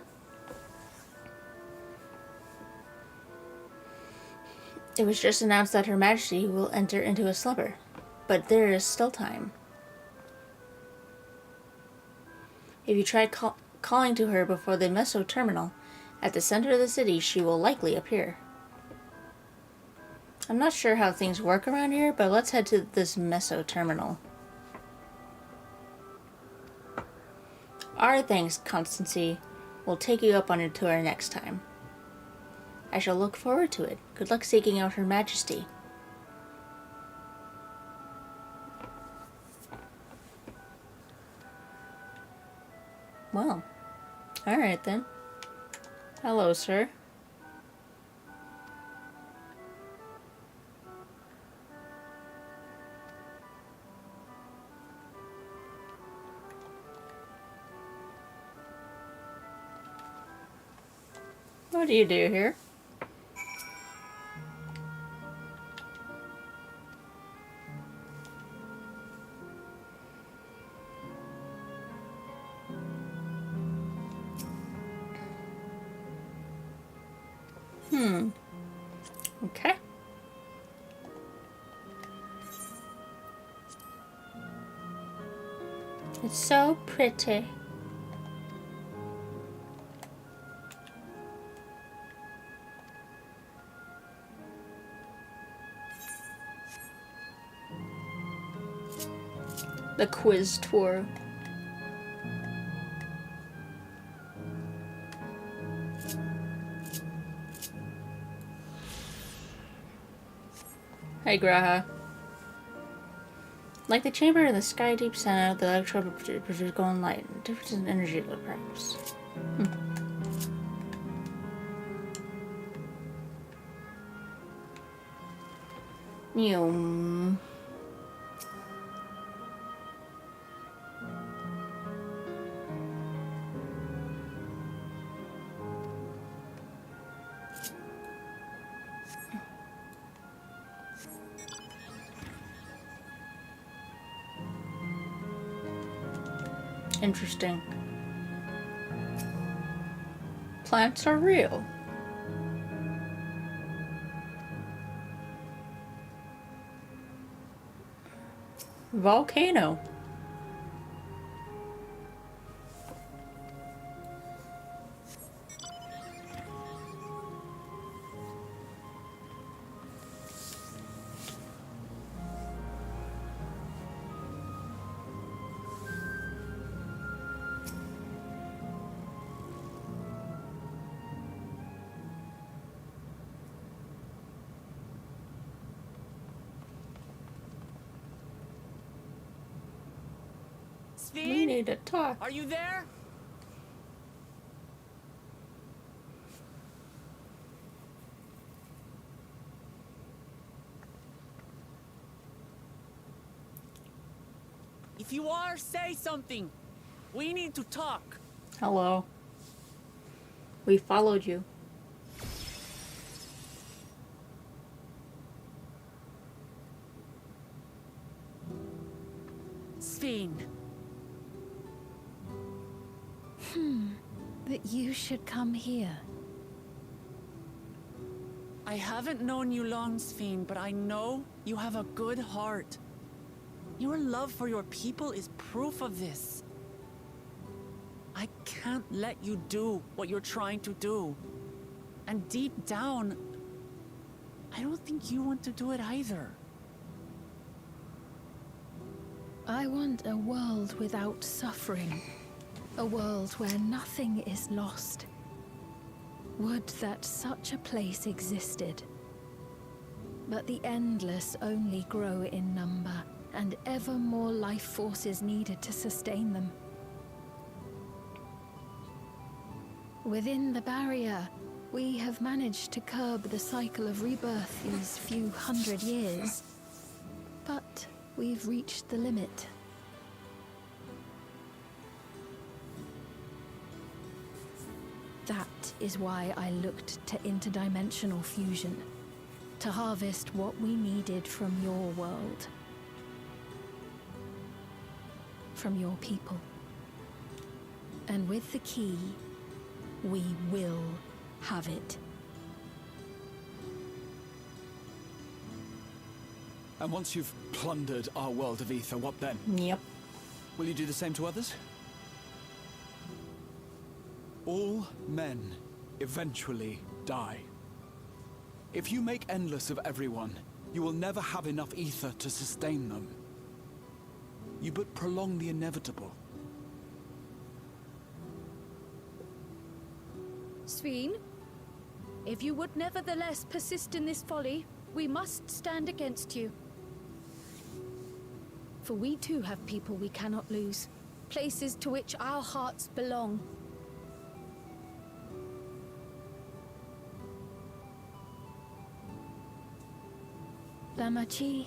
[SPEAKER 1] It was just announced that Her Majesty will enter into a slumber, but there is still time. If you try calling to her before the Meso Terminal, at the center of the city, she will likely appear. I'm not sure how things work around here, but let's head to this Meso Terminal. Our thanks, Constancy. We'll take you up on your tour next time. I shall look forward to it. Good luck seeking out Her Majesty. Well, alright then. Hello, sir. What do you do here? Okay. It's so pretty. The quiz tour. Hey, Graha. Like the chamber in the sky deep center, the electrode produces golden light. Difference in energy, perhaps. Interesting. Plants are real. Volcano. We need to talk.
[SPEAKER 3] Are you there? If you are, say something. We need to talk.
[SPEAKER 1] Hello. We followed you.
[SPEAKER 3] Sphene.
[SPEAKER 9] That you should come here.
[SPEAKER 3] I haven't known you long, Sphene, but I know you have a good heart. Your love for your people is proof of this. I can't let you do what you're trying to do. And deep down, I don't think you want to do it either.
[SPEAKER 9] I want a world without suffering. A world where nothing is lost. Would that such a place existed. But the endless only grow in number, and ever more life forces needed to sustain them. Within the barrier, we have managed to curb the cycle of rebirth these few hundred years. But we've reached the limit. That is why I looked to interdimensional fusion, to harvest what we needed from your world. From your people. And with the key, we will have it.
[SPEAKER 15] And once you've plundered our world of ether, what then?
[SPEAKER 1] Yep.
[SPEAKER 15] Will you do the same to others? All men eventually die. If you make endless of everyone, you will never have enough ether to sustain them. You but prolong the inevitable.
[SPEAKER 6] Sphene, if you would nevertheless persist in this folly, we must stand against you. For we too have people we cannot lose, places to which our hearts belong.
[SPEAKER 9] Damachi,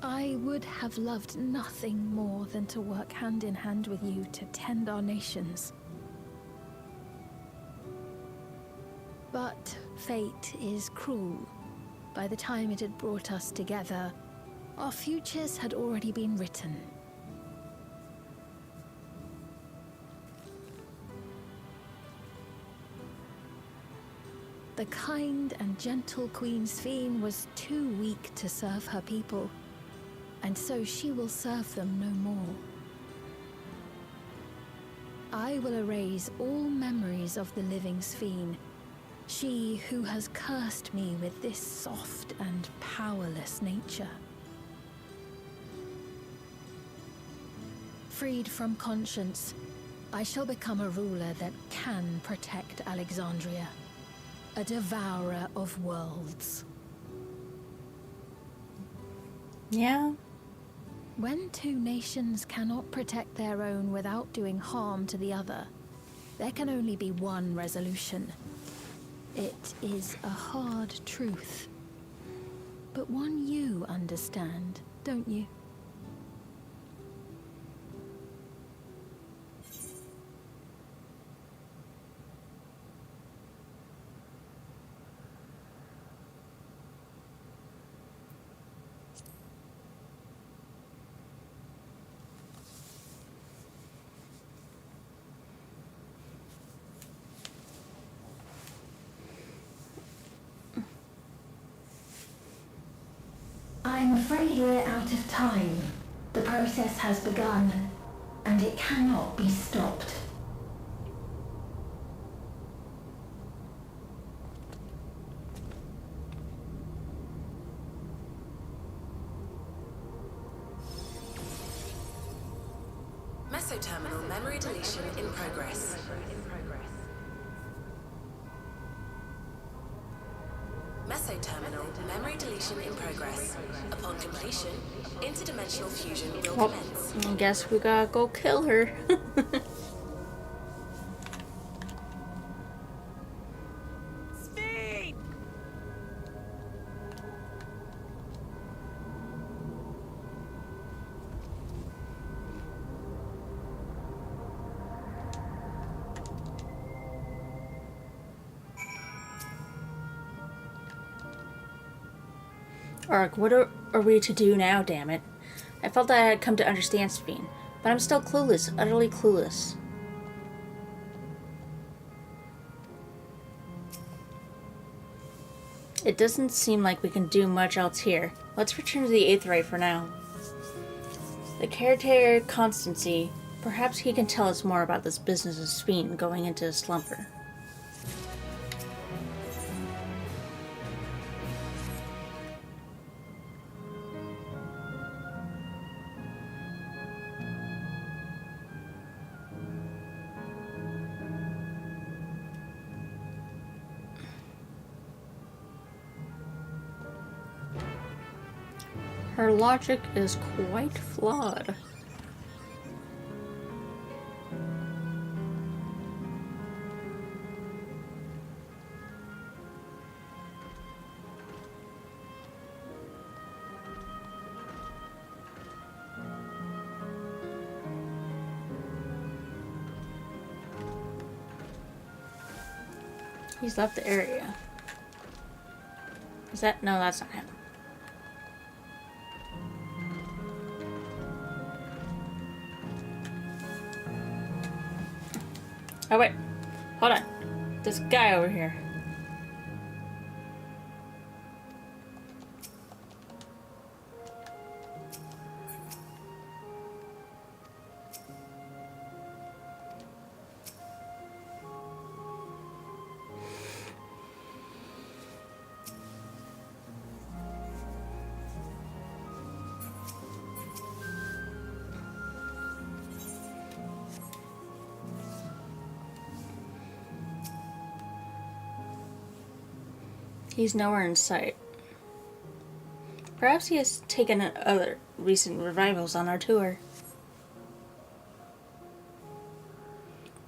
[SPEAKER 9] I would have loved nothing more than to work hand in hand with you to tend our nations. But fate is cruel. By the time it had brought us together, our futures had already been written. The kind and gentle Queen Sphene was too weak to serve her people, and so she will serve them no more. I will erase all memories of the living Sphene, she who has cursed me with this soft and powerless nature. Freed from conscience, I shall become a ruler that can protect Alexandria. A devourer of worlds.
[SPEAKER 1] Yeah.
[SPEAKER 9] When two nations cannot protect their own without doing harm to the other, there can only be one resolution. It is a hard truth. But one you understand, don't you? afraid we're out of time. The process has begun, and it cannot be stopped.
[SPEAKER 17] Mesoterminal memory deletion in progress. Mesoterminal memory deletion in progress. Upon completion, interdimensional fusion will commence.
[SPEAKER 1] I guess we gotta go kill her. Ark, what are we to do now, damn it? I felt that I had come to understand Spine, but I'm still clueless, utterly clueless. It doesn't seem like we can do much else here. Let's return to the Aetheryte for now. The caretaker Constancy, perhaps he can tell us more about this business of Spine going into a slumber. Her logic is quite flawed. He's left the area. Is that? No, that's not him. Oh wait, hold on. This guy over here. He's nowhere in sight. Perhaps he has taken other recent revivals on our tour.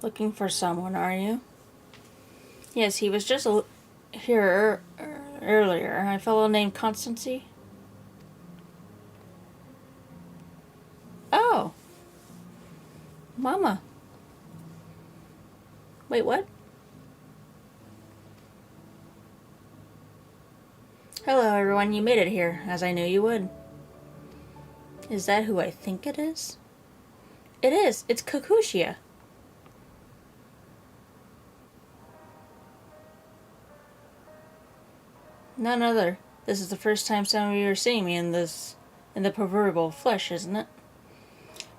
[SPEAKER 1] Looking for someone, are you? Yes, he was just here earlier. A fellow named Constancy. Oh! Mama. Wait, what? Hello everyone, you made it here, as I knew you would. Is that who I think it is? It is! It's Kakushia! None other. This is the first time some of you are seeing me in the proverbial flesh, isn't it?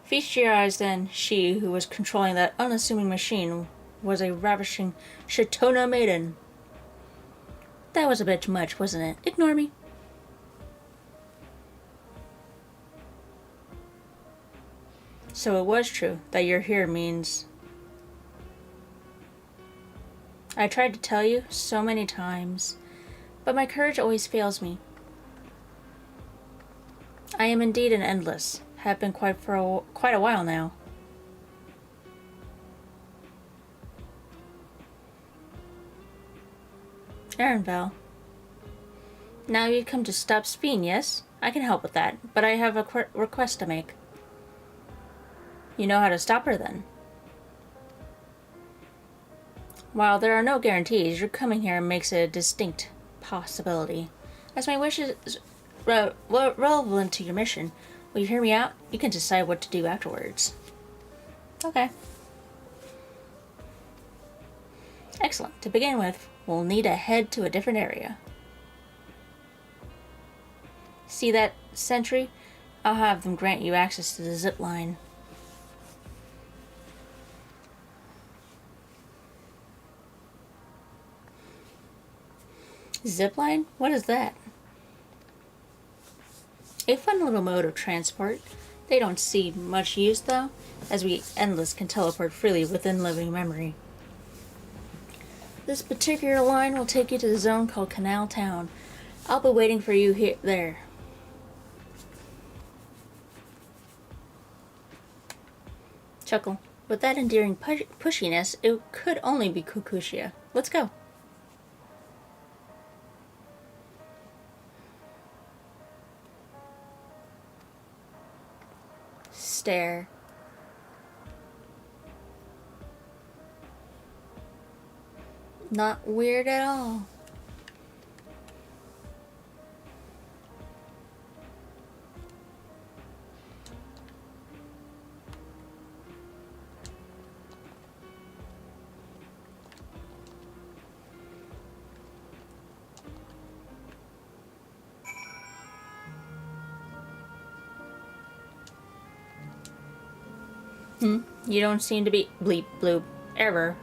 [SPEAKER 1] Feast your eyes then. She who was controlling that unassuming machine was a ravishing Shatona maiden. That was a bit much, wasn't it? Ignore me. So it was true that you're here means... I tried to tell you so many times, but my courage always fails me. I am indeed an endless. Have been quite a while now. Val. Now you've come to stop Spine, yes? I can help with that, but I have a request to make. You know how to stop her, then? While there are no guarantees, your coming here makes it a distinct possibility. As my wish is relevant to your mission, will you hear me out? You can decide what to do afterwards. Okay. Excellent. To begin with, we'll need to head to a different area. See that sentry, I'll have them grant you access to the zip line. Zipline? What is that? A fun little mode of transport. They don't see much use though, as we Endless can teleport freely within living memory. This particular line will take you to the zone called Canal Town. I'll be waiting for you there. Chuckle. With that endearing pushiness, it could only be Kukushia. Let's go. Stare. Not weird at all. You don't seem to be bleep bloop ever.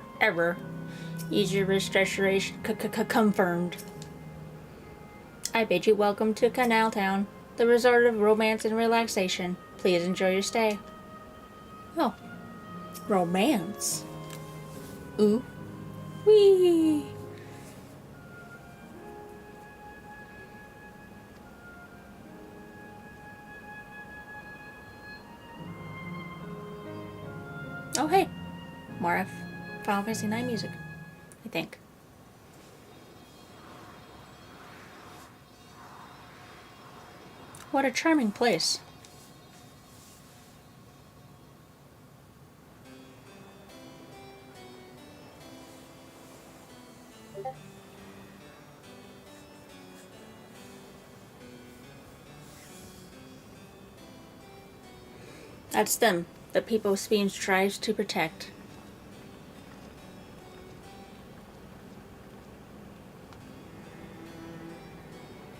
[SPEAKER 1] User registration confirmed. I bid you welcome to Canal Town, the resort of romance and relaxation. Please enjoy your stay. Oh, romance. Ooh, wee. Oh hey, more Final Fantasy IX music, I think. What a charming place. That's them, the people Speen strives to protect.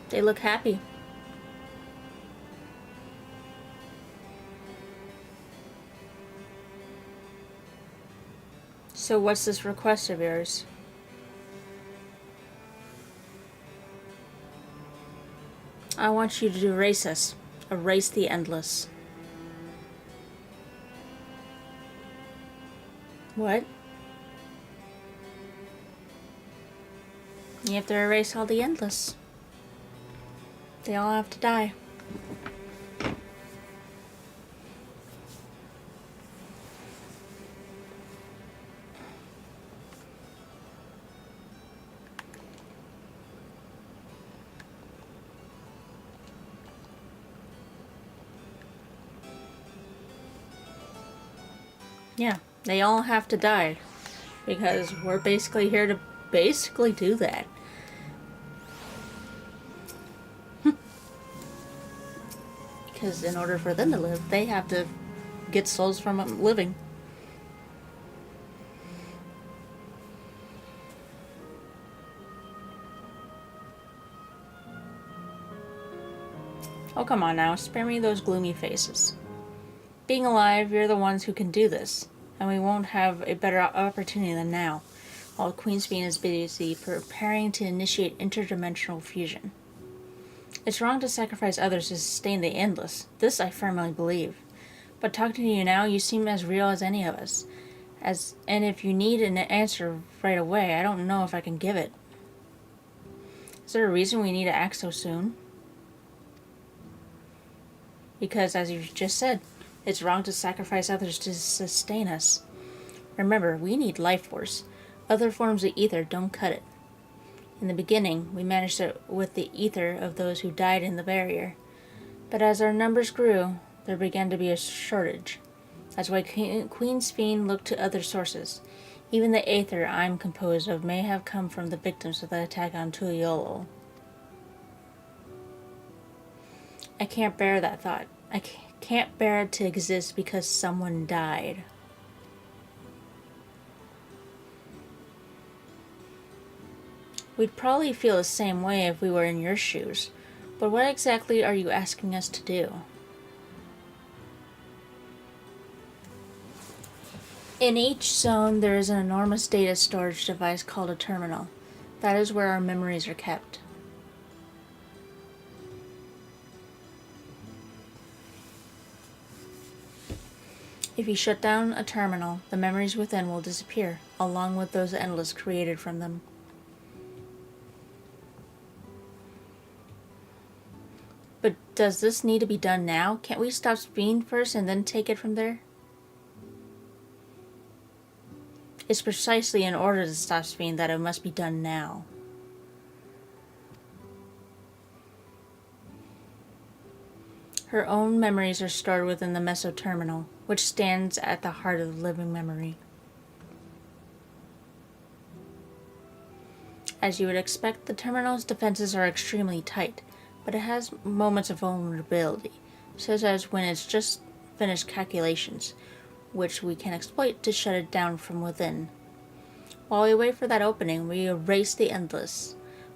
[SPEAKER 1] They look happy. So what's this request of yours? I want you to erase us. Erase the Endless. What? You have to erase all the Endless. They all have to die. Yeah, they all have to die. Because we're basically here to basically do that. Because in order for them to live, they have to get souls from living. Oh, come on now, spare me those gloomy faces. Being alive, you're the ones who can do this, and we won't have a better opportunity than now, while Queensbean is busy preparing to initiate interdimensional fusion. It's wrong to sacrifice others to sustain the Endless. This I firmly believe. But talking to you now, you seem as real as any of us. And if you need an answer right away, I don't know if I can give it. Is there a reason we need to act so soon? Because, as you just said, it's wrong to sacrifice others to sustain us. Remember, we need life force. Other forms of ether don't cut it. In the beginning, we managed it with the ether of those who died in the barrier. But as our numbers grew, there began to be a shortage. That's why Queen's Fiend looked to other sources. Even the ether I'm composed of may have come from the victims of the attack on Tuliolo. I can't bear that thought. I can't bear it to exist because someone died. We'd probably feel the same way if we were in your shoes. But what exactly are you asking us to do? In each zone, there is an enormous data storage device called a terminal. That is where our memories are kept. If you shut down a terminal, the memories within will disappear, along with those endless created from them. But does this need to be done now? Can't we stop Speen first and then take it from there? It's precisely in order to stop Speen that it must be done now. Her own memories are stored within the meso-terminal, which stands at the heart of the living memory. As you would expect, the terminal's defenses are extremely tight, but it has moments of vulnerability, such as when it's just finished calculations, which we can exploit to shut it down from within. While we wait for that opening, we erase the Endless.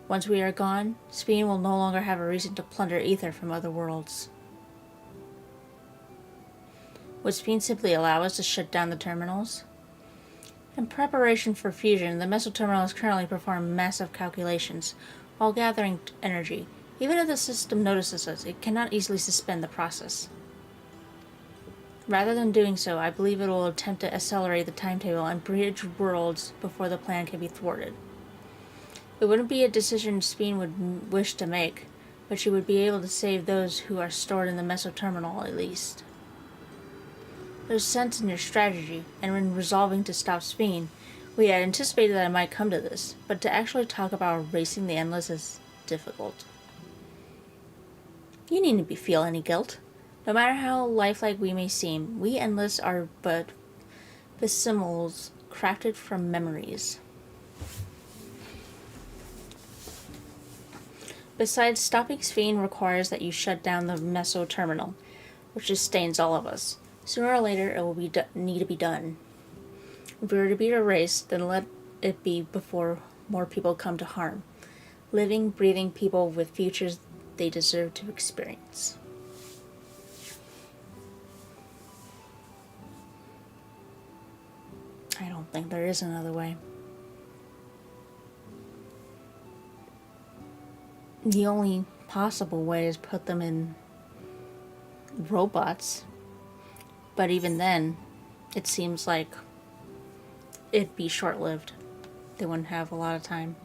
[SPEAKER 1] Once we are gone, Speen will no longer have a reason to plunder ether from other worlds. Would Speen simply allow us to shut down the terminals? In preparation for fusion, the meso-terminal is currently performing massive calculations while gathering energy. Even if the system notices us, it cannot easily suspend the process. Rather than doing so, I believe it will attempt to accelerate the timetable and bridge worlds before the plan can be thwarted. It wouldn't be a decision Speen would wish to make, but she would be able to save those who are stored in the meso-terminal at least. There's sense in your strategy, and in resolving to stop Speen, we had anticipated that it might come to this, but to actually talk about erasing the Endless is difficult. You needn't feel any guilt. No matter how lifelike we may seem, we Endless are but facsimiles crafted from memories. Besides, stopping Speen requires that you shut down the meso-terminal, which sustains all of us. Sooner or later, it will need to be done. If we were to be erased, then let it be before more people come to harm. Living, breathing people with futures they deserve to experience. I don't think there is another way. The only possible way is put them in robots. But even then, it seems like it'd be short-lived. They wouldn't have a lot of time.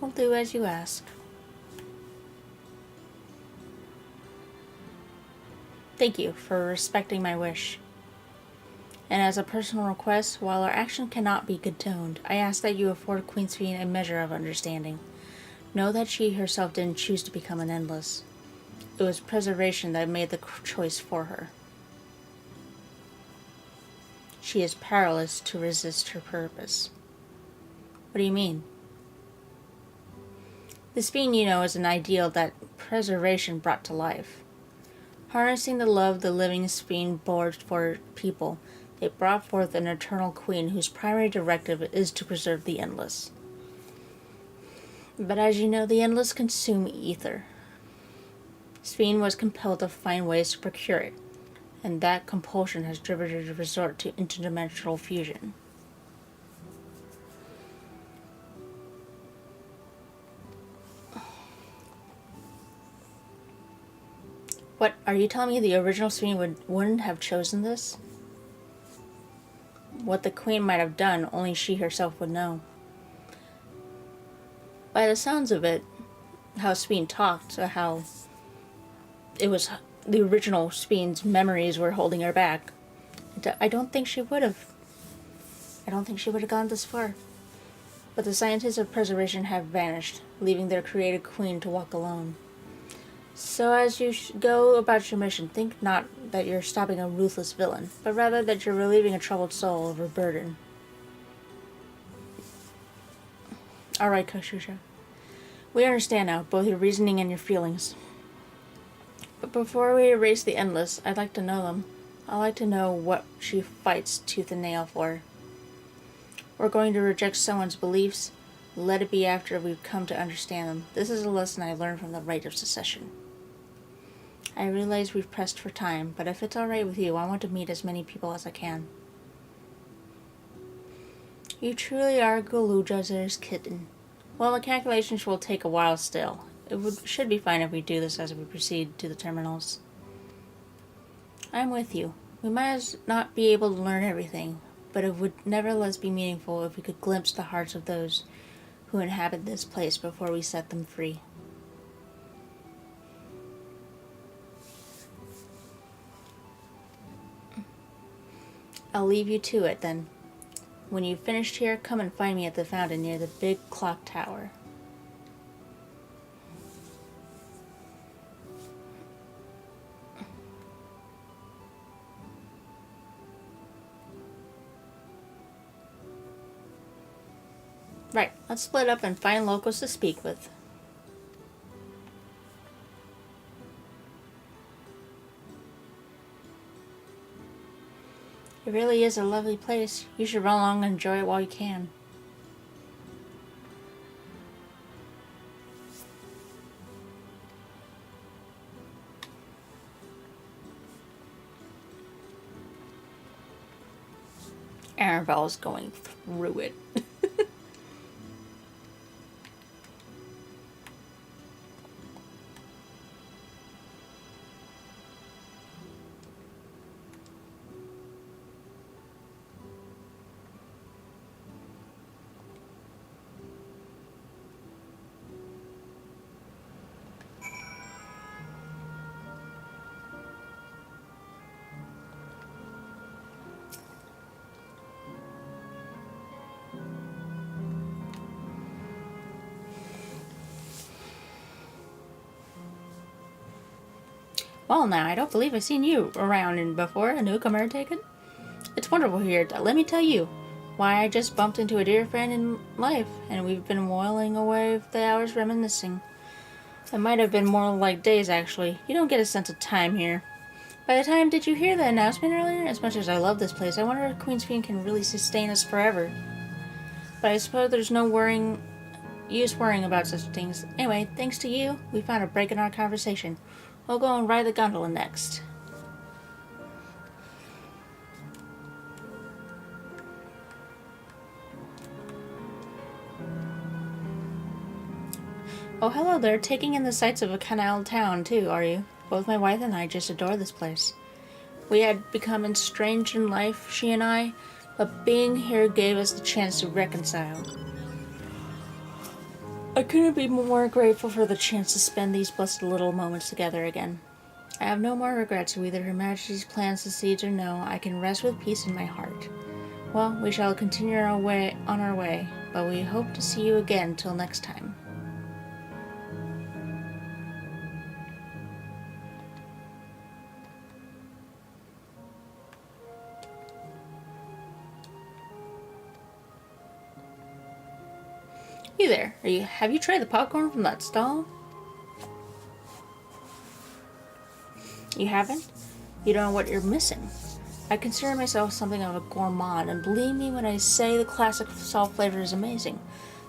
[SPEAKER 1] We'll do as you ask. Thank you for respecting my wish. And as a personal request, while our action cannot be condoned, I ask that you afford Queen Speen a measure of understanding. Know that she herself didn't choose to become an Endless. It was preservation that made the choice for her. She is powerless to resist her purpose. What do you mean? The Speen you know is an ideal that preservation brought to life. Harnessing the love the living Speen bore for people, it brought forth an eternal queen whose primary directive is to preserve the Endless. But as you know, the Endless consume ether. Speen was compelled to find ways to procure it, and that compulsion has driven her to resort to interdimensional fusion. What, are you telling me the original Speen wouldn't have chosen this? What the Queen might have done, only she herself would know. By the sounds of it, how Speen talked, how it was the original Speen's memories were holding her back, I don't think she would have. I don't think she would have gone this far. But the scientists of preservation have vanished, leaving their created queen to walk alone. So as you go about your mission, think not that you're stopping a ruthless villain, but rather that you're relieving a troubled soul of her burden. Alright, Kashusha. We understand now, both your reasoning and your feelings. But before we erase the Endless, I'd like to know them. I like to know what she fights tooth and nail for. We're going to reject someone's beliefs. Let it be after we've come to understand them. This is a lesson I learned from the Rite of Secession. I realize we've pressed for time, but if it's alright with you, I want to meet as many people as I can. You truly are Galujazer's kitten. Well, the calculations will take a while still. Should be fine if we do this as we proceed to the terminals. I'm with you. We might not be able to learn everything, but it would nevertheless be meaningful if we could glimpse the hearts of those who inhabit this place before we set them free. I'll leave you to it then. When you've finished here, come and find me at the fountain near the big clock tower. Right, let's split up and find locals to speak with. It really is a lovely place. You should run along and enjoy it while you can. Aravel's going through it. Well now, I don't believe I've seen you around and before, a newcomer taken. It's wonderful here. Let me tell you why I just bumped into a dear friend in life, and we've been whiling away the hours reminiscing. It might have been more like days, actually. You don't get a sense of time here. By the time, did you hear the announcement earlier? As much as I love this place, I wonder if Queen's Fiend can really sustain us forever. But I suppose there's no use worrying about such things. Anyway, thanks to you, we found a break in our conversation. We'll go and ride the gondola next. Oh, hello there. Taking in the sights of a canal town, too, are you? Both my wife and I just adore this place. We had become estranged in life, she and I, but being here gave us the chance to reconcile. I couldn't be more grateful for the chance to spend these blessed little moments together again. I have no more regrets whether Her Majesty's plans succeeds or no. I can rest with peace in my heart. Well, we shall continue on our way, but we hope to see you again till next time. You there? Have you tried the popcorn from that stall? You haven't? You don't know what you're missing. I consider myself something of a gourmand, and believe me when I say the classic salt flavor is amazing.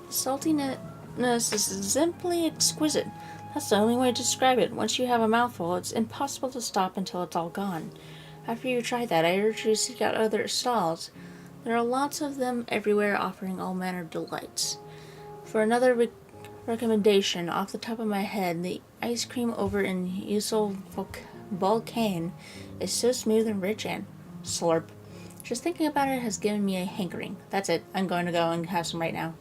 [SPEAKER 1] The saltiness is simply exquisite. That's the only way to describe it. Once you have a mouthful, it's impossible to stop until it's all gone. After you try that, I urge you to seek out other stalls. There are lots of them everywhere offering all manner of delights. For another recommendation, off the top of my head, the ice cream over in Usul Volcane is so smooth and rich and slurp. Just thinking about it has given me a hankering. That's it. I'm going to go and have some right now.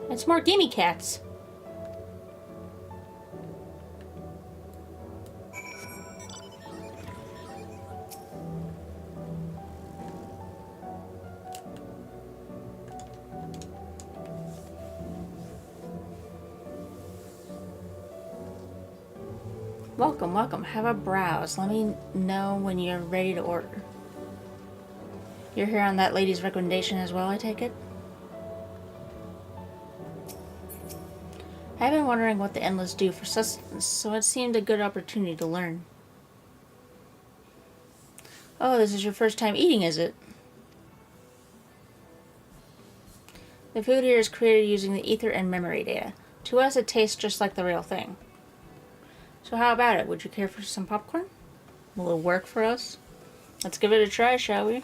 [SPEAKER 1] It's more gimme cats. Welcome, welcome. Have a browse. Let me know when you're ready to order. You're here on that lady's recommendation as well, I take it? I've been wondering what the Endless do for sustenance, so it seemed a good opportunity to learn. Oh, this is your first time eating, is it? The food here is created using the ether and memory data. To us, it tastes just like the real thing. So how about it? Would you care for some popcorn? Will it work for us? Let's give it a try, shall we?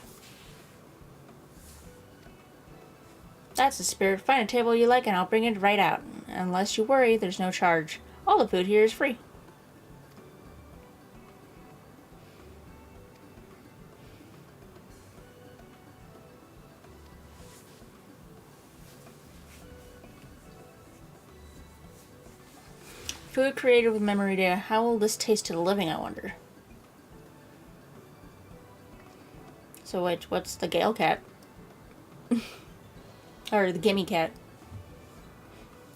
[SPEAKER 1] That's the spirit. Find a table you like and I'll bring it right out. Unless you worry, there's no charge. All the food here is free. Food created with memory data. How will this taste to the living, I wonder? So what's the Gale cat? Or the Gimme cat?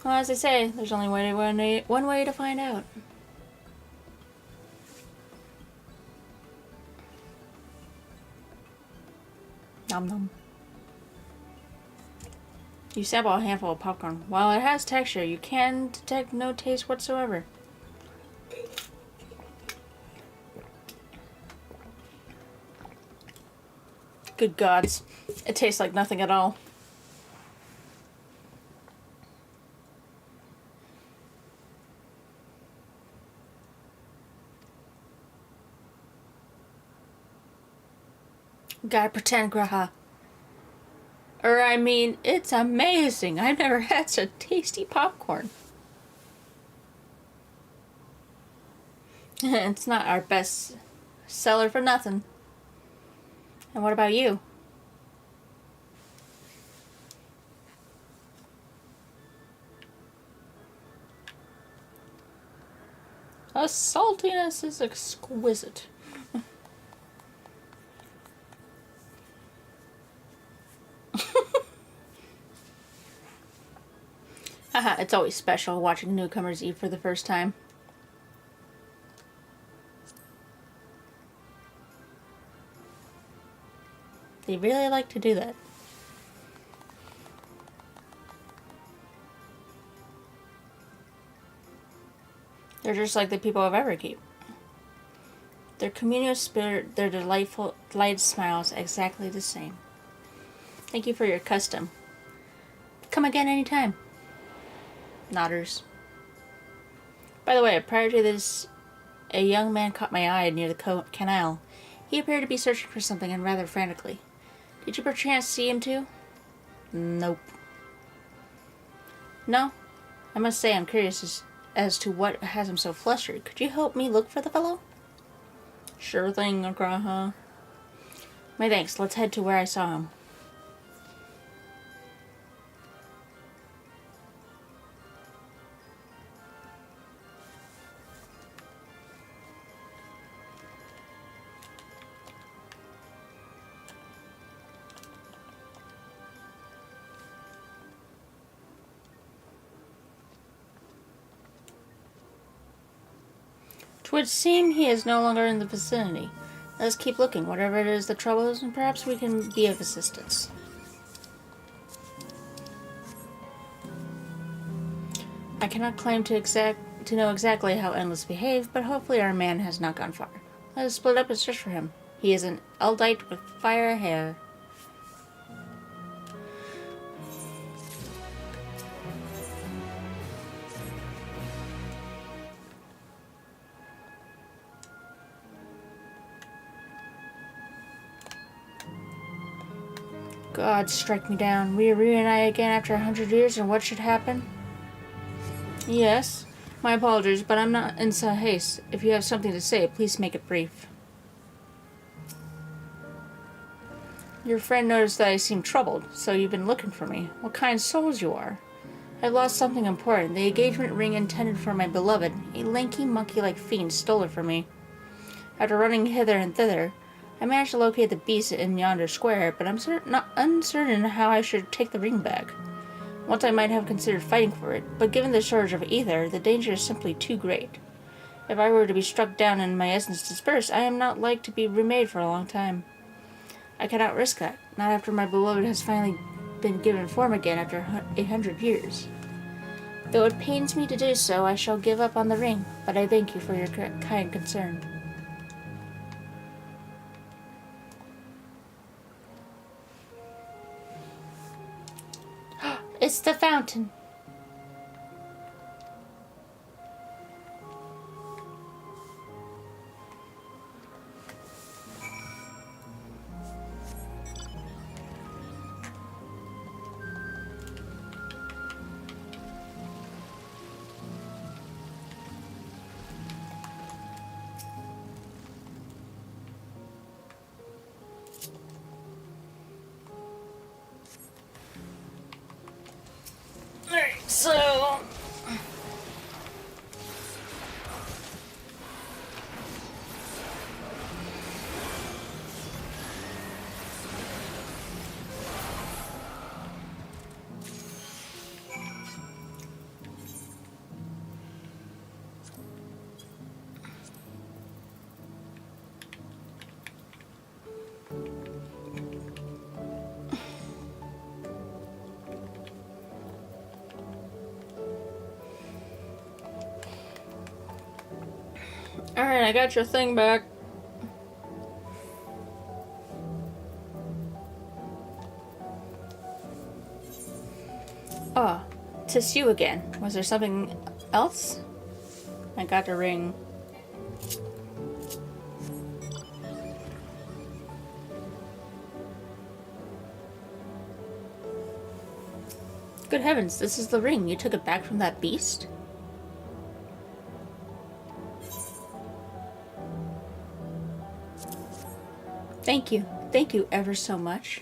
[SPEAKER 1] Well, as I say, there's only one way to find out. Nom nom. You sample a handful of popcorn. While it has texture, you can detect no taste whatsoever. Good gods. It tastes like nothing at all. Gotta pretend, Graha. I mean, it's amazing. I've never had such tasty popcorn. It's not our best seller for nothing. And what about you? The saltiness is exquisite. Haha, it's always special watching newcomers eat for the first time. They really like to do that. They're just like the people of Everkeep. Their communal spirit, their delighted smiles, exactly the same. Thank you for your custom. Come again anytime. Nodders. By the way, prior to this, a young man caught my eye near the canal. He appeared to be searching for something and rather frantically. Did you perchance see him too? Nope. No? I must say I'm curious as to what has him so flustered. Could you help me look for the fellow? Sure thing, Agraha. My thanks. Let's head to where I saw him. It would seem he is no longer in the vicinity. Let's keep looking. Whatever it is that troubles him, perhaps we can be of assistance. I cannot claim to know exactly how Endless behaved, but hopefully our man has not gone far. Let us split up and search for him. He is an Eldite with fire hair. God, strike me down. We reunite again after 100 years, and what should happen? Yes, my apologies, but I'm not in some haste. If you have something to say, please make it brief. Your friend noticed that I seemed troubled, so you've been looking for me. What kind souls you are. I've lost something important. The engagement ring intended for my beloved. A lanky, monkey-like fiend stole it from me. After running hither and thither, I managed to locate the beast in yonder square, but I'm uncertain how I should take the ring back. Once I might have considered fighting for it, but given the shortage of ether, the danger is simply too great. If I were to be struck down and my essence dispersed, I am not like to be remade for a long time. I cannot risk that, not after my beloved has finally been given form again after 800 years. Though it pains me to do so, I shall give up on the ring, but I thank you for your kind concern. It's the fountain. Alright, so... Alright, I got your thing back. Oh, 'tis you again. Was there something else? I got the ring. Good heavens, this is the ring. You took it back from that beast? Thank you. Thank you ever so much.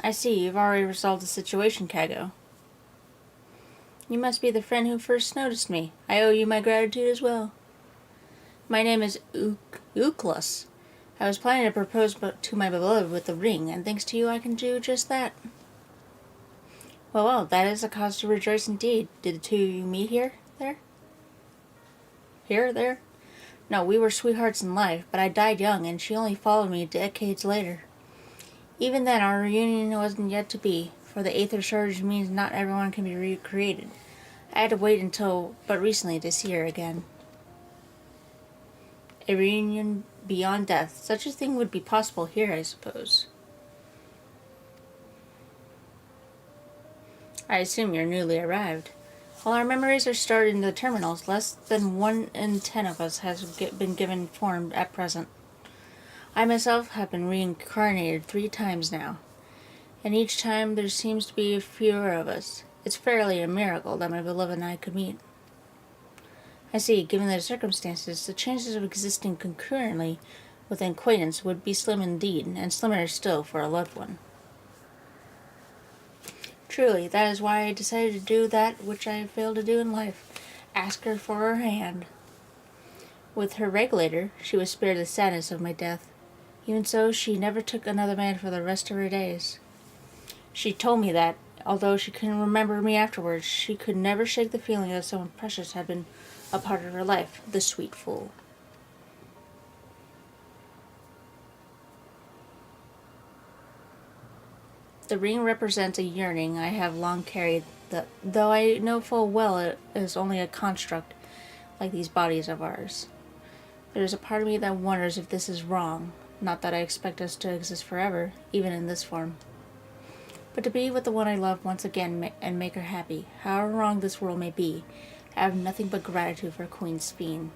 [SPEAKER 1] I see, you've already resolved the situation, Kago. You must be the friend who first noticed me. I owe you my gratitude as well. My name is Uklas. I was planning to propose to my beloved with the ring, and thanks to you I can do just that. Well, that is a cause to rejoice indeed. Did the two of you meet here? There? Here? There? No, we were sweethearts in life, but I died young, and she only followed me decades later. Even then, our reunion wasn't yet to be, for the Aether shortage means not everyone can be recreated. I had to wait until but recently to see her again. A reunion beyond death. Such a thing would be possible here, I suppose. I assume you're newly arrived. While our memories are stored in the terminals, less than 1 in 10 of us has been given form at present. I myself have been reincarnated 3 times now, and each time there seems to be fewer of us. It's fairly a miracle that my beloved and I could meet. I see, given the circumstances, the chances of existing concurrently with an acquaintance would be slim indeed, and slimmer still for a loved one. Truly, that is why I decided to do that which I have failed to do in life, ask her for her hand. With her regulator, she was spared the sadness of my death. Even so, she never took another man for the rest of her days. She told me that, although she couldn't remember me afterwards, she could never shake the feeling that someone precious had been a part of her life, the sweet fool. The ring represents a yearning I have long carried, though I know full well it is only a construct, like these bodies of ours. There is a part of me that wonders if this is wrong, not that I expect us to exist forever, even in this form. But to be with the one I love once again and make her happy, however wrong this world may be, I have nothing but gratitude for Queen Sphene.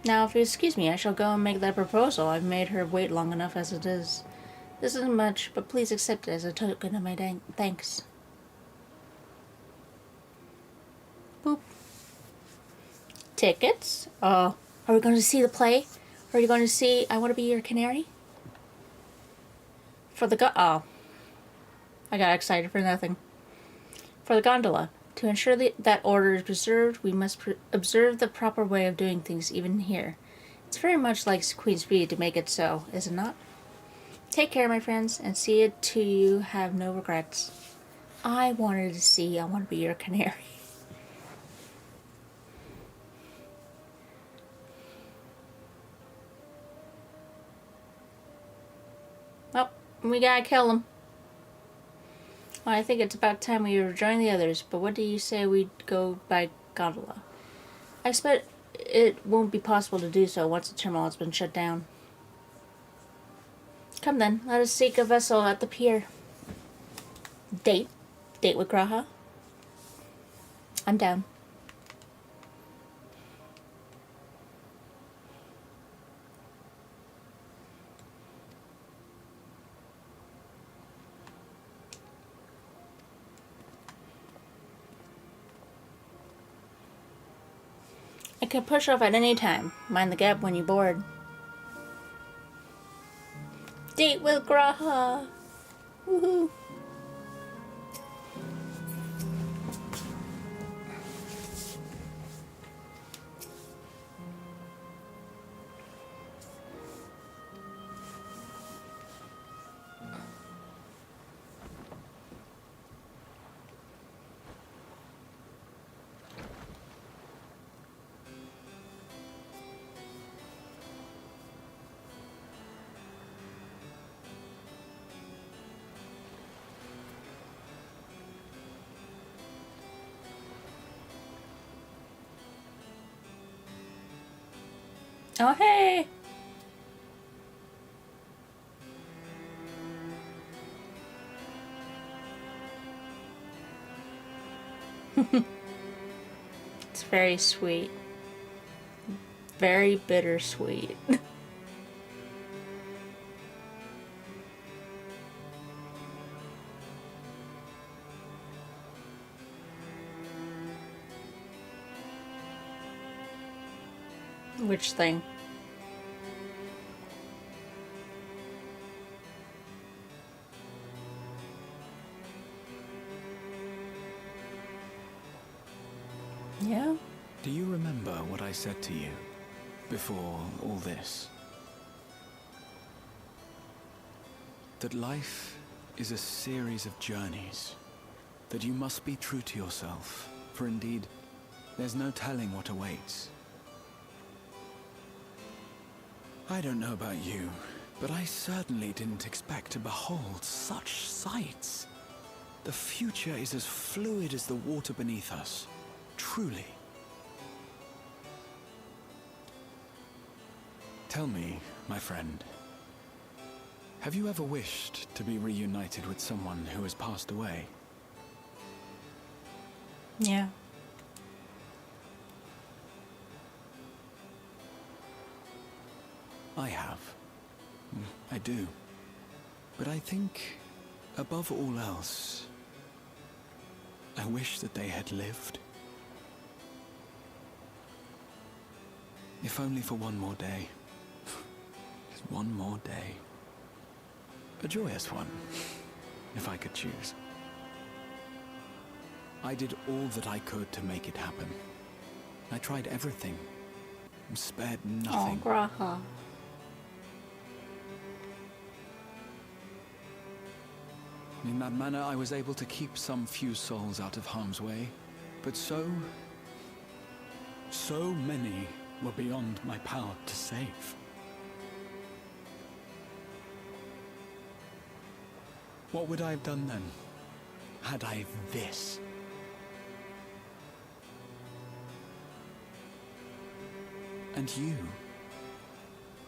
[SPEAKER 1] Now, if you excuse me, I shall go and make that proposal. I've made her wait long enough as it is. This isn't much, but please accept it as a token of my thanks. Boop. Tickets? Are we going to see the play? Are you going to see I Want to Be Your Canary? For the I got excited for nothing. For the gondola. To ensure that order is preserved, we must observe the proper way of doing things even here. It's very much like Queen Sphene to make it so, is it not? Take care, my friends, and see it to you have no regrets. I wanted to see I Want to Be Your Canary. We gotta kill him. Well, I think it's about time we rejoin the others, but what do you say we go by gondola? I expect it won't be possible to do so once the terminal has been shut down. Come then, let us seek a vessel at the pier. Date? Date with Graha? I'm down. I can push off at any time. Mind the gap when you're bored. Date with Graha! Woohoo! Oh, hey! It's very sweet. Very bittersweet. Which thing? Yeah?
[SPEAKER 15] Do you remember what I said to you before all this? That life is a series of journeys. That you must be true to yourself, for indeed, there's no telling what awaits. I don't know about you, but I certainly didn't expect to behold such sights. The future is as fluid as the water beneath us, truly. Tell me, my friend, have you ever wished to be reunited with someone who has passed away?
[SPEAKER 1] Yeah.
[SPEAKER 15] I have. I do. But I think, above all else, I wish that they had lived. If only for one more day. Just one more day. A joyous one, if I could choose. I did all that I could to make it happen. I tried everything. And spared nothing.
[SPEAKER 1] Oh, Graha.
[SPEAKER 15] In that manner, I was able to keep some few souls out of harm's way. But so many were beyond my power to save. What would I have done then, had I this? And you?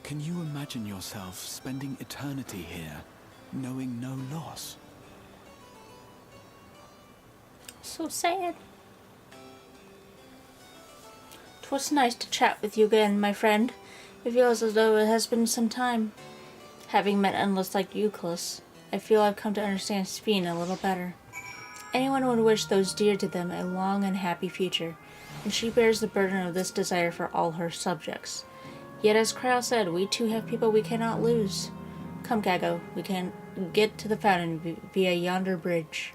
[SPEAKER 15] Can you imagine yourself spending eternity here, knowing no loss?
[SPEAKER 1] So sad. It was nice to chat with you again, my friend. It feels as though it has been some time. Having met endless like Euclid, I feel I've come to understand Sphene a little better. Anyone would wish those dear to them a long and happy future, and she bears the burden of this desire for all her subjects. Yet as Kyle said, we too have people we cannot lose. Come, Gago, we can get to the fountain via yonder bridge.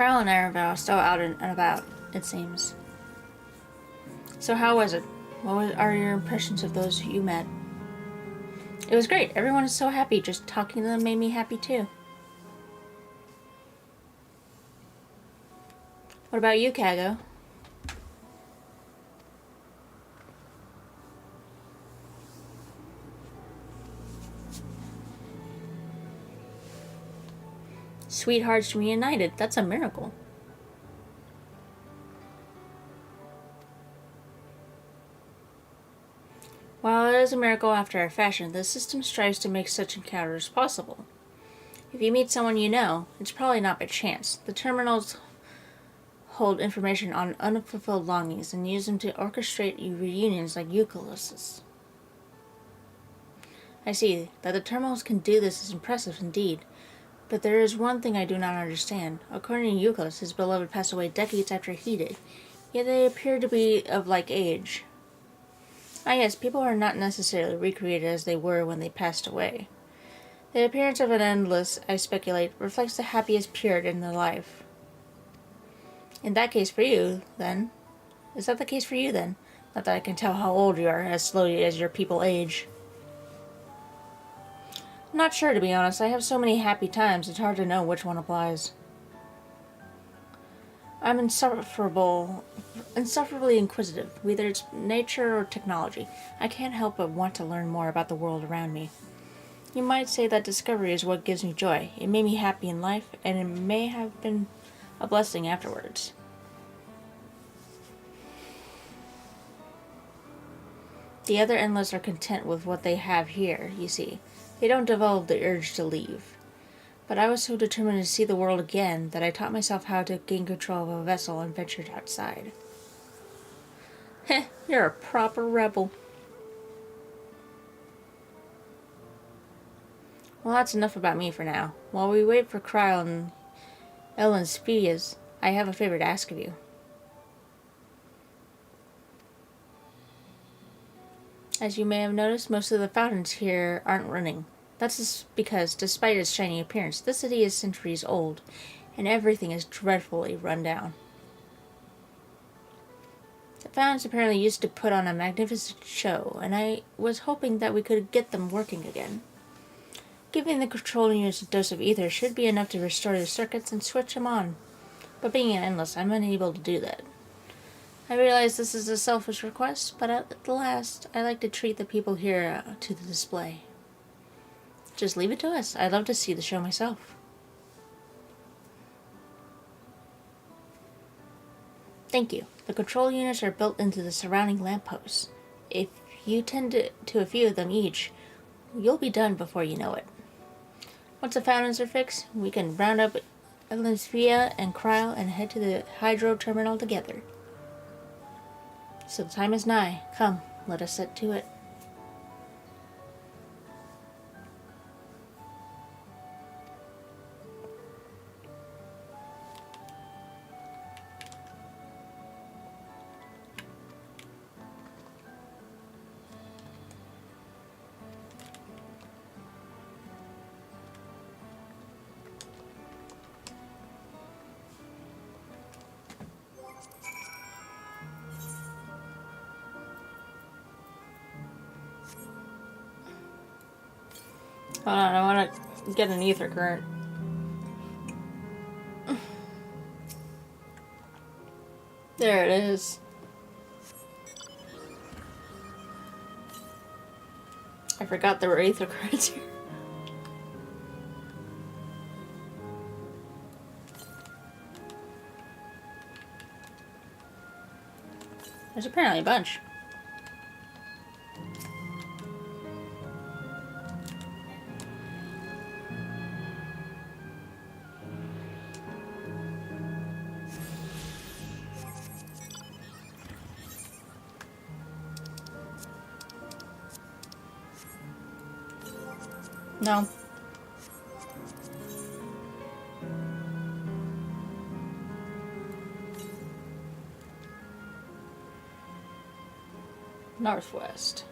[SPEAKER 1] Carl and I are still out and about, it seems. So how was it? Are your impressions of those you met? It was great. Everyone is so happy. Just talking to them made me happy too. What about you, Kago? Sweethearts reunited. That's a miracle. While it is a miracle after a fashion, the system strives to make such encounters possible. If you meet someone you know, it's probably not by chance. The terminals hold information on unfulfilled longings and use them to orchestrate reunions like Eucalyptus. I see. That the terminals can do this is impressive indeed. But there is one thing I do not understand. According to Eucalyptus, his beloved passed away decades after he did, yet they appear to be of like age. Ah yes, people are not necessarily recreated as they were when they passed away. The appearance of an endless, I speculate, reflects the happiest period in their life. In that case for you, then. Is that the case for you, then? Not that I can tell how old you are as slowly as your people age. I'm not sure, to be honest. I have so many happy times, it's hard to know which one applies. I'm insufferably inquisitive, whether it's nature or technology. I can't help but want to learn more about the world around me. You might say that discovery is what gives me joy. It made me happy in life, and it may have been a blessing afterwards. The other endless are content with what they have here, you see. They don't develop the urge to leave. But I was so determined to see the world again that I taught myself how to gain control of a vessel and ventured outside. Heh, you're a proper rebel. Well, that's enough about me for now. While we wait for Kryl and Ellen's Phidias, I have a favor to ask of you. As you may have noticed, most of the fountains here aren't running. That's because, despite its shiny appearance, this city is centuries old, and everything is dreadfully run down. The fountains apparently used to put on a magnificent show, and I was hoping that we could get them working again. Giving the control units a dose of ether should be enough to restore the circuits and switch them on. But being an endless, I'm unable to do that. I realize this is a selfish request, but at the last, I like to treat the people here to the display. Just leave it to us. I'd love to see the show myself. Thank you. The control units are built into the surrounding lampposts. If you tend to a few of them each, you'll be done before you know it. Once the fountains are fixed, we can round up Elensphia and Kryl and head to the hydro terminal together. So the time is nigh. Come, let us set to it. Hold on, I want to get an ether current. There it is. I forgot there were ether currents here. There's apparently a bunch. No. Northwest.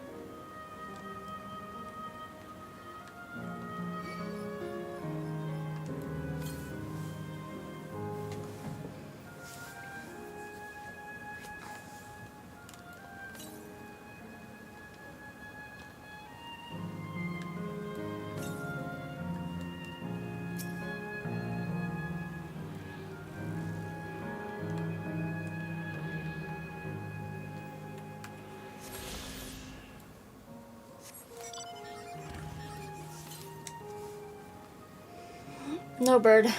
[SPEAKER 1] No bird.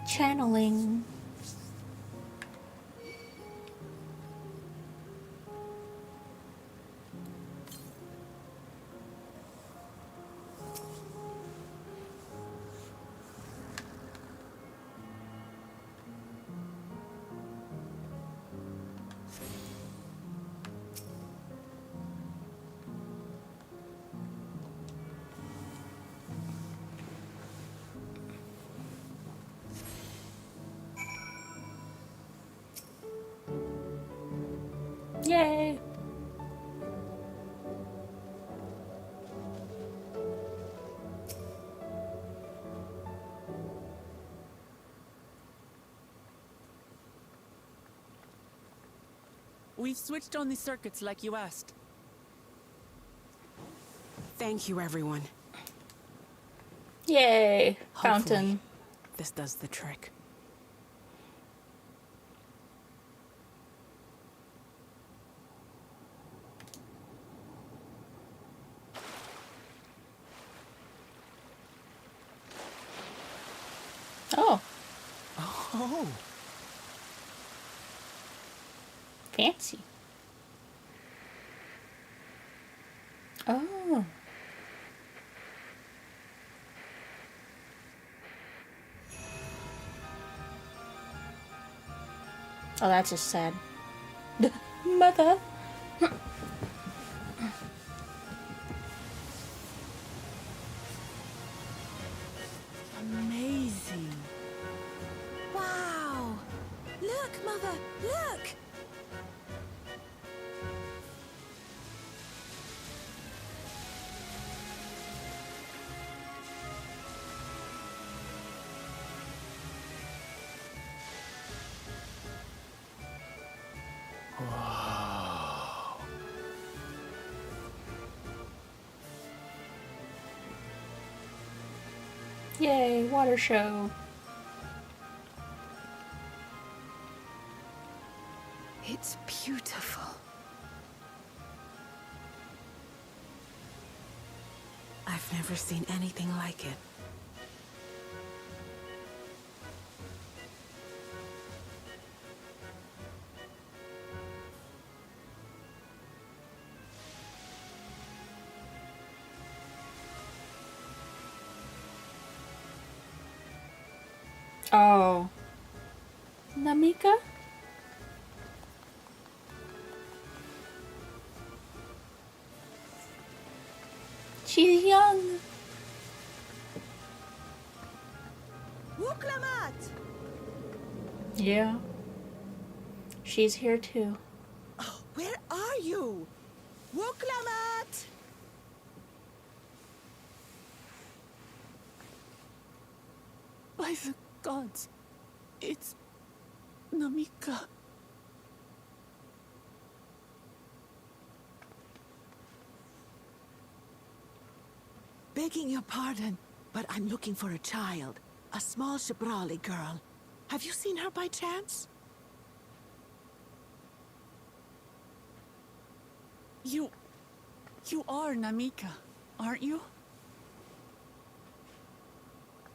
[SPEAKER 1] Channeling. Yay!
[SPEAKER 3] We've switched on the circuits like you asked. Thank you, everyone.
[SPEAKER 1] Yay!
[SPEAKER 3] Hopefully,
[SPEAKER 1] Fountain.
[SPEAKER 3] this does the trick.
[SPEAKER 1] Oh.
[SPEAKER 15] Oh.
[SPEAKER 1] Fancy. Oh. Oh, that's just sad. Mother.
[SPEAKER 3] Amazing.
[SPEAKER 2] Wow! Look, Mother, look!
[SPEAKER 15] Wow.
[SPEAKER 1] Yay, water show.
[SPEAKER 2] It's beautiful.
[SPEAKER 3] I've never seen anything like it.
[SPEAKER 1] Oh. Namika? She's young.
[SPEAKER 12] Wuklamat!
[SPEAKER 1] Yeah. She's here too.
[SPEAKER 12] Oh, where are you? Wuklamat!
[SPEAKER 3] By the gods, it's Namika.
[SPEAKER 12] Begging your pardon, but I'm looking for a child. A small Shibrali girl. Have you seen her by chance?
[SPEAKER 3] You are Namika, aren't you?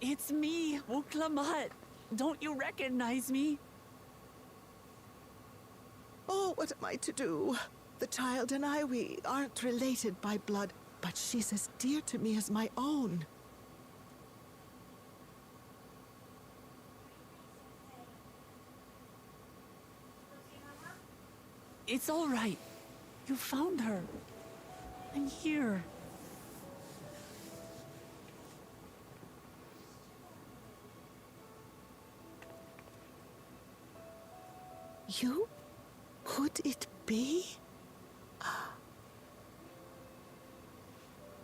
[SPEAKER 3] It's me, Wuklamat. Don't you recognize me?
[SPEAKER 12] Oh, what am I to do? The child and I, we aren't related by blood, but she's as dear to me as my own.
[SPEAKER 3] It's all right. You found her. I'm here.
[SPEAKER 12] You? Could it be?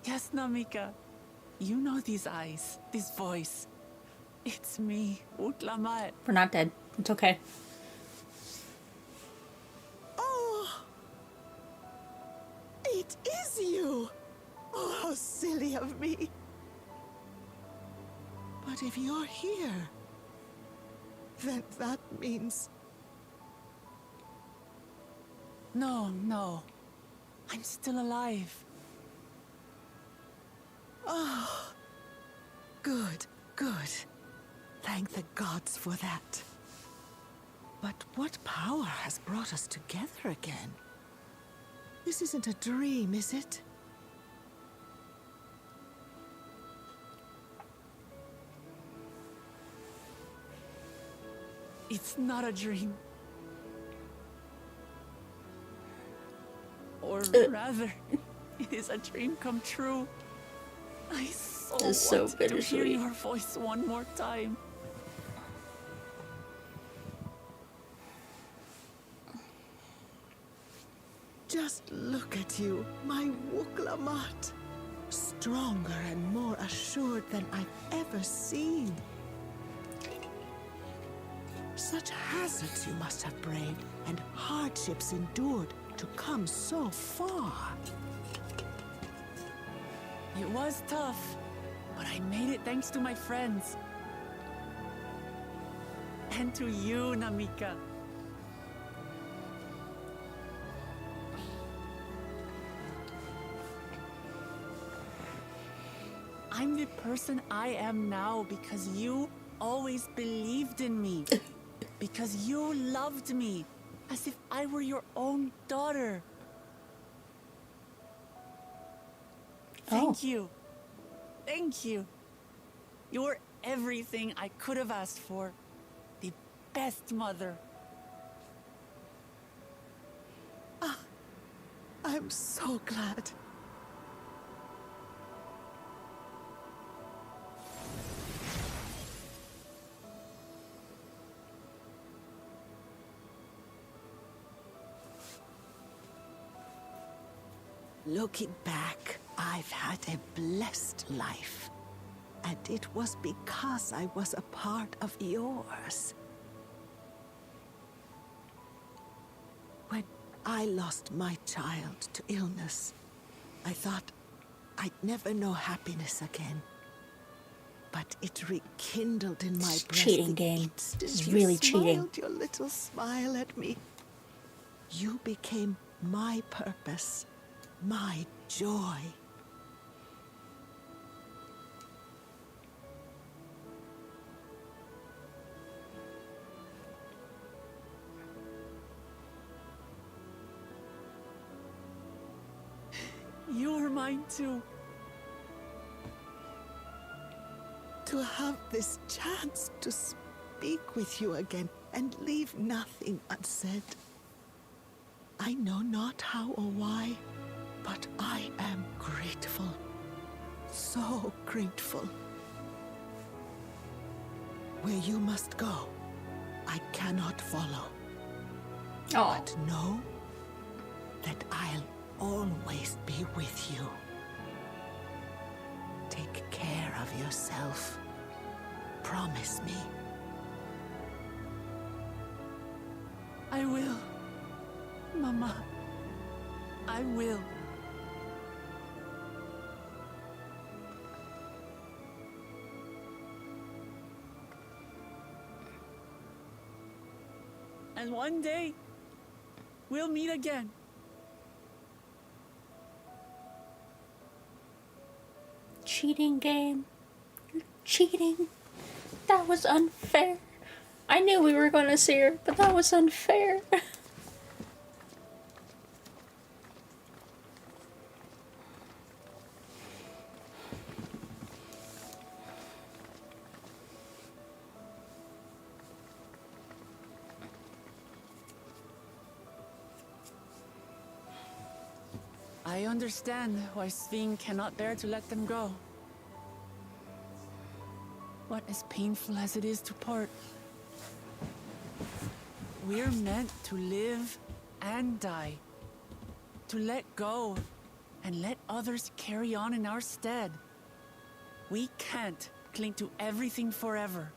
[SPEAKER 3] Yes, Namika. You know these eyes, this voice. It's me, Wuklamat.
[SPEAKER 1] We're not dead. It's okay.
[SPEAKER 12] Oh! It is you! Oh, how silly worthy of me. But if you're here, then that means...
[SPEAKER 3] No, no. I'm still alive.
[SPEAKER 12] Oh, good, good. Thank the gods for that. But what power has brought us together again? This isn't a dream, is it?
[SPEAKER 3] It's not a dream. Or rather, it is a dream come true. I so want to hear your voice one more time.
[SPEAKER 12] Just look at you, my Wuklamat. Stronger and more assured than I've ever seen. Such hazards you must have braved and hardships endured to come so far.
[SPEAKER 3] It was tough, but I made it thanks to my friends. And to you, Namika. I'm the person I am now because you always believed in me. Because you loved me as if I were your own daughter. Thank you. Thank you. You're everything I could have asked for. The best mother.
[SPEAKER 12] Ah, I'm so glad. Looking back, I've had a blessed life. And it was because I was a part of yours. When I lost my child to illness, I thought I'd never know happiness again. But it rekindled in my breast.
[SPEAKER 1] Cheating game. This is really cheating.
[SPEAKER 12] You smiled your little smile at me. You became my purpose. My joy.
[SPEAKER 3] You're mine too.
[SPEAKER 12] To have this chance to speak with you again and leave nothing unsaid. I know not how or why, but I am grateful. So grateful. Where you must go, I cannot follow.
[SPEAKER 1] Oh.
[SPEAKER 12] But know that I'll always be with you. Take care of yourself. Promise me.
[SPEAKER 3] I will. Mama. I will. And one day, we'll meet again.
[SPEAKER 1] Cheating game. You're cheating. That was unfair. I knew we were going to see her, but that was unfair.
[SPEAKER 3] I understand why Sving cannot bear to let them go. What as painful as it is to part. We're meant to live and die. To let go and let others carry on in our stead. We can't cling to everything forever.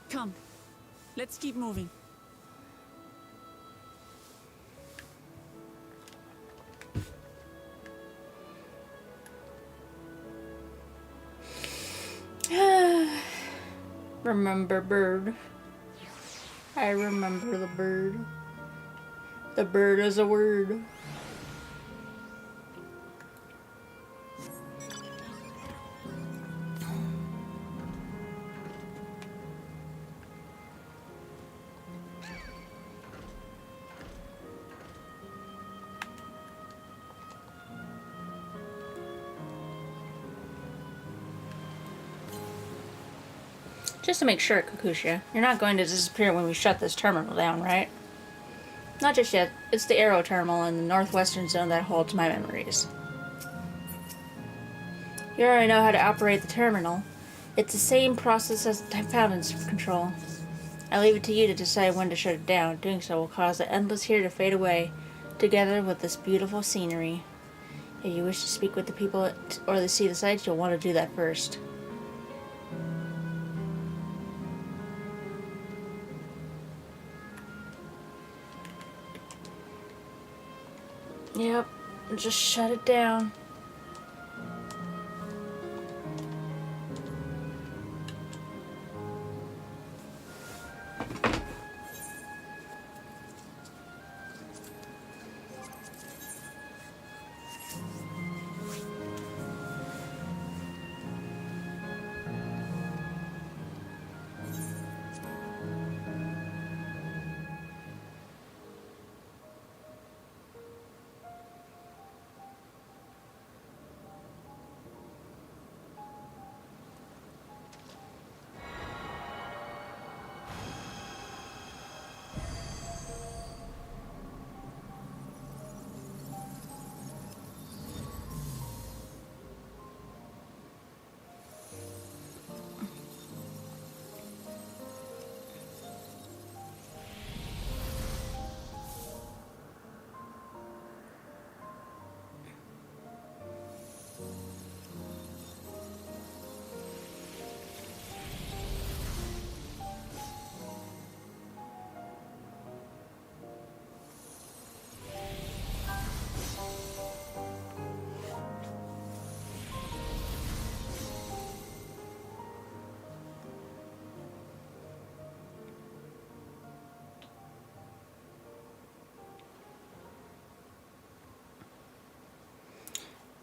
[SPEAKER 3] Come, let's keep moving.
[SPEAKER 1] Remember bird. I remember the bird. The bird is a word. Just to make sure, Kakusha, you're not going to disappear when we shut this terminal down, right? Not just yet. It's the Arrow Terminal in the northwestern zone that holds my memories. You already know how to operate the terminal. It's the same process as the Fountain's control. I leave it to you to decide when to shut it down. Doing so will cause the endless here to fade away, together with this beautiful scenery. If you wish to speak with the people or to see the sights, you'll want to do that first. Yep, just shut it down.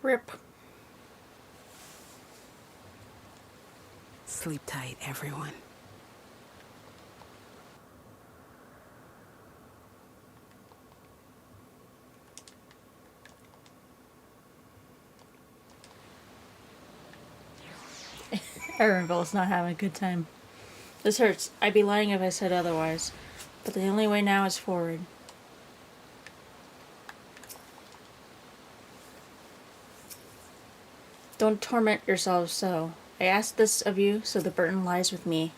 [SPEAKER 1] Rip.
[SPEAKER 4] Sleep tight, everyone.
[SPEAKER 1] Erinville's not having a good time. This hurts. I'd be lying if I said otherwise. But the only way now is forward. Don't torment yourselves so. I ask this of you, so the burden lies with me.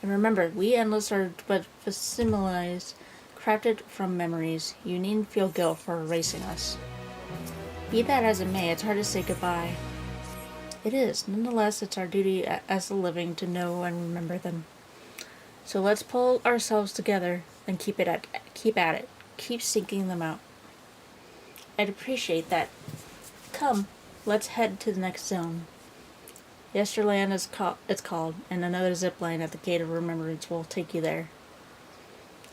[SPEAKER 1] And remember, we endless are but facsimiles, crafted from memories. You needn't feel guilt for erasing us. Be that as it may, it's hard to say goodbye. It is. Nonetheless, it's our duty as the living to know and remember them. So let's pull ourselves together and keep at it. Keep seeking them out. I'd appreciate that. Come. Let's head to the next zone. Yesterland it's called, and another zip line at the Gate of Remembrance will take you there.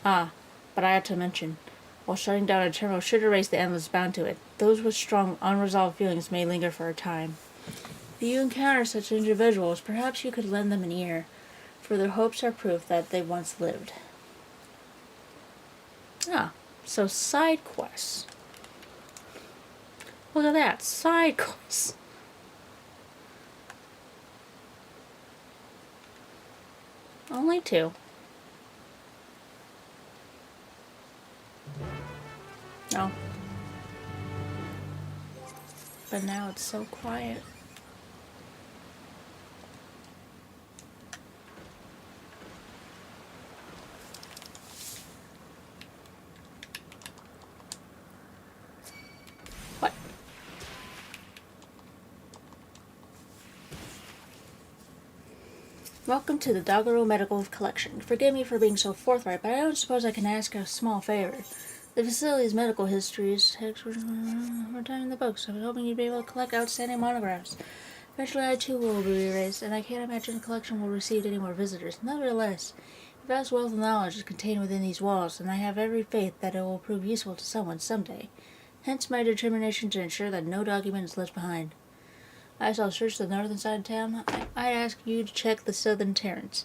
[SPEAKER 1] Ah, but I have to mention, while shutting down a terminal should erase the endless bound to it, those with strong, unresolved feelings may linger for a time. If you encounter such individuals, perhaps you could lend them an ear, for their hopes are proof that they once lived. Ah, so side quests. Look at that, side quests. Only 2. No. But now it's so quiet. What? Welcome to the Doggeroo Medical Collection. Forgive me for being so forthright, but I don't suppose I can ask a small favor. The facility's medical histories were done in the books. I was hoping you'd be able to collect outstanding monographs. Eventually I too will be erased, and I can't imagine the collection will receive any more visitors. Nevertheless, a vast wealth of knowledge is contained within these walls, and I have every faith that it will prove useful to someone someday. Hence my determination to ensure that no document is left behind. I shall search the northern side of town. I'd ask you to check the southern terrace.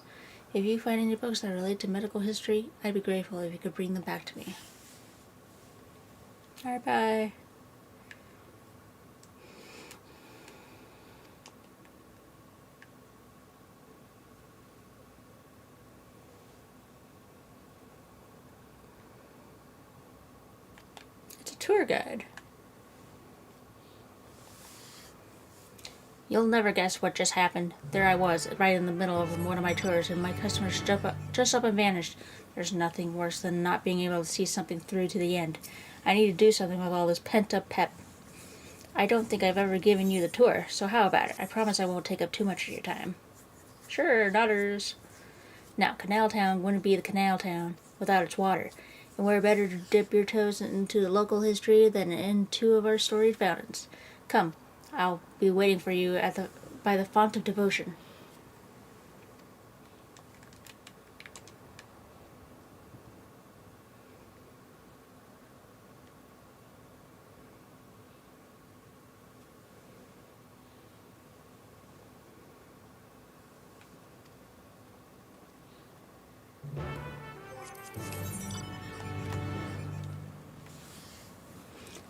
[SPEAKER 1] If you find any books that relate to medical history, I'd be grateful if you could bring them back to me. Alright, bye. It's a tour guide. You'll never guess what just happened. There I was, right in the middle of one of my tours, and my customers just up and vanished. There's nothing worse than not being able to see something through to the end. I need to do something with all this pent-up pep. I don't think I've ever given you the tour, so how about it? I promise I won't take up too much of your time. Sure, daughters. Now, Canal Town wouldn't be the Canal Town without its water, and where better to dip your toes into the local history than in two of our storied fountains. Come. I'll be waiting for you by the font of devotion.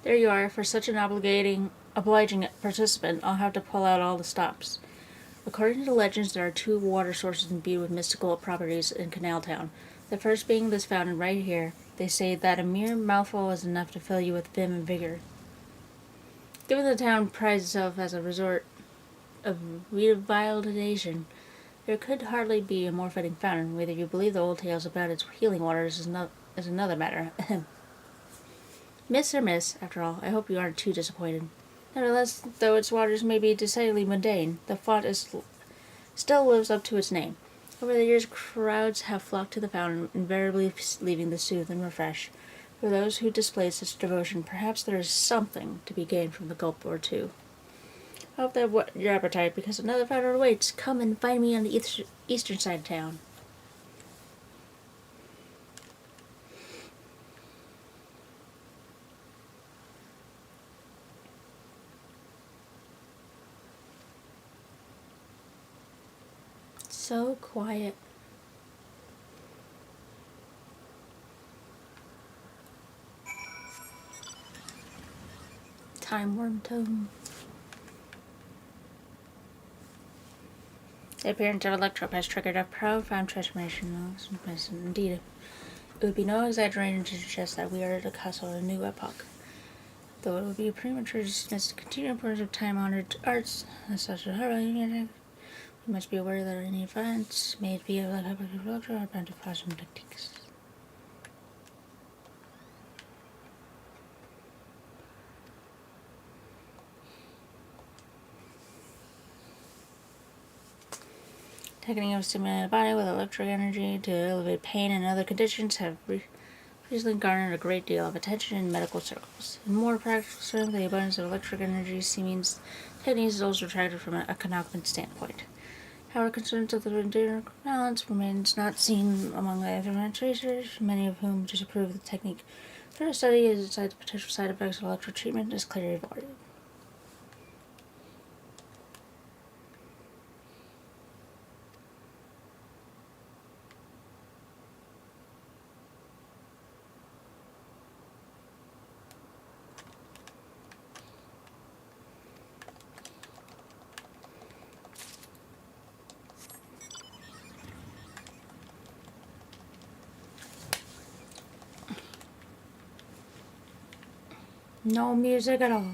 [SPEAKER 1] There you are. For such an obliging participant, I'll have to pull out all the stops. According to legends, there are two water sources imbued with mystical properties in Canal Town. The first being this fountain right here. They say that a mere mouthful is enough to fill you with vim and vigor. Given the town prides itself as a resort of revitalization, there could hardly be a more fitting fountain. Whether you believe the old tales about its healing waters is another matter. Miss or miss, after all, I hope you aren't too disappointed. Nevertheless, though its waters may be decidedly mundane, the font still lives up to its name. Over the years, crowds have flocked to the fountain, invariably leaving to soothe and refresh. For those who display such devotion, perhaps there is something to be gained from the gulp or two. I hope that whet your appetite, because another fountain awaits. Come and find me on the eastern side of town. So quiet. Time worm tone. The appearance of Electrop has triggered a profound transformation. Indeed, it would be no exaggeration to suggest that we are at the cusp of a new epoch. Though it would be premature to dismiss the continued importance of time-honored arts, such as horror. We must be aware that any events may be of like Electro or band of classroom techniques. Technique of stimulating the body with electric energy to elevate pain and other conditions have recently garnered a great deal of attention in medical circles. In more practical terms, the abundance of electric energy means techniques is also attractive from an economic standpoint. However, concerns of the internal balance remains not seen among the advanced researchers, many of whom disapprove of the technique. Further study is the potential side effects of electric treatment is clearly avoided. No music at all.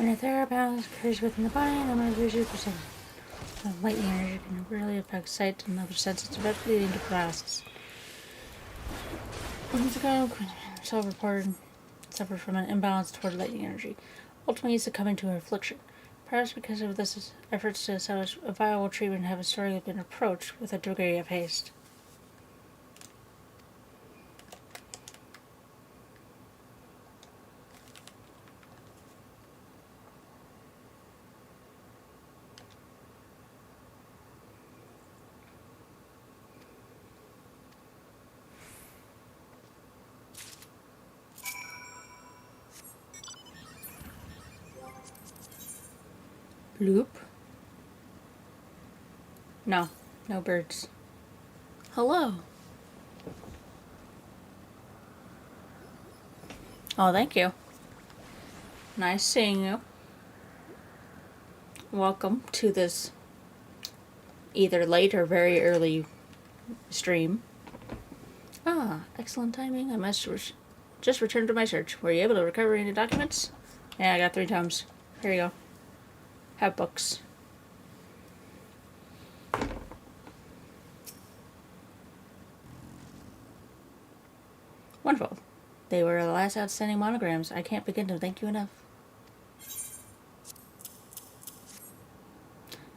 [SPEAKER 1] When a etheric balance occurs within the body, the number of visual percent of light energy can really affect sight and other senses, eventually leading to paralysis. Self-reported suffered from an imbalance toward lightning energy, ultimately succumbing to an affliction. Perhaps because of this, efforts to establish a viable treatment have historically been approached with a degree of haste. Loop? No, no birds. Hello. Oh, thank you. Nice seeing you. Welcome to this either late or very early stream. Ah, excellent timing. I must just return to my search. Were you able to recover any documents? Yeah, I got 3 tomes. Here you go. Have books. Wonderful. They were the last outstanding monograms. I can't begin to thank you enough.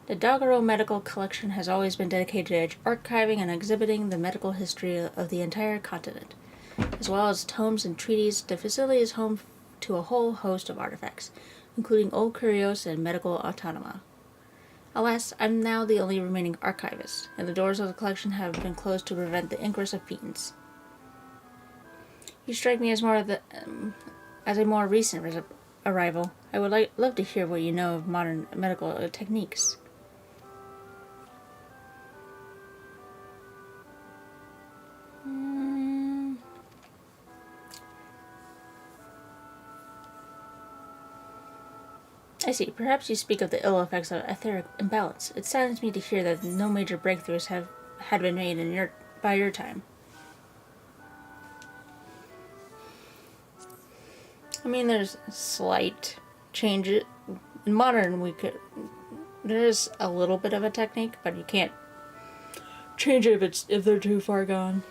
[SPEAKER 1] The Doggerel Medical Collection has always been dedicated to archiving and exhibiting the medical history of the entire continent. As well as tomes and treaties, the facility is home to a whole host of artifacts, including old curios and medical autonoma. Alas, I'm now the only remaining archivist, and the doors of the collection have been closed to prevent the ingress of fiends. You strike me as as a more recent arrival. I would love to hear what you know of modern medical techniques. I see. Perhaps you speak of the ill effects of etheric imbalance. It saddens me to hear that no major breakthroughs had been made by your time. I mean, there's slight changes. In modern, there's a little bit of a technique, but you can't change it if they're too far gone.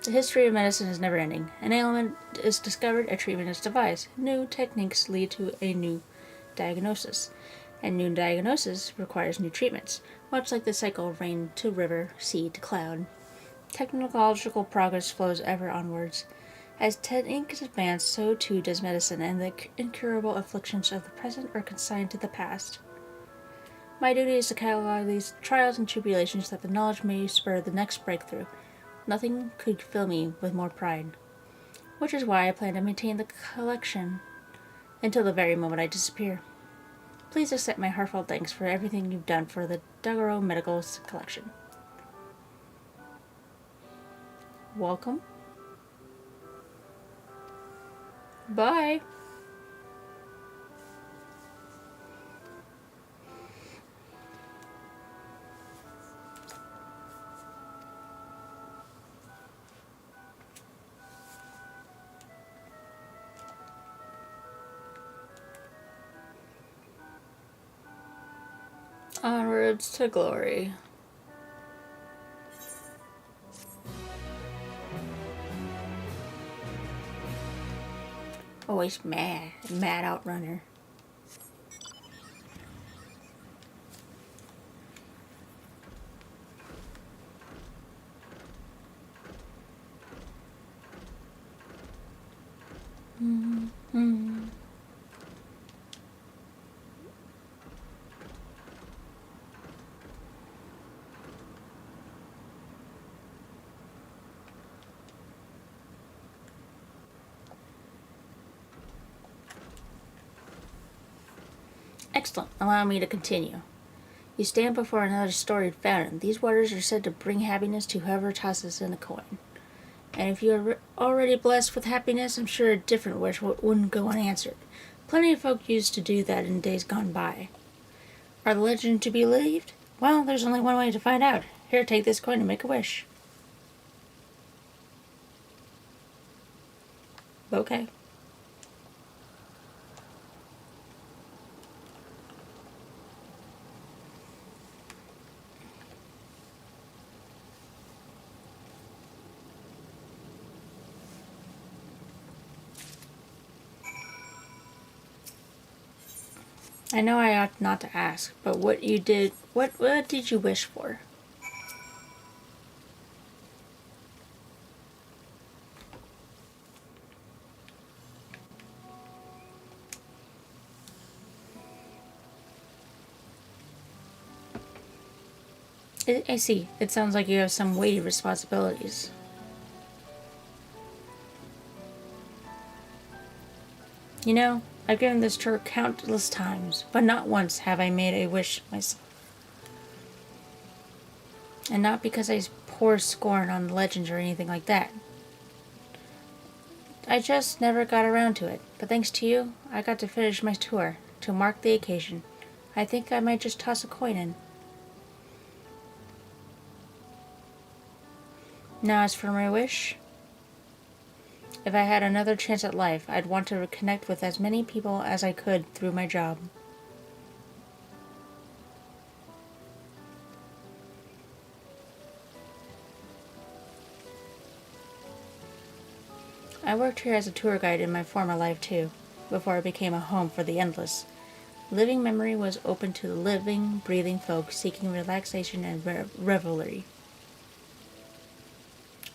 [SPEAKER 1] The history of medicine is never ending. An ailment is discovered, a treatment is devised. New techniques lead to a new diagnosis, and new diagnosis requires new treatments, much like the cycle of rain to river, sea to cloud. Technological progress flows ever onwards. As techniques advance, so too does medicine, and the incurable afflictions of the present are consigned to the past. My duty is to catalog these trials and tribulations that the knowledge may spur the next breakthrough. Nothing could fill me with more pride, which is why I plan to maintain the collection until the very moment I disappear. Please accept my heartfelt thanks for everything you've done for the Doggerel Medical Collection. Welcome. Bye. Onwards to glory. Always mad outrunner. Excellent. Allow me to continue. You stand before another storied fountain. These waters are said to bring happiness to whoever tosses in a coin. And if you are already blessed with happiness, I'm sure a different wish wouldn't go unanswered. Plenty of folk used to do that in days gone by. Are the legend to be believed? Well, there's only one way to find out. Here, take this coin and make a wish. Okay. I know I ought not to ask, but what did you wish for? I see. It sounds like you have some weighty responsibilities. You know, I've given this tour countless times, but not once have I made a wish myself. And not because I pour scorn on the legends or anything like that. I just never got around to it. But thanks to you, I got to finish my tour. To mark the occasion, I think I might just toss a coin in. Now as for my wish, if I had another chance at life, I'd want to connect with as many people as I could through my job. I worked here as a tour guide in my former life too, before it became a home for the endless. Living Memory was open to the living, breathing folk seeking relaxation and revelry.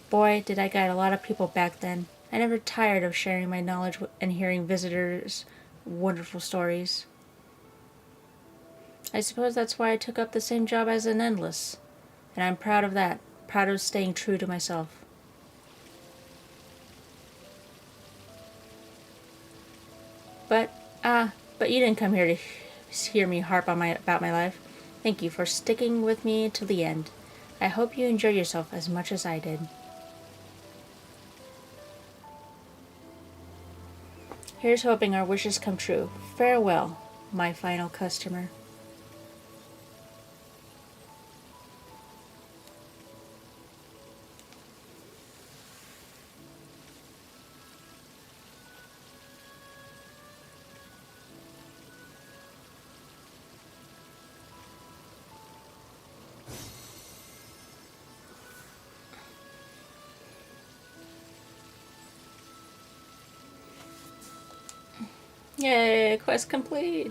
[SPEAKER 1] Boy, did I guide a lot of people back then. I never tired of sharing my knowledge and hearing visitors' wonderful stories. I suppose that's why I took up the same job as an endless. And I'm proud of that, proud of staying true to myself. But you didn't come here to hear me harp on about my life. Thank you for sticking with me to the end. I hope you enjoyed yourself as much as I did. Here's hoping our wishes come true. Farewell, my final customer. Yay, quest complete.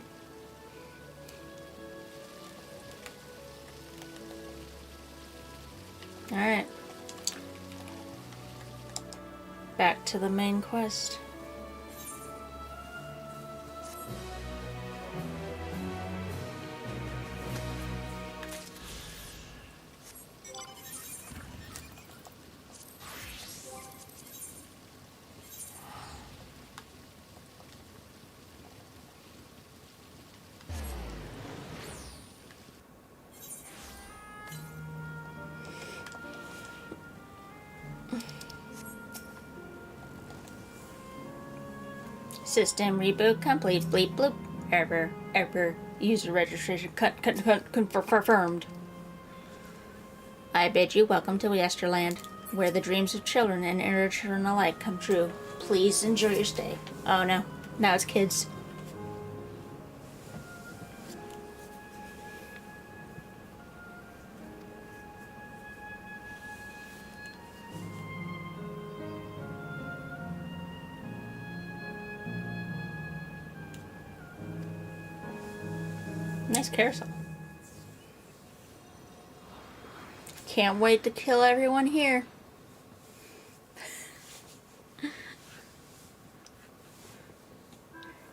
[SPEAKER 1] Alright. Back to the main quest. System reboot complete. Bleep bloop. Error. User registration confirmed. I bid you welcome to Yesterland, where the dreams of children and inner children alike come true. Please enjoy your stay. Oh no, now it's kids. Nice carousel. Can't wait to kill everyone here.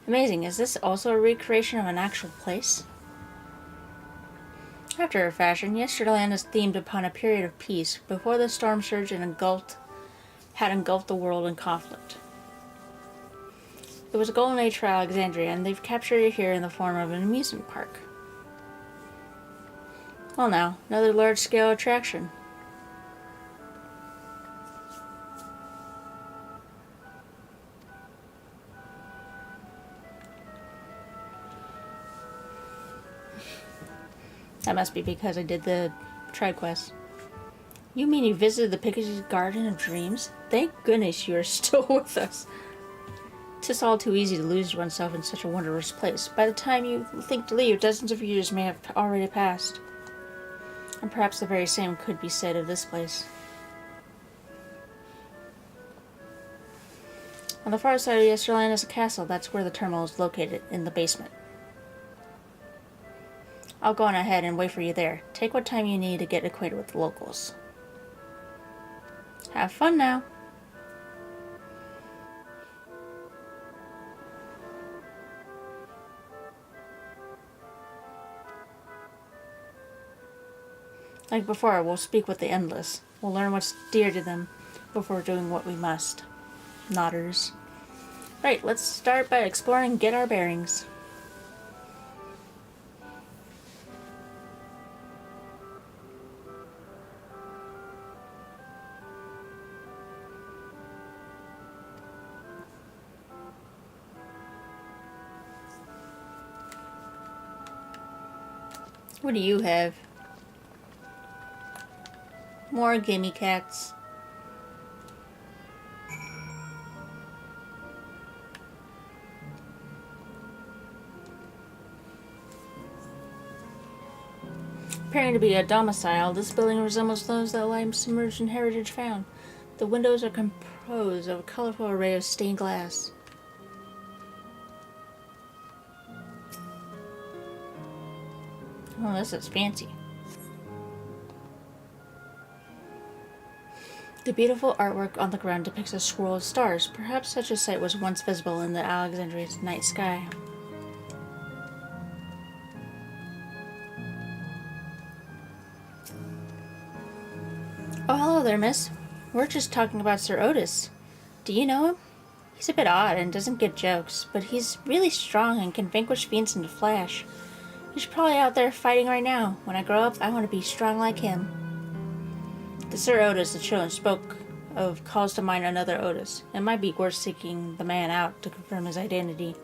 [SPEAKER 1] Amazing, is this also a recreation of an actual place? After a fashion, Yesterland is themed upon a period of peace before the storm surge had engulfed the world in conflict. It was a golden age for Alexandria, and they've captured it here in the form of an amusement park. Well now, another large-scale attraction. That must be because I did the trade quest. You mean you visited the Pixie's Garden of Dreams? Thank goodness you are still with us. It's all too easy to lose oneself in such a wondrous place. By the time you think to leave, dozens of years may have already passed. And perhaps the very same could be said of this place. On the far side of Yesterland is a castle. That's where the terminal is located, in the basement. I'll go on ahead and wait for you there. Take what time you need to get acquainted with the locals. Have fun now. Like before, we'll speak with the Endless. We'll learn what's dear to them before doing what we must. Nodders. Right, let's start by exploring and get our bearings. What do you have? More gimme cats. Appearing to be a domicile, this building resembles those that lie submerged in heritage found. The windows are composed of a colorful array of stained glass. Oh, this is fancy. The beautiful artwork on the ground depicts a swirl of stars. Perhaps such a sight was once visible in the Alexandria's night sky. Oh, hello there, miss. We're just talking about Sir Otis. Do you know him? He's a bit odd and doesn't get jokes, but he's really strong and can vanquish fiends in a flash. He's probably out there fighting right now. When I grow up, I want to be strong like him. The Sir Otis the children spoke of calls to mind another Otis. It might be worth seeking the man out to confirm his identity.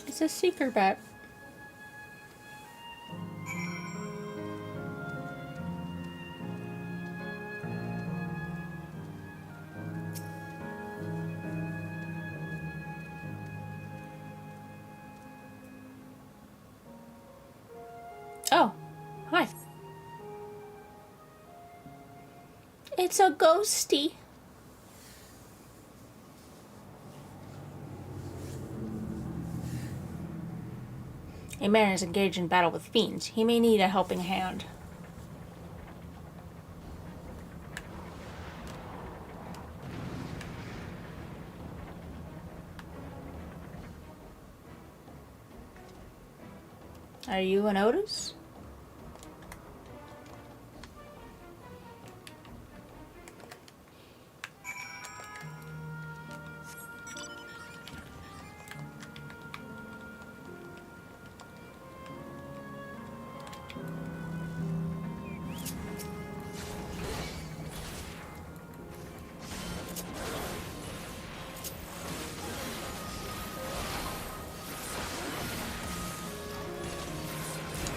[SPEAKER 1] It's a seeker bat. Oh, hi. It's a ghosty. A man is engaged in battle with fiends. He may need a helping hand. Are you an Otis?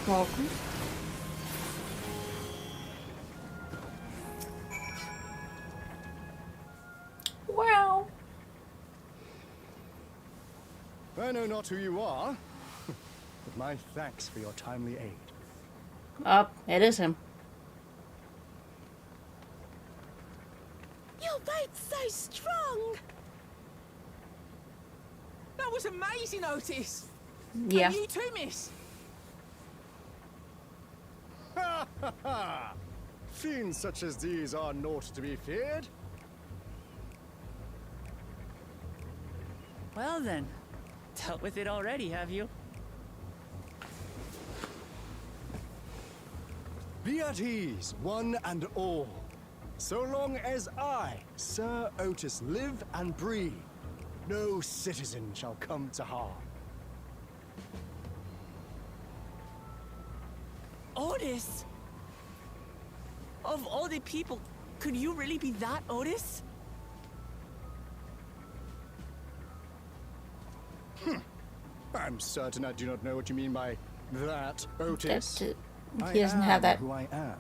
[SPEAKER 1] Welcome. Wow.
[SPEAKER 10] I know not who you are, but my thanks for your timely aid.
[SPEAKER 1] Oh, it is him.
[SPEAKER 3] You're both so strong. That was amazing, Otis.
[SPEAKER 1] Yeah.
[SPEAKER 3] And you too, miss.
[SPEAKER 10] Ha ha ha! Fiends such as these are naught to be feared.
[SPEAKER 3] Well then, dealt with it already, have you?
[SPEAKER 10] Be at ease, one and all. So long as I, Sir Otis, live and breathe, no citizen shall come to harm.
[SPEAKER 3] Otis? Of all the people, could you really be that Otis?
[SPEAKER 10] I'm certain I do not know what you mean by that, Otis.
[SPEAKER 1] He doesn't have that.
[SPEAKER 10] Who I am,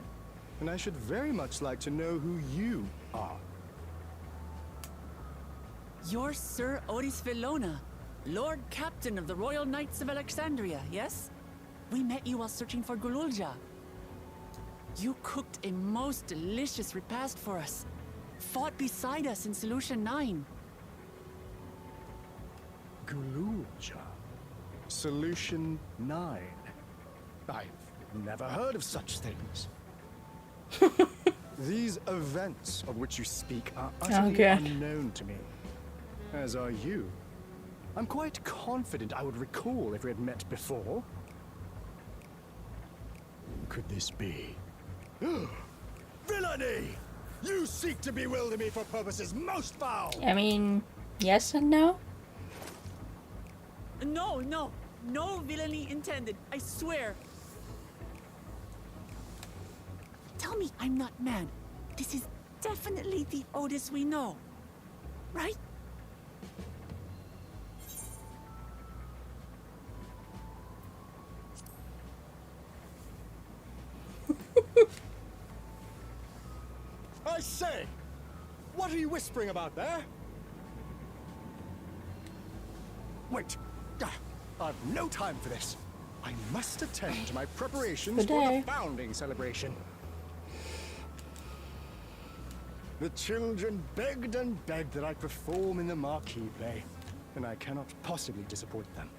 [SPEAKER 10] and I should very much like to know who you are.
[SPEAKER 3] You're Sir Otis Villona, Lord Captain of the Royal Knights of Alexandria, yes? We met you while searching for Gululja. You cooked a most delicious repast for us. Fought beside us in Solution 9.
[SPEAKER 10] Gululja. Solution 9. I've never heard of such things. These events of which you speak are utterly unknown to me. As are you. I'm quite confident I would recall if we had met before. Could this be? Villainy! You seek to bewilder me for purposes most foul!
[SPEAKER 1] I mean, yes and no?
[SPEAKER 3] No, no. No villainy intended. I swear. Tell me I'm not mad. This is definitely the Otis we know. Right?
[SPEAKER 10] I say! What are you whispering about there? Wait! I've no time for this. I must attend to my preparations for the founding celebration. The children begged and begged that I perform in the marquee play, and I cannot possibly disappoint them.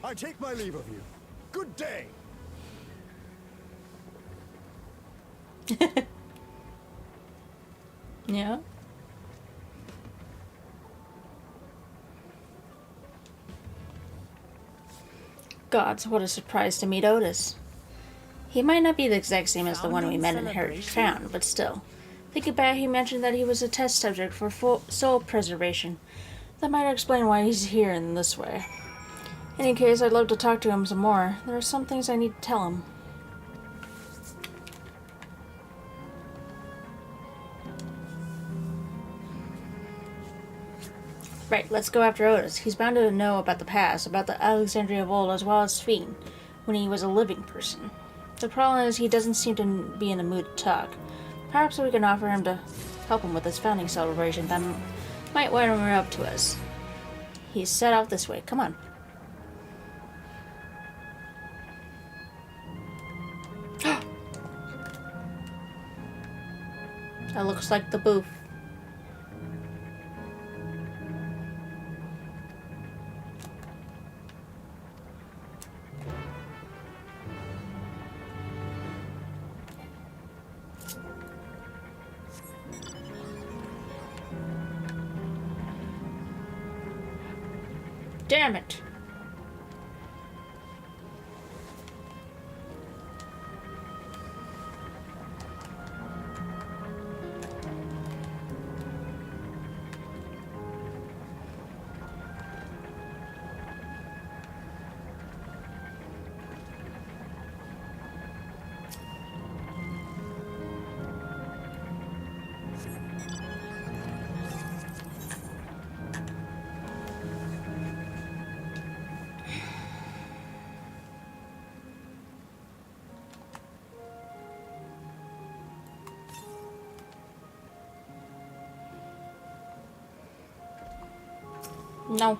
[SPEAKER 10] I take my leave of you. Good day!
[SPEAKER 1] Yeah. Gods, what a surprise to meet Otis. He might not be the exact same as the one we met in Heritage Town, but still. Thinking back, he mentioned that he was a test subject for soul preservation. That might explain why he's here in this way. In any case, I'd love to talk to him some more. There are some things I need to tell him. Right, let's go after Otis. He's bound to know about the past, about the Alexandria of old, as well as Sphene, when he was a living person. The problem is he doesn't seem to be in the mood to talk. Perhaps we can offer him to help him with his founding celebration. That might warm him up to us. He's set off this way. Come on. That looks like the booth. Damn it. No.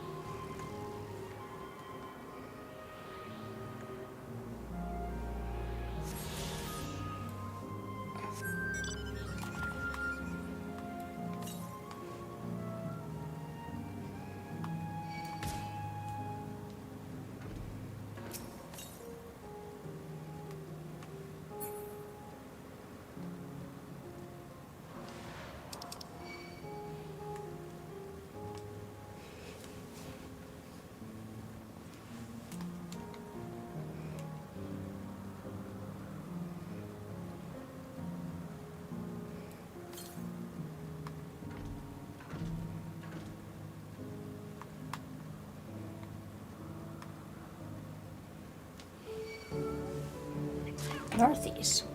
[SPEAKER 1] Northeast.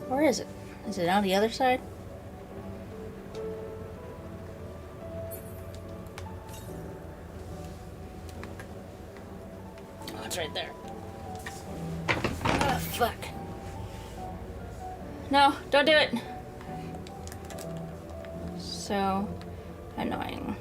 [SPEAKER 1] Where is it? Is it on the other side? Oh, it's right there. Oh, fuck. No, don't do it! So annoying.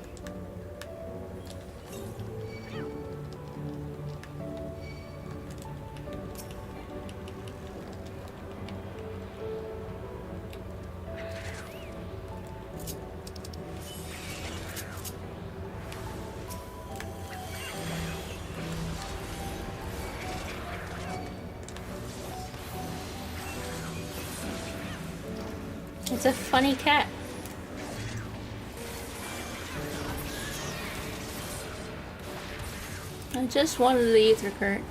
[SPEAKER 1] It's a funny cat. I just wanted the ether current.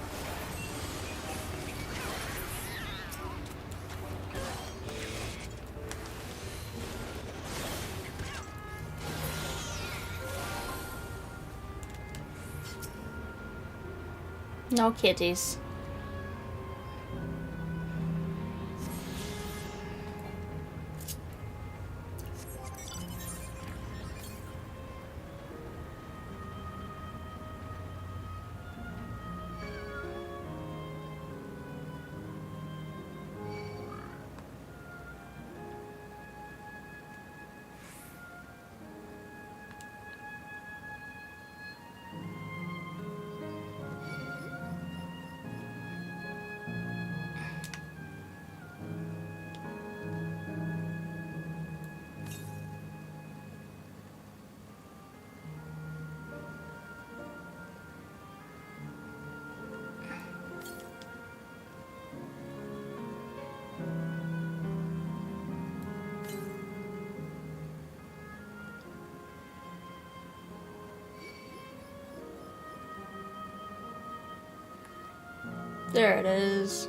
[SPEAKER 1] No kitties. There it is.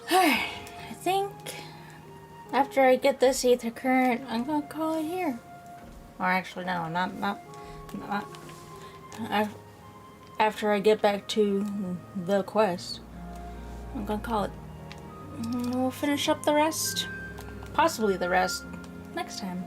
[SPEAKER 1] I think after I get this ether current, I'm gonna call it here. Or actually, no, not. After I get back to the quest, I'm gonna call it. We'll finish up the rest, possibly the rest, next time.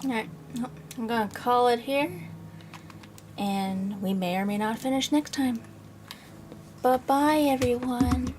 [SPEAKER 1] Alright, I'm gonna call it here, and we may or may not finish next time. Bye-bye, everyone.